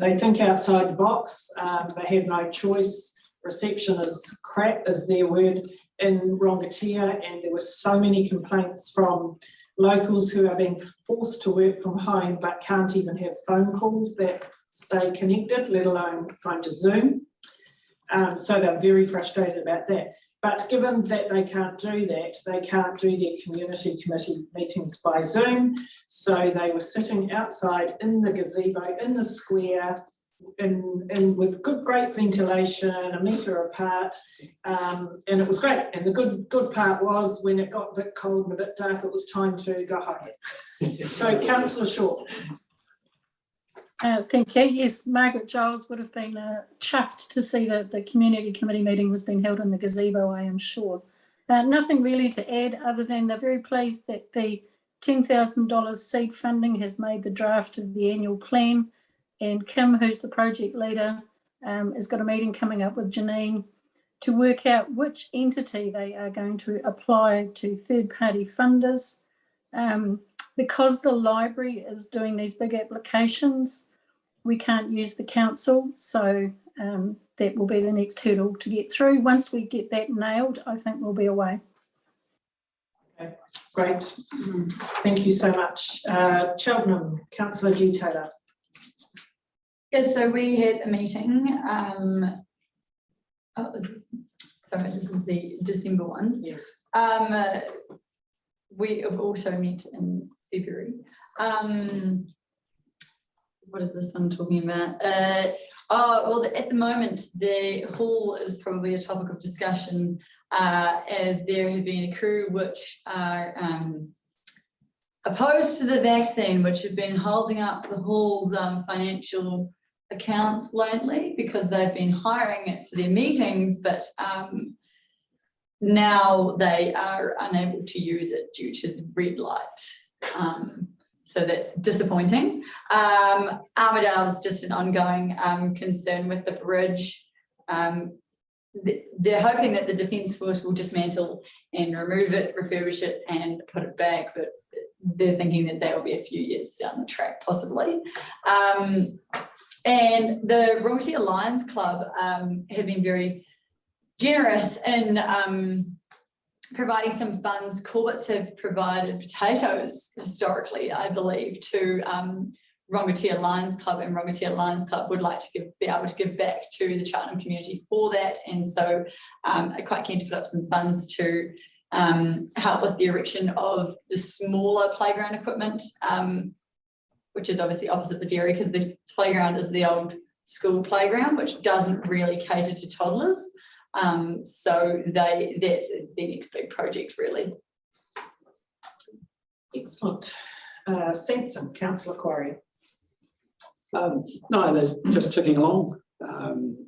They think outside the box. They have no choice. Reception is crap, is their word, in Rongatea, and there were so many complaints from locals who are being forced to work from home but can't even have phone calls that stay connected, let alone trying to Zoom. So they're very frustrated about that. But given that they can't do that, they can't do their community committee meetings by Zoom. So they were sitting outside in the gazebo, in the square, and with great ventilation, 1 metre apart, and it was great. And the good part was when it got a bit cold and a bit dark, it was time to go home. So Councillor Short. Thank you. Yes, Margaret Giles would have been chuffed to see that the community committee meeting was being held in the gazebo, I am sure. Nothing really to add other than they're very pleased that the $10,000 seed funding has made the draft of the annual plan, and Kim, who's the project leader, has got a meeting coming up with Janine to work out which entity they are going to apply to third-party funders. Because the library is doing these big applications, we can't use the council, so that will be the next hurdle to get through. Once we get that nailed, I think we'll be away. Okay, great. Thank you so much. Cheltenham, Councillor G. Taylor. Yes, so we had a meeting. This is the December ones. Yes. We have also met in February. What is this one talking about? Well, at the moment, the hall is probably a topic of discussion, as there have been a crew which are opposed to the vaccine, which have been holding up the hall's financial accounts lately because they've been hiring it for their meetings, but now they are unable to use it due to the red light. So that's disappointing. Armidale is just an ongoing concern with the bridge. They're hoping that the Defence Force will dismantle and remove it, refurbish it and put it back, but they're thinking that that will be a few years down the track, possibly. And the Rongotia Lions Club have been very generous in providing some funds. Corbett's have provided potatoes historically, I believe, to Rongotia Lions Club, and Rongotia Lions Club would like to be able to give back to the Cheltenham community for that. And so I'm quite keen to put up some funds to help with the erection of the smaller playground equipment, which is obviously opposite the dairy, because the playground is the old school playground, which doesn't really cater to toddlers. So that's the next big project, really. Excellent. Sanson, Councillor Quarry. No, they're just ticking along.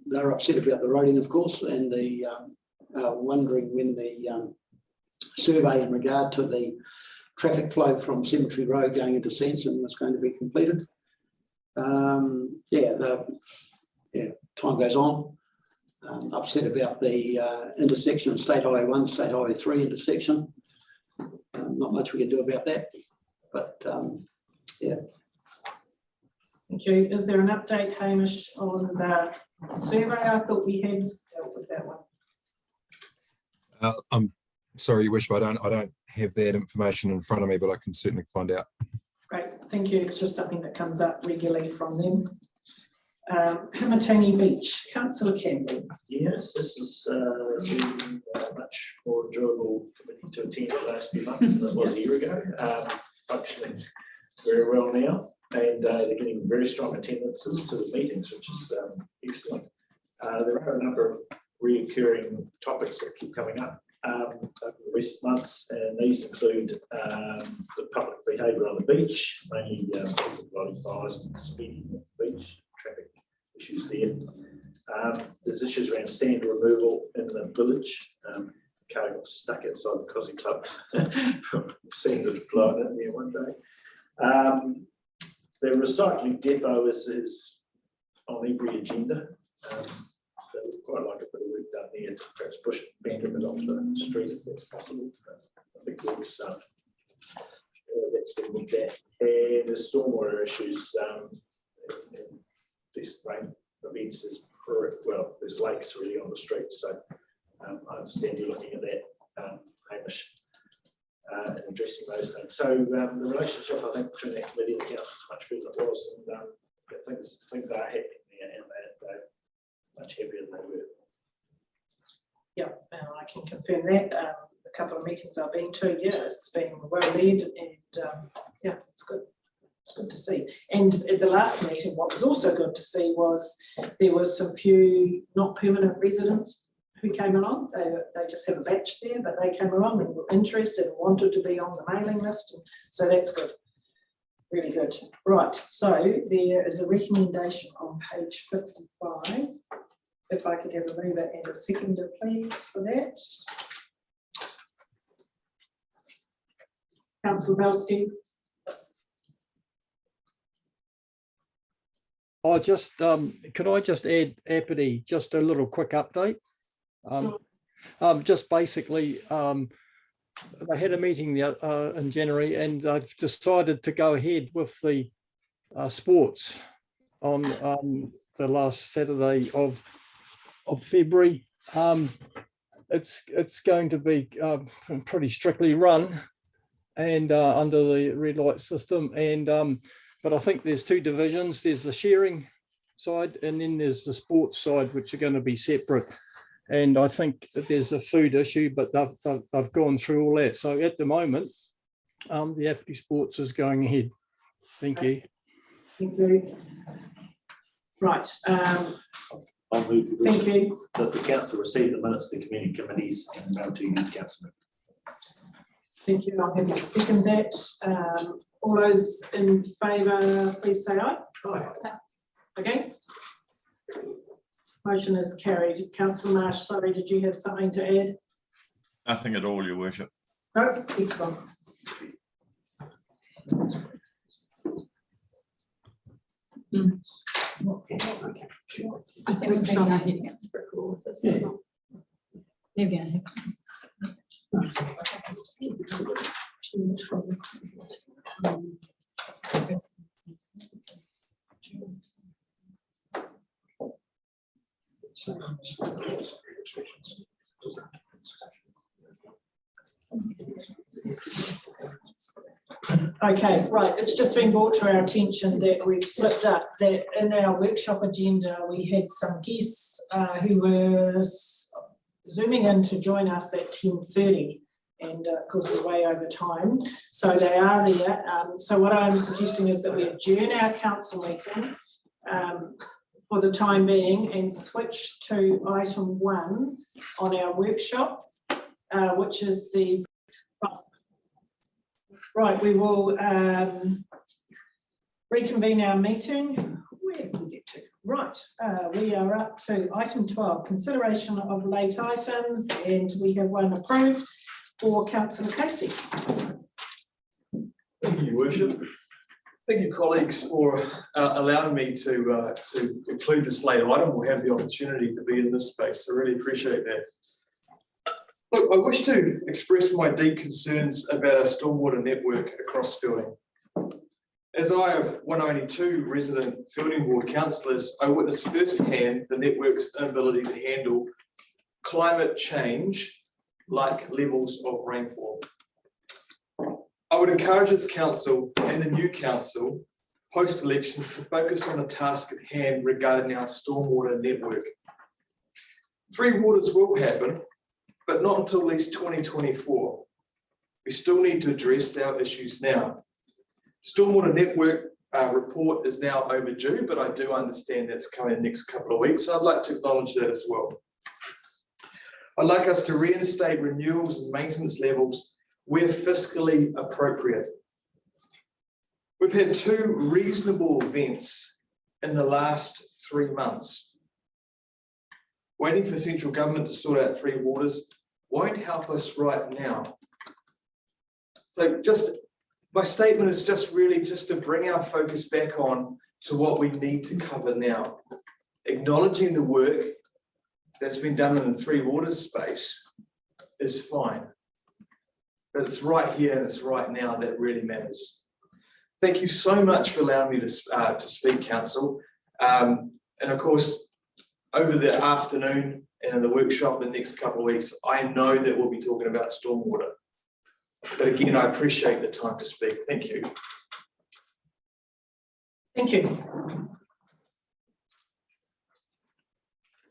They're upset about the roading, of course, and the wondering when the survey in regard to the traffic flow from Cemetery Road going into Sanson was going to be completed. Time goes on. Upset about the intersection of State Highway 1, State Highway 3 intersection. Not much we can do about that, but yeah. Thank you. Is there an update, Hamish, on the survey? I thought we had dealt with that one. I'm sorry, your worship, I don't have that information in front of me, but I can certainly find out. Great, thank you. It's just something that comes up regularly from them. Hamatani Beach, Councillor Campbell. Yes, this has been much more enjoyable committee to attend the last few months than it was a year ago. Functioning very well now, and they're getting very strong attendances to the meetings, which is excellent. There are a number of recurring topics that keep coming up over the recent months, and these include the public behaviour on the beach, mainly people fires and speeding on the beach, traffic issues there. There's issues around sand removal in the village. Car got stuck outside the Cosy Club from sand that had blown in there one day. The recycling depot is on every agenda. They would quite like a bit of work done there to perhaps push abandonment off the street if that's possible. I think works that's been looked at. And the stormwater issues, this rain events there's lakes really on the street, so I understand you're looking at that, Hamish, and addressing those things. So the relationship, I think, between that committee and the council is much better than it was, and things are happening there, and they're much happier than they were. Yeah, I can confirm that. A couple of meetings I've been to, yeah, it's been well led, and yeah, it's good. It's good to see. And at the last meeting, what was also good to see was there was some few not permanent residents who came along. They just have a batch there, but they came along and were interested and wanted to be on the mailing list. And so that's good. Really good. Right. So there is a recommendation on page 55. If I could have a mover and a seconder, please, for that. Councillor Belsky. Could I just add, Apity, just a little quick update? Just basically, they had a meeting in January, and they've decided to go ahead with the sports on the last Saturday of February. It's going to be pretty strictly run and under the red light system, and but I think there's two divisions. There's the sharing side, and then there's the sports side, which are going to be separate. And I think that there's a food issue, but they've gone through all that. So at the moment, the Apathy Sports is going ahead. Thank you. Thank you. Right. I'll move Thank you. that the council receive the minutes of the community committees and Manawatu Youth Council. Thank you. I'll have to second that. All those in favour, please say aye. Aye. Against? Motion is carried. Councillor Marsh, sorry, did you have something to add? Nothing at all, Your Worship. No, excellent. I think we're trying to hit against brick wall with this. You're going Okay, right, it's just been brought to our attention that we've slipped up, that in our workshop agenda, we had some guests who were zooming in to join us at 10:30, and of course we're way over time, so they are there. So what I'm suggesting is that we adjourn our council meeting for the time being and switch to item 1 on our workshop, which is the right. We will reconvene our meeting. Where did we get to? Right, we are up to item 12, consideration of late items, and we have one approved for Councillor Casey. Thank you, Your Worship. Thank you, colleagues, for allowing me to include this late item. We'll have the opportunity to be in this space. I really appreciate that. Look, I wish to express my deep concerns about our stormwater network across Fielding. As I have one of only 2 resident Fielding Ward councillors, I witnessed firsthand the network's inability to handle climate change like levels of rainfall. I would encourage this council and the new council post-elections to focus on the task at hand regarding our stormwater network. 3 waters will happen, but not until at least 2024. We still need to address our issues now. Stormwater network report is now overdue, but I do understand that's coming in the next couple of weeks. So I'd like to acknowledge that as well. I'd like us to reinstate renewals and maintenance levels where fiscally appropriate. We've had 2 reasonable events in the last 3 months. Waiting for central government to sort out 3 waters won't help us right now. So my statement is just really just to bring our focus back on to what we need to cover now. Acknowledging the work that's been done in the 3 waters space is fine. But it's right here and it's right now that really matters. Thank you so much for allowing me to speak, Council. And of course, over the afternoon and in the workshop in the next couple of weeks, I know that we'll be talking about stormwater. But again, I appreciate the time to speak. Thank you. Thank you.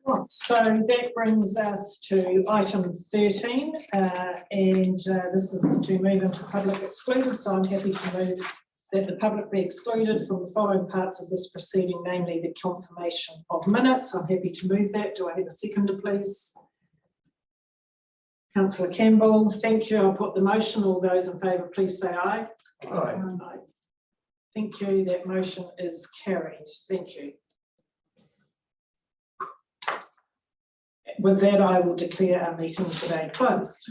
Right, so that brings us to item 13, and this is to move into public excluded. So I'm happy to move that the public be excluded from the following parts of this proceeding, namely the confirmation of minutes. I'm happy to move that. Do I have a seconder, please? Councillor Campbell, thank you. I'll put the motion. All those in favour, please say aye. Aye. Aye. Thank you. That motion is carried. Thank you. With that, I will declare our meeting today closed.